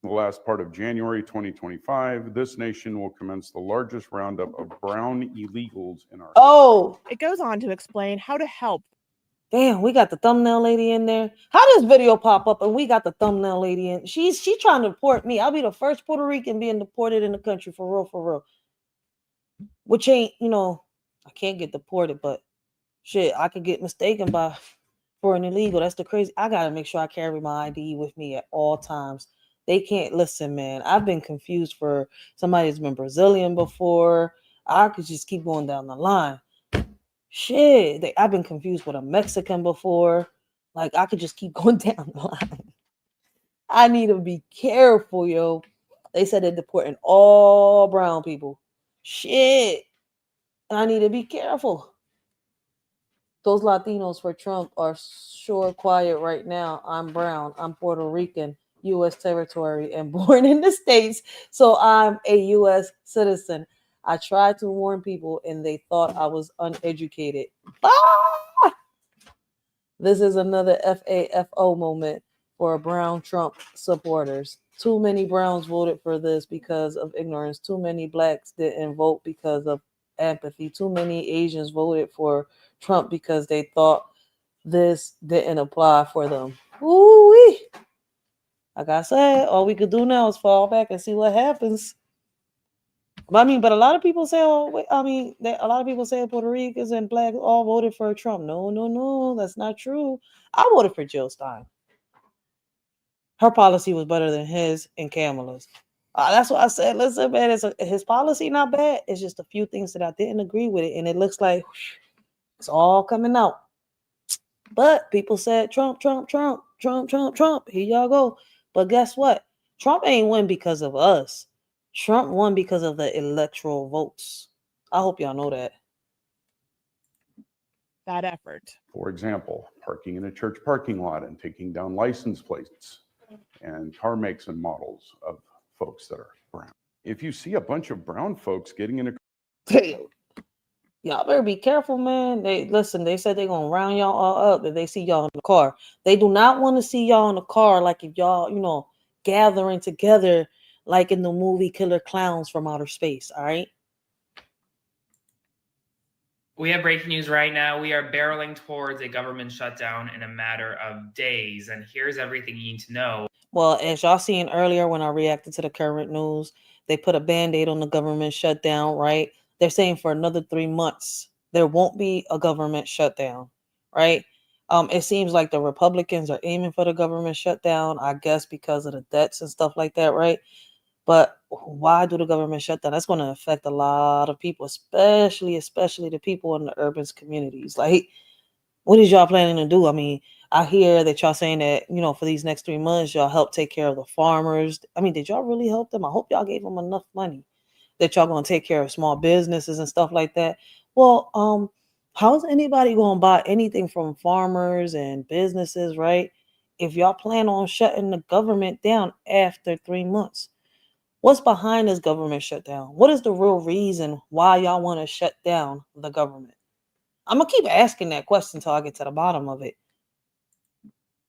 The last part of January 2025, this nation will commence the largest roundup of brown illegals in our... It goes on to explain how to help. Damn, we got the thumbnail lady in there. How does video pop up and we got the thumbnail lady in? She's trying to deport me. I'll be the first Puerto Rican being deported in the country for real. Which ain't, I can't get deported, but shit, I could get mistaken for an illegal. That's the crazy. I gotta make sure I carry my ID with me at all times. They can't listen, man. I've been confused for somebody that's been Brazilian before. I could just keep going down the line. Shit, I've been confused with a Mexican before. Like, I could just keep going down the line. I need to be careful, yo. They said they're deporting all brown people. Shit. And I need to be careful. Those Latinos for Trump are sure quiet right now. I'm brown. I'm Puerto Rican, U.S. territory, and born in the States. So I'm a U.S. citizen. I tried to warn people and they thought I was uneducated. Ah! This is another FAFO moment for brown Trump supporters. Too many Browns voted for this because of ignorance. Too many blacks didn't vote because of apathy. Too many Asians voted for Trump because they thought this didn't apply for them. Ooh-wee. Like I said, all we could do now is fall back and see what happens. But a lot of people say, a lot of people say Puerto Ricans and blacks all voted for Trump. No, that's not true. I voted for Jill Stein. Her policy was better than his and Kamala's. That's what I said. Listen, man, his policy not bad. It's just a few things that I didn't agree with it, and it looks like it's all coming out. But people said Trump. Here y'all go. But guess what? Trump ain't win because of us. Trump won because of the electoral votes. I hope y'all know that. That effort. For example, parking in a church parking lot and taking down license plates and car makes and models of folks that are brown. If you see a bunch of brown folks getting in a y'all better be careful, man. They said they're gonna round y'all all up if they see y'all in the car. They do not want to see y'all in the car like if y'all, gathering together like in the movie Killer Clowns from Outer Space. All right. We have breaking news right now. We are barreling towards a government shutdown in a matter of days. And here's everything you need to know. Well, as y'all seen earlier when I reacted to the current news, they put a Band-Aid on the government shutdown, right? They're saying for another 3 months, there won't be a government shutdown, right? It seems like the Republicans are aiming for the government shutdown, I guess because of the debts and stuff like that, right? But why do the government shutdown? That's going to affect a lot of people, especially the people in the urban communities. Like, what is y'all planning to do? I hear that y'all saying that, for these next 3 months, y'all help take care of the farmers. Did y'all really help them? I hope y'all gave them enough money that y'all going to take care of small businesses and stuff like that. Well, how's anybody going to buy anything from farmers and businesses, right? If y'all plan on shutting the government down after 3 months. What's behind this government shutdown? What is the real reason why y'all want to shut down the government? I'm going to keep asking that question until I get to the bottom of it.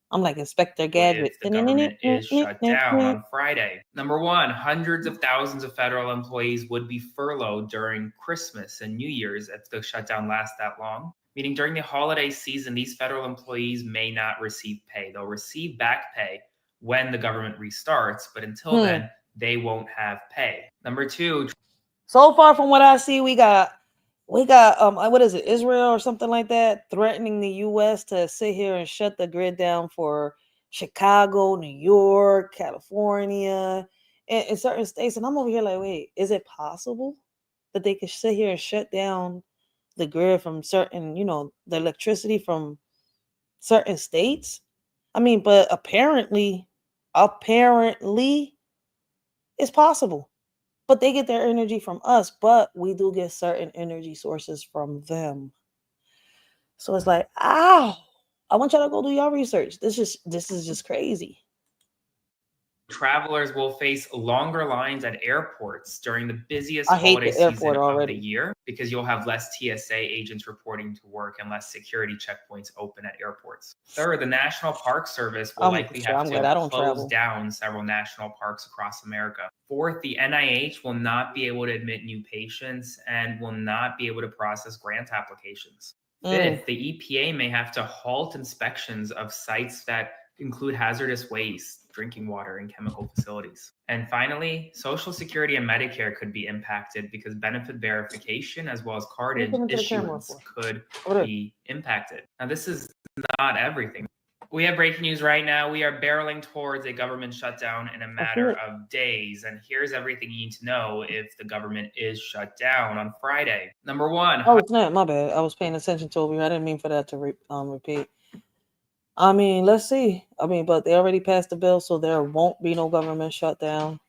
I'm like Inspector Gadget. If the government is shut down on Friday. Number one, hundreds of thousands of federal employees would be furloughed during Christmas and New Year's if the shutdown lasts that long. Meaning during the holiday season, these federal employees may not receive pay. They'll receive back pay when the government restarts, but until then, they won't have pay. Number two. So far from what I see, we got what is it, Israel or something like that, threatening the U.S. to sit here and shut the grid down for Chicago, New York, California, and certain states. And I'm over here like, wait, is it possible that they could sit here and shut down the grid from certain, the electricity from certain states? But apparently it's possible. But they get their energy from us, but we do get certain energy sources from them. So it's like, I want y'all to go do y'all research. This is just crazy. Travelers will face longer lines at airports during the busiest holiday season of the year because you'll have less TSA agents reporting to work and less security checkpoints open at airports. Third, the National Park Service will likely have to close down several national parks across America. Fourth, the NIH will not be able to admit new patients and will not be able to process grant applications. Fifth, the EPA may have to halt inspections of sites that include hazardous waste, drinking water, and chemical facilities. And finally, Social Security and Medicare could be impacted because benefit verification as well as card issuance could be impacted. Now, this is not everything. We have breaking news right now. We are barreling towards a government shutdown in a matter of days. And here's everything you need to know if the government is shut down on Friday. Number one. Oh, it's not. My bad. I was paying attention to over here. I didn't mean for that to repeat. Let's see. But they already passed the bill, so there won't be no government shutdown.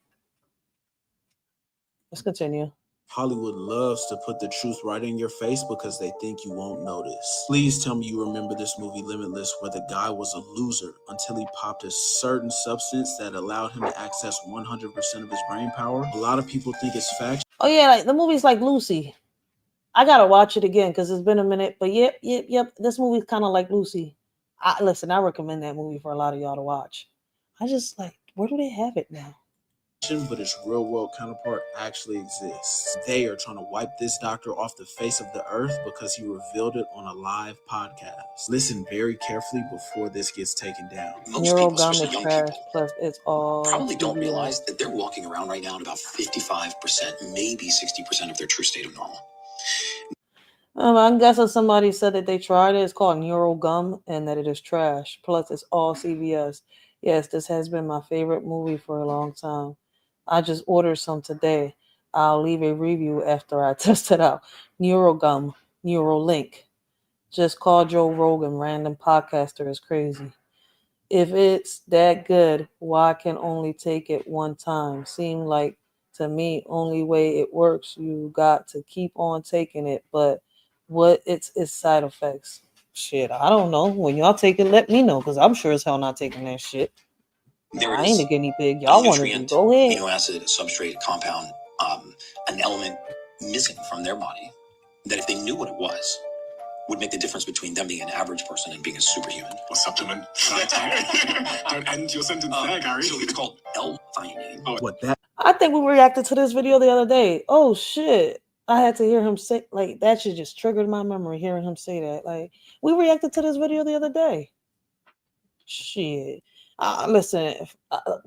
Let's continue. Hollywood loves to put the truth right in your face because they think you won't notice. Please tell me you remember this movie Limitless, where the guy was a loser until he popped a certain substance that allowed him to access 100% of his brain power. A lot of people think it's fact. Oh yeah, like the movie's like Lucy. I gotta watch it again because it's been a minute. But yep. This movie's kind of like Lucy. I recommend that movie for a lot of y'all to watch. I just like, where do they have it now? But its real world counterpart actually exists. They are trying to wipe this doctor off the face of the earth because he revealed it on a live podcast. Listen very carefully before this gets taken down. Most people, especially young people, plus it's all probably don't realize that they're walking around right now at about 55%, maybe 60% of their true state of normal. I'm guessing somebody said that they tried it. It's called Neural Gum and that it is trash. Plus, it's all CVS. Yes, this has been my favorite movie for a long time. I just ordered some today. I'll leave a review after I test it out. Neural Gum, Neural Link. Just call Joe Rogan, random podcaster is crazy. If it's that good, why can only take it one time? Seem like to me, only way it works, you got to keep on taking it. But what its side effects? Shit, I don't know. When y'all take it, let me know, because I'm sure as hell not taking that shit. I ain't a guinea pig. Y'all want to go ahead. Amino acid, substrate, compound, an element missing from their body that if they knew what it was, would make the difference between them being an average person and being a superhuman. A supplement. Don't end your sentence there, Gary. So it's called L-theanine. What that? I think we reacted to this video the other day. Oh shit. I had to hear him say, like, that shit just triggered my memory, hearing him say that. Like, we reacted to this video the other day. Shit. Listen,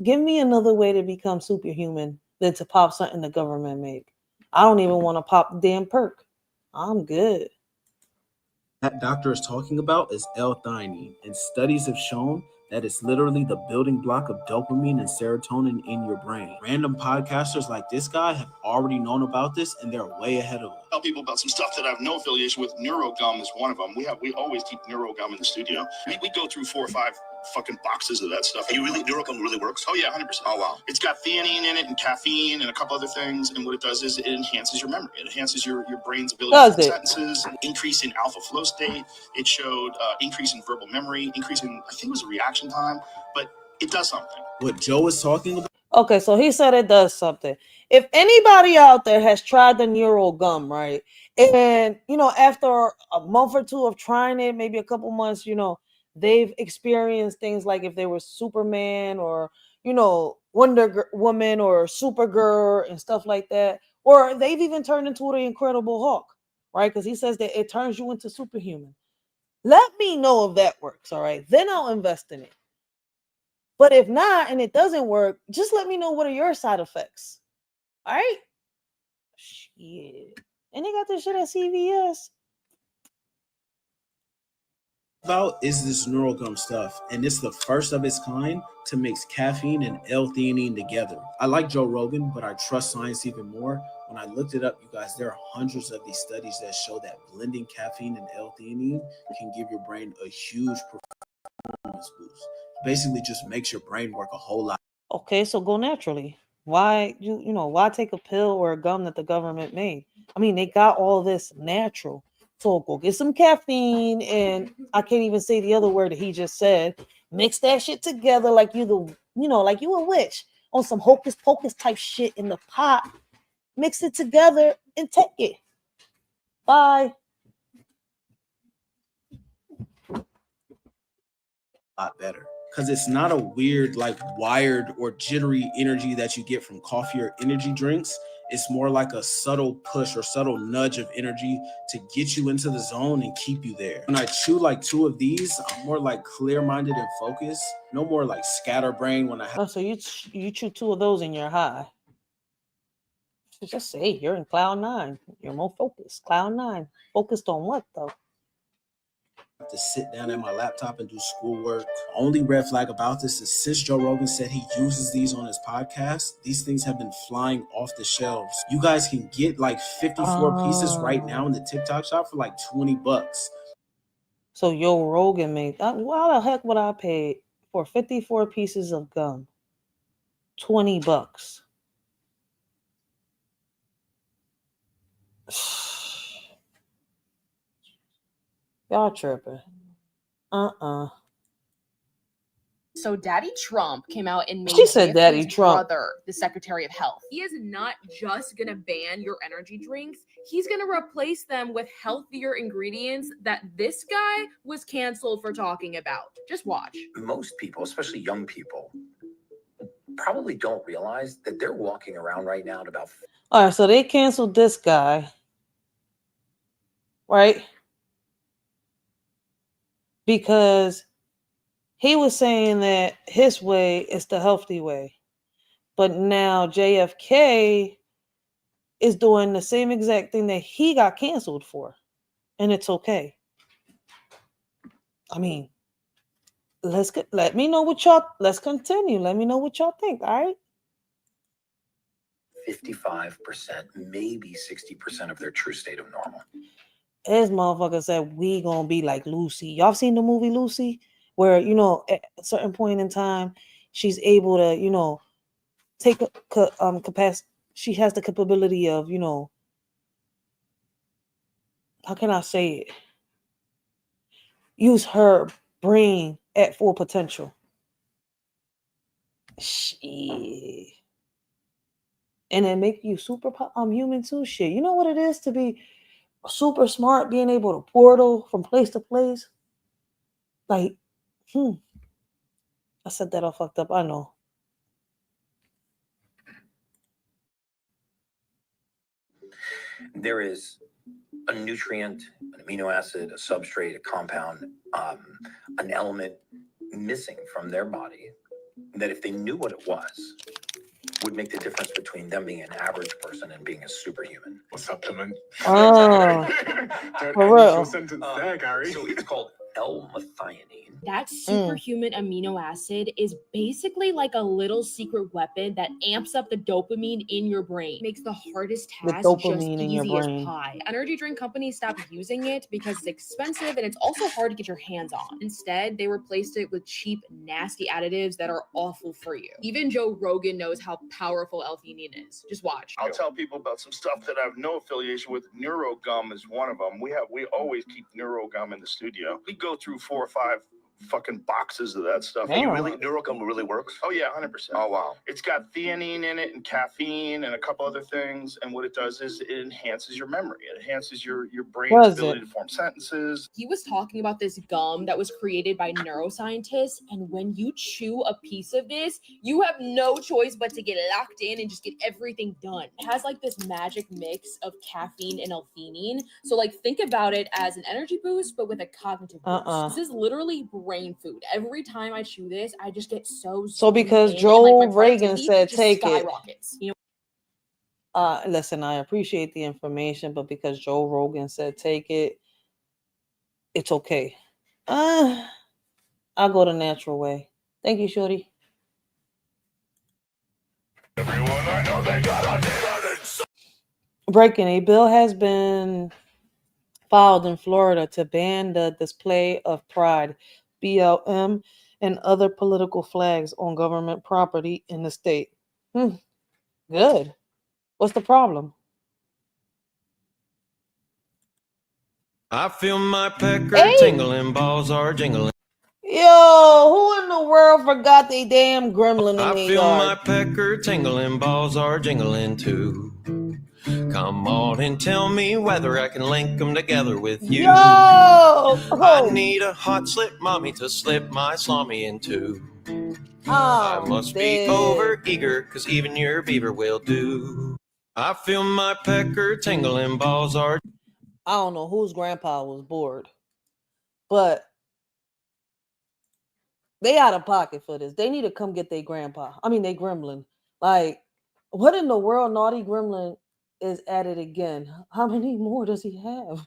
give me another way to become superhuman than to pop something the government make. I don't even want to pop the damn perk. I'm good. That doctor is talking about is L-theanine, and studies have shown that it's literally the building block of dopamine and serotonin in your brain. Random podcasters like this guy have already known about this, and they're way ahead of it. Tell people about some stuff that I have no affiliation with. NeuroGum is one of them. We always keep NeuroGum in the studio. We go through 4 or 5 fucking boxes of that stuff. NeuroGum really works? Oh yeah, 100%. Oh wow. It's got theanine in it and caffeine and a couple other things, and what it does is it enhances your memory. It enhances your brain's ability to form sentences, increase in alpha flow state. It showed increase in verbal memory, increase in, I think it was a reaction time, but it does something. What Joe is talking about? Okay, so he said it does something. If anybody out there has tried the Neural Gum, right, and, you know, after a month or two of trying it, maybe a couple months, you know, they've experienced things like if they were Superman or, you know, Wonder Woman or Supergirl and stuff like that, or they've even turned into the Incredible Hulk, right? Because he says that it turns you into superhuman. Let me know if that works, all right? Then I'll invest in it. But if not, and it doesn't work, just let me know what are your side effects. All right? Shit. And they got this shit at CVS. About is this NeuroGum stuff, and it's the first of its kind to mix caffeine and L-theanine together. I like Joe Rogan, but I trust science even more. When I looked it up, you guys, there are hundreds of these studies that show that blending caffeine and L-theanine can give your brain a huge performance boost. Basically just makes your brain work a whole lot. Okay, so go naturally. Why why take a pill or a gum that the government made? I mean, they got all this natural. So go get some caffeine, and I can't even say the other word that he just said. Mix that shit together like like you a witch on some hocus pocus type shit in the pot. Mix it together and take it. Bye. A lot better. Because it's not a weird, like wired or jittery energy that you get from coffee or energy drinks. It's more like a subtle push or subtle nudge of energy to get you into the zone and keep you there. When I chew like 2 of these, I'm more like clear-minded and focused. No more like scatterbrain when I have. Oh, so you chew 2 of those and you're high. Just say you're in cloud 9. You're more focused. Cloud 9. Focused on what though? To sit down at my laptop and do schoolwork. Only red flag about this is since Joe Rogan said he uses these on his podcast, these things have been flying off the shelves. You guys can get like 54 pieces right now in the TikTok shop for like $20. So Joe Rogan made that. Why the heck would I pay for 54 pieces of gum? $20. Y'all tripping. So Daddy Trump came out and made She said Daddy JFK's Trump. brother the Secretary of Health. He is not just going to ban your energy drinks. He's going to replace them with healthier ingredients that this guy was canceled for talking about. Just watch. Most people, especially young people, probably don't realize that they're walking around right now at about... All right, so they canceled this guy, right? Because he was saying that his way is the healthy way. But now JFK is doing the same exact thing that he got canceled for. And it's okay. I mean, let me know what y'all, let's continue. Let me know what y'all think, all right? 55%, maybe 60% of their true state of normal. This motherfucker said we gonna be like Lucy. Y'all seen the movie Lucy? Where, you know, at a certain point in time, she's able to, you know, take capacity. She has the capability of, you know, how can I say it? Use her brain at full potential. Shit. And it make you super human too. Shit. You know what it is to be super smart, being able to portal from place to place? Like, I said that all fucked up. I know. There is a nutrient, an amino acid, a substrate, a compound, an element missing from their body that if they knew what it was, would make the difference between them being an average person and being a superhuman. A supplement. Oh, for real. So it's called L-methionine. That superhuman amino acid is basically like a little secret weapon that amps up the dopamine in your brain. Makes the hardest task just easy as pie. Energy drink companies stopped using it because it's expensive and it's also hard to get your hands on. Instead, they replaced it with cheap, nasty additives that are awful for you. Even Joe Rogan knows how powerful L-theanine is. Just watch. I'll tell people about some stuff that I have no affiliation with. NeuroGum is one of them. We always keep NeuroGum in the studio. We go through 4 or 5 fucking boxes of that stuff. Hey, really, NeuroGum really works? Oh yeah, 100%. Oh wow. It's got theanine in it and caffeine and a couple other things. And what it does is it enhances your memory. It enhances your brain's ability to form sentences. He was talking about this gum that was created by neuroscientists. And when you chew a piece of this, you have no choice but to get locked in and just get everything done. It has like this magic mix of caffeine and L-theanine. So like think about it as an energy boost, but with a cognitive boost. This is literally brain food. Every time I chew this, I just get so because Joe Reagan said take it. You know, listen, I appreciate the information, but because Joe Rogan said take it, it's okay. I'll go the natural way. Thank you, shorty. Breaking: a bill has been filed in Florida to ban the display of pride, BLM, and other political flags on government property in the state. Good. What's the problem? I feel my pecker tingling, balls are jingling. Yo, who in the world forgot they damn gremlin in I their feel yard? my pecker tingling, balls are jingling too. Come on and tell me whether I can link them together with you. Yo! I need a hot slip mommy to slip my slummy into. I must be over eager, cause even your beaver will do. I feel my pecker tingling, balls are... I don't know whose grandpa was bored, but they out of pocket for this. They need to come get their grandpa. I mean, they gremlin. Like, what in the world? Naughty gremlin is at it again. How many more does he have?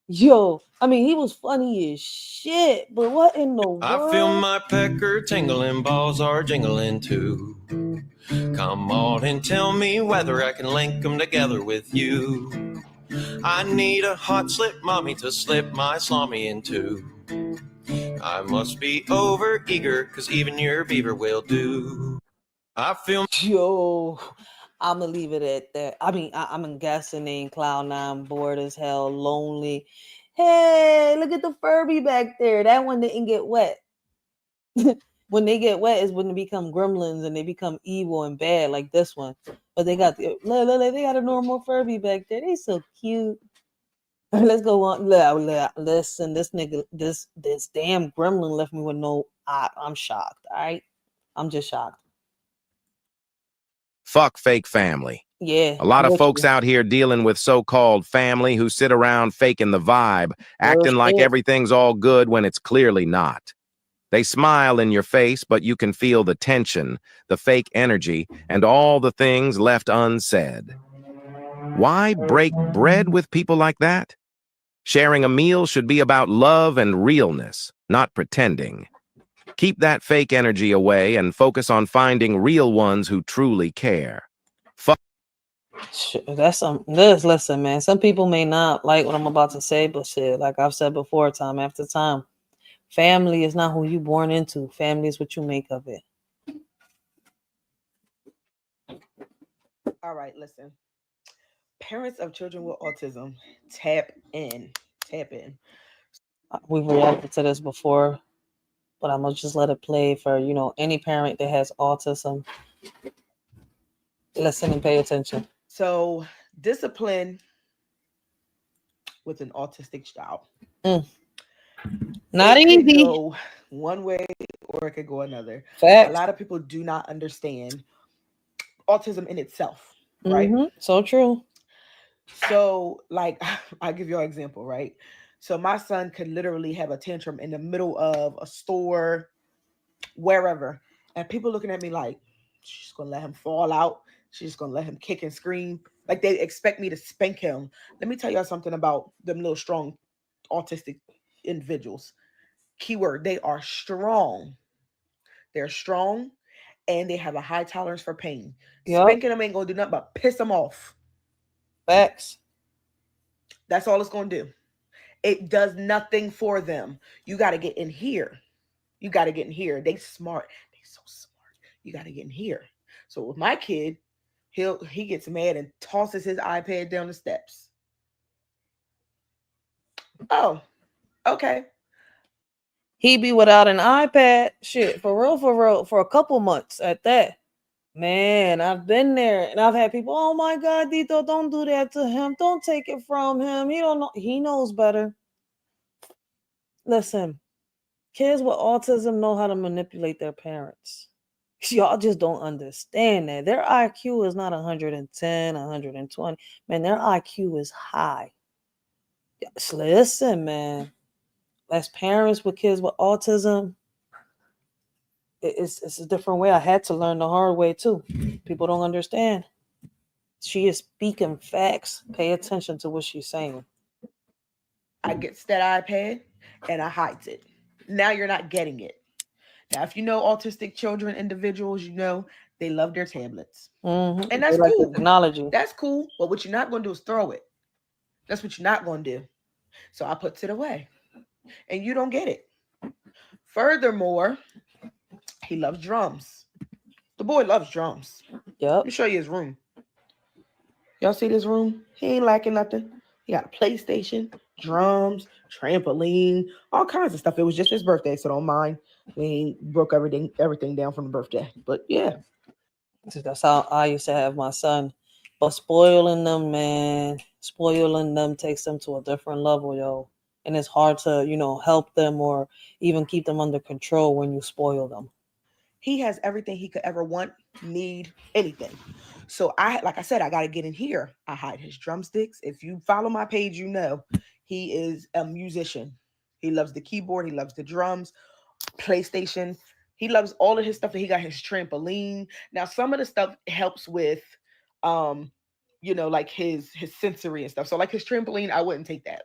Yo, I mean, he was funny as shit, but what in the world? I feel my pecker tingling, balls are jingling too. Come on and tell me whether I can link them together with you. I need a hot slip mommy to slip my slummy into. I must be over eager, cause even your beaver will do. I feel... Yo, I'm gonna leave it at that. I mean, I'm guessing they in cloud nine, bored as hell, lonely. Hey, look at the Furby back there. That one didn't get wet. When they get wet is when they become gremlins and they become evil and bad, like this one. But they got they got a normal Furby back there. They so cute. Let's go on. Listen, this nigga, this damn gremlin left me with no. I'm shocked. All right, I'm just shocked. Fuck fake family. Yeah. A lot of folks out here dealing with so-called family who sit around faking the vibe, acting like everything's all good when it's clearly not. They smile in your face, but you can feel the tension, the fake energy, and all the things left unsaid. Why break bread with people like that? Sharing a meal should be about love and realness, not pretending. Keep that fake energy away and focus on finding real ones who truly care. Listen, man. Some people may not like what I'm about to say, but shit, like I've said before, time after time, family is not who you born into. Family is what you make of it. All right, listen. Parents of children with autism, tap in. We've reacted to this before, but I'm gonna just let it play for any parent that has autism. Listen and pay attention. So, discipline with an autistic child. Not it easy. Could go one way or it could go another. Facts. A lot of people do not understand autism in itself, right? So true. So, like, I'll give you an example, right? So my son could literally have a tantrum in the middle of a store, wherever, and people looking at me like, she's gonna let him fall out. She's gonna let him kick and scream. Like they expect me to spank him. Let me tell y'all something about them little strong autistic individuals. Keyword, they are strong. They're strong and they have a high tolerance for pain. Yep. Spanking them ain't gonna do nothing but piss them off. Facts. That's all it's gonna do. It does nothing for them. You got to get in here. You got to get in here. They smart. They so smart. You got to get in here. So with my kid, he gets mad and tosses his iPad down the steps. Oh, okay. He be without an iPad. Shit, for real, for a couple months at that. Man, I've been there and I've had people, oh my God, Dito, don't do that to him. Don't take it from him. He don't know. He knows better. Listen, kids with autism know how to manipulate their parents. Y'all just don't understand that. Their IQ is not 110, 120. Man, their IQ is high. Listen, man. As parents with kids with autism, it's a different way. I had to learn the hard way too. People don't understand. She is speaking facts. Pay attention to what she's saying. I get that iPad and I hides it. Now you're not getting it. Now, if you know autistic children, individuals, you know they love their tablets. And that's cool. Technology. That's cool. But what you're not going to do is throw it. That's what you're not going to do. So I puts it away. And you don't get it. Furthermore, he loves drums. The boy loves drums. Yep. Let me show you his room. Y'all see this room? He ain't lacking nothing. He got a PlayStation, drums, trampoline, all kinds of stuff. It was just his birthday, so don't mind. We broke everything down from the birthday. But yeah. That's how I used to have my son. But spoiling them, man, takes them to a different level, yo. And it's hard to, help them or even keep them under control when you spoil them. He has everything he could ever want, need, anything. So like I said, I got to get in here. I hide his drumsticks. If you follow my page, you know he is a musician. He loves the keyboard. He loves the drums, PlayStation. He loves all of his stuff. He got his trampoline. Now, some of the stuff helps with, like his sensory and stuff. So like his trampoline, I wouldn't take that.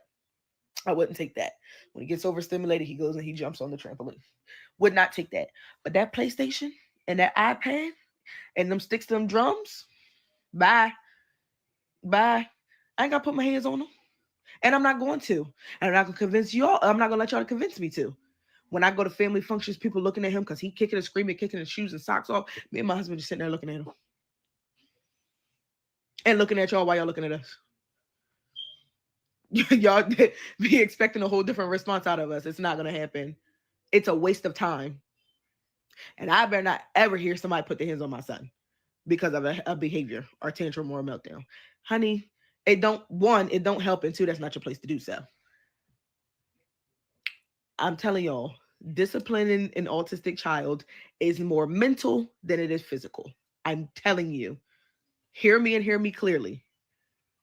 When he gets overstimulated, he goes and he jumps on the trampoline. Would not take that. But that PlayStation and that iPad and them sticks to them drums, bye. I ain't got to put my hands on them. And I'm not going to. And I'm not going to convince y'all. I'm not going to let y'all convince me to. When I go to family functions, people looking at him because he kicking and screaming, kicking his shoes and socks off. Me and my husband just sitting there looking at him. and looking at y'all while y'all looking at us. Y'all be expecting a whole different response out of us. It's not going to happen. It's a waste of time. And I better not ever hear somebody put their hands on my son because of a behavior or tantrum or a meltdown. Honey, it don't help, and two, that's not your place to do so. I'm telling y'all, disciplining an autistic child is more mental than it is physical. I'm telling you. Hear me and hear me clearly.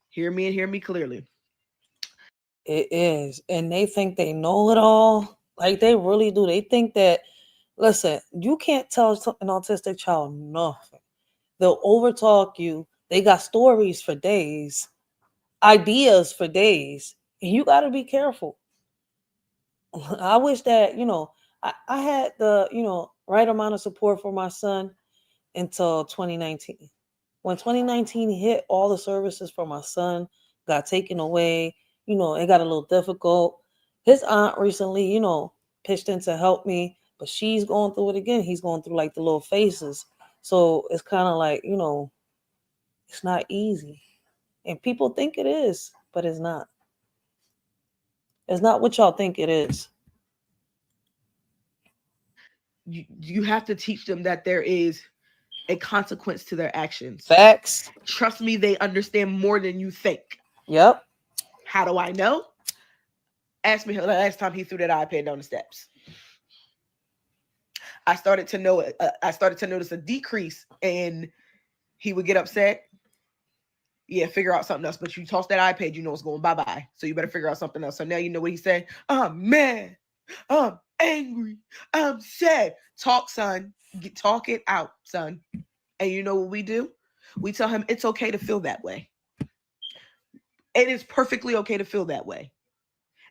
Hear me and hear me clearly. It is. And they think they know it all. Like, they really do. They think that, listen, you can't tell an autistic child nothing. They'll overtalk you. They got stories for days, ideas for days. And you got to be careful. I wish that, I had the, right amount of support for my son until 2019. When 2019 hit, all the services for my son got taken away. It got a little difficult. His aunt recently, pitched in to help me, but she's going through it again. He's going through like the little phases. So it's kind of like, it's not easy. And people think it is, but it's not. It's not what y'all think it is. You have to teach them that there is a consequence to their actions. Facts. Trust me, they understand more than you think. Yep. How do I know? Ask me the last time he threw that iPad down the steps. I started to notice a decrease, and he would get upset. Yeah, figure out something else. But you toss that iPad, it's going bye-bye. So you better figure out something else. So now you know what he said. I'm mad. I'm angry. I'm sad. Talk, son. Talk it out, son. And you know what we do? We tell him it's okay to feel that way. It is perfectly okay to feel that way.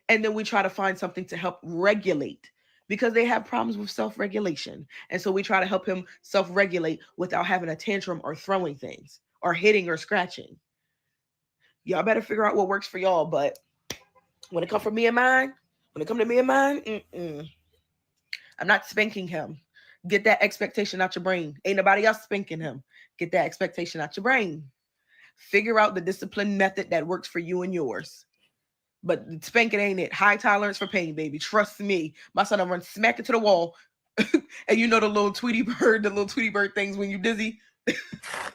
And then we try to find something to help regulate, because they have problems with self-regulation. And so we try to help him self-regulate without having a tantrum or throwing things or hitting or scratching. Y'all better figure out what works for y'all. But when it comes to me and mine, I'm not spanking him. Get that expectation out your brain. Ain't nobody else spanking him. Get that expectation out your brain. Figure out the discipline method that works for you and yours. But spanking ain't it. High tolerance for pain, baby. Trust me. My son will run smack into the wall. And the little Tweety Bird things when you dizzy.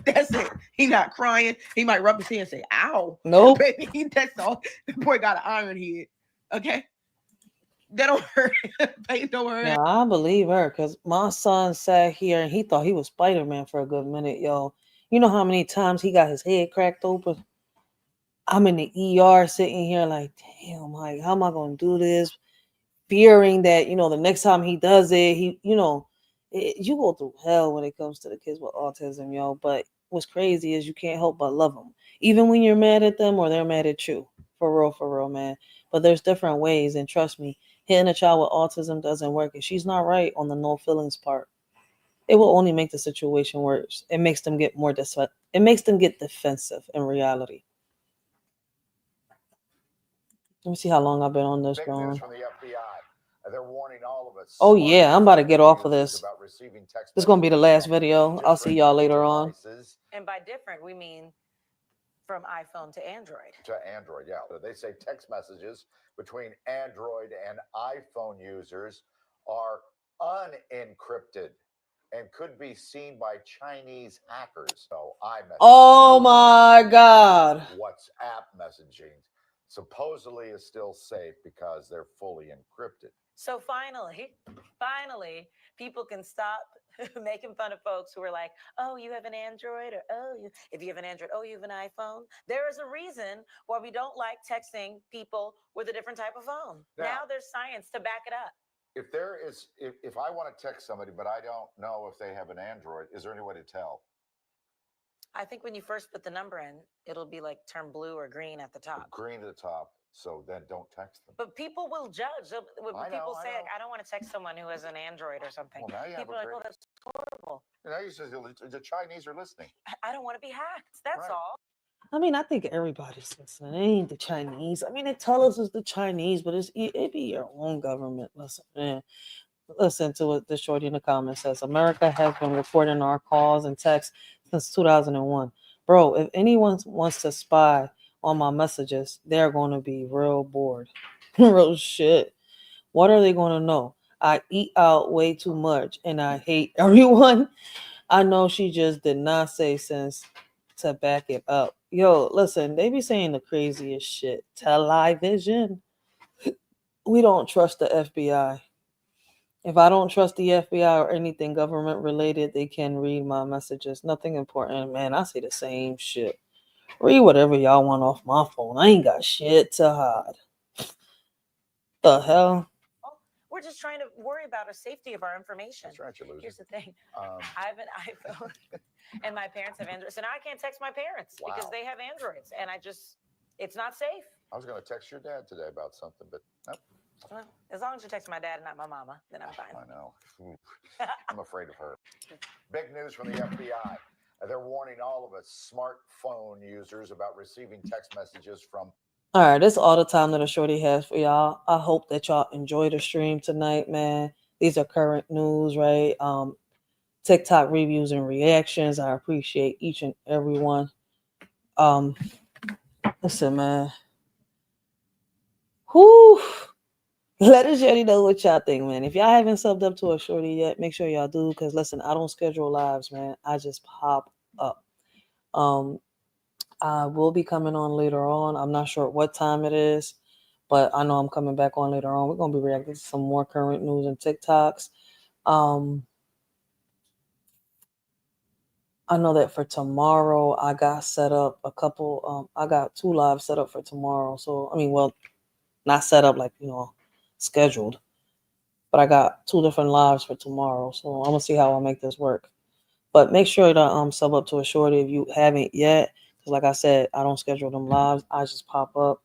That's it. He not crying. He might rub his hand and say, ow. Nope. Baby, that's all. The boy got an iron head. Okay? That don't hurt. Pain don't hurt. Yeah, I believe her, because my son sat here and he thought he was Spider-Man for a good minute, yo. You know how many times he got his head cracked open? I'm in the ER sitting here like, damn, like, how am I going to do this? Fearing that, the next time he does it, you go through hell when it comes to the kids with autism, yo. But what's crazy is you can't help but love them, even when you're mad at them or they're mad at you. For real, man. But there's different ways, and trust me, hitting a child with autism doesn't work. And she's not right on the no feelings part. It will only make the situation worse. It makes them get defensive in reality. Let me see how long I've been on this, John. From the FBI. They're warning all of us. Oh yeah, I'm about to get off of this. This is going to be the last video. I'll see y'all later on. And by different, we mean from iPhone to Android. To Android, yeah. They say text messages between Android and iPhone users are unencrypted and could be seen by Chinese hackers. So iMessage. Oh my God. WhatsApp messaging supposedly is still safe because they're fully encrypted. So finally, people can stop making fun of folks who are like, oh, you have an Android, or if you have an Android, you have an iPhone. There is a reason why we don't like texting people with a different type of phone. Now there's science to back it up. If I want to text somebody, but I don't know if they have an Android, is there any way to tell? I think when you first put the number in, it'll be like turn blue or green at the top. Green at the top. So then don't text them. But people will judge. When people say, like, I don't want to text someone who has an Android or something. Well, people are like, oh, that's horrible. Now you say the Chinese are listening. I don't want to be hacked. That's all. I mean, I think everybody's listening. It ain't the Chinese. I mean, they tell us it's the Chinese, but it be your own government. Listen to what the shorty in the comments says. America has been recording our calls and texts since 2001. bro, if anyone wants to spy on my messages, they're going to be real bored. Real shit. What are they going to know? I eat out way too much and I hate everyone. I know she just did not say sense to back it up. Yo, listen, they be saying the craziest shit. Television. We don't trust the FBI. If I don't trust the FBI or anything government related, they can read my messages. Nothing important, man. I say the same shit. Read whatever y'all want off my phone. I ain't got shit to hide. The hell? We're just trying to worry about the safety of our information. That's right, you loser. Here's the thing. I have an iPhone and my parents have Androids. So now I can't text my parents because they have Androids. And it's not safe. I was going to text your dad today about something, but nope. Well, as long as you text my dad and not my mama, then I'm fine. I know. I'm afraid of her. Big news from the FBI. They're warning all of us smartphone users about receiving text messages from. All right, that's all the time that a shorty has for y'all. I hope that y'all enjoy the stream tonight, man. These are current news, right? TikTok reviews and reactions. I appreciate each and every one. Listen, man. Whew. Let us shorty know what y'all think, man. If y'all haven't subbed up to a shorty yet, make sure y'all do. Because listen, I don't schedule lives, man. I just pop up. I will be coming on later on. I'm not sure what time it is, but I know I'm coming back on later on. We're gonna be reacting to some more current news and TikToks. I know that for tomorrow, I got set up a couple. I got 2 lives set up for tomorrow. So not set up like scheduled, but I got 2 different lives for tomorrow. So I'm gonna see how I make this work. But make sure to sub up to a shorty if you haven't yet. Because like I said, I don't schedule them lives. I just pop up.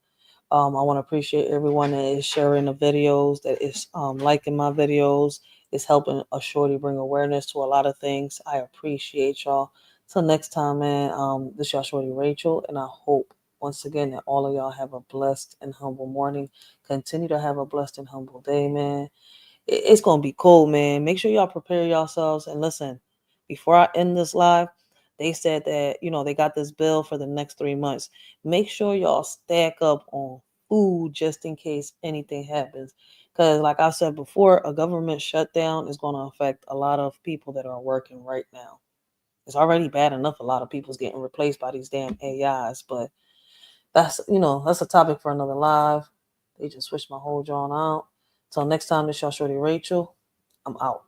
I want to appreciate everyone that is sharing the videos, that is liking my videos, is helping a shorty bring awareness to a lot of things. I appreciate y'all. Till next time, man. This y'all shorty Rachel, and I hope once again that all of y'all have a blessed and humble morning. Continue to have a blessed and humble day, man. It's gonna be cool, man. Make sure y'all prepare yourselves and listen. Before I end this live, they said that, they got this bill for the next 3 months. Make sure y'all stack up on food just in case anything happens. Because like I said before, a government shutdown is going to affect a lot of people that are working right now. It's already bad enough a lot of people's getting replaced by these damn AIs. But that's a topic for another live. They just switched my whole John out. Till next time, this y'all shorty Rachel. I'm out.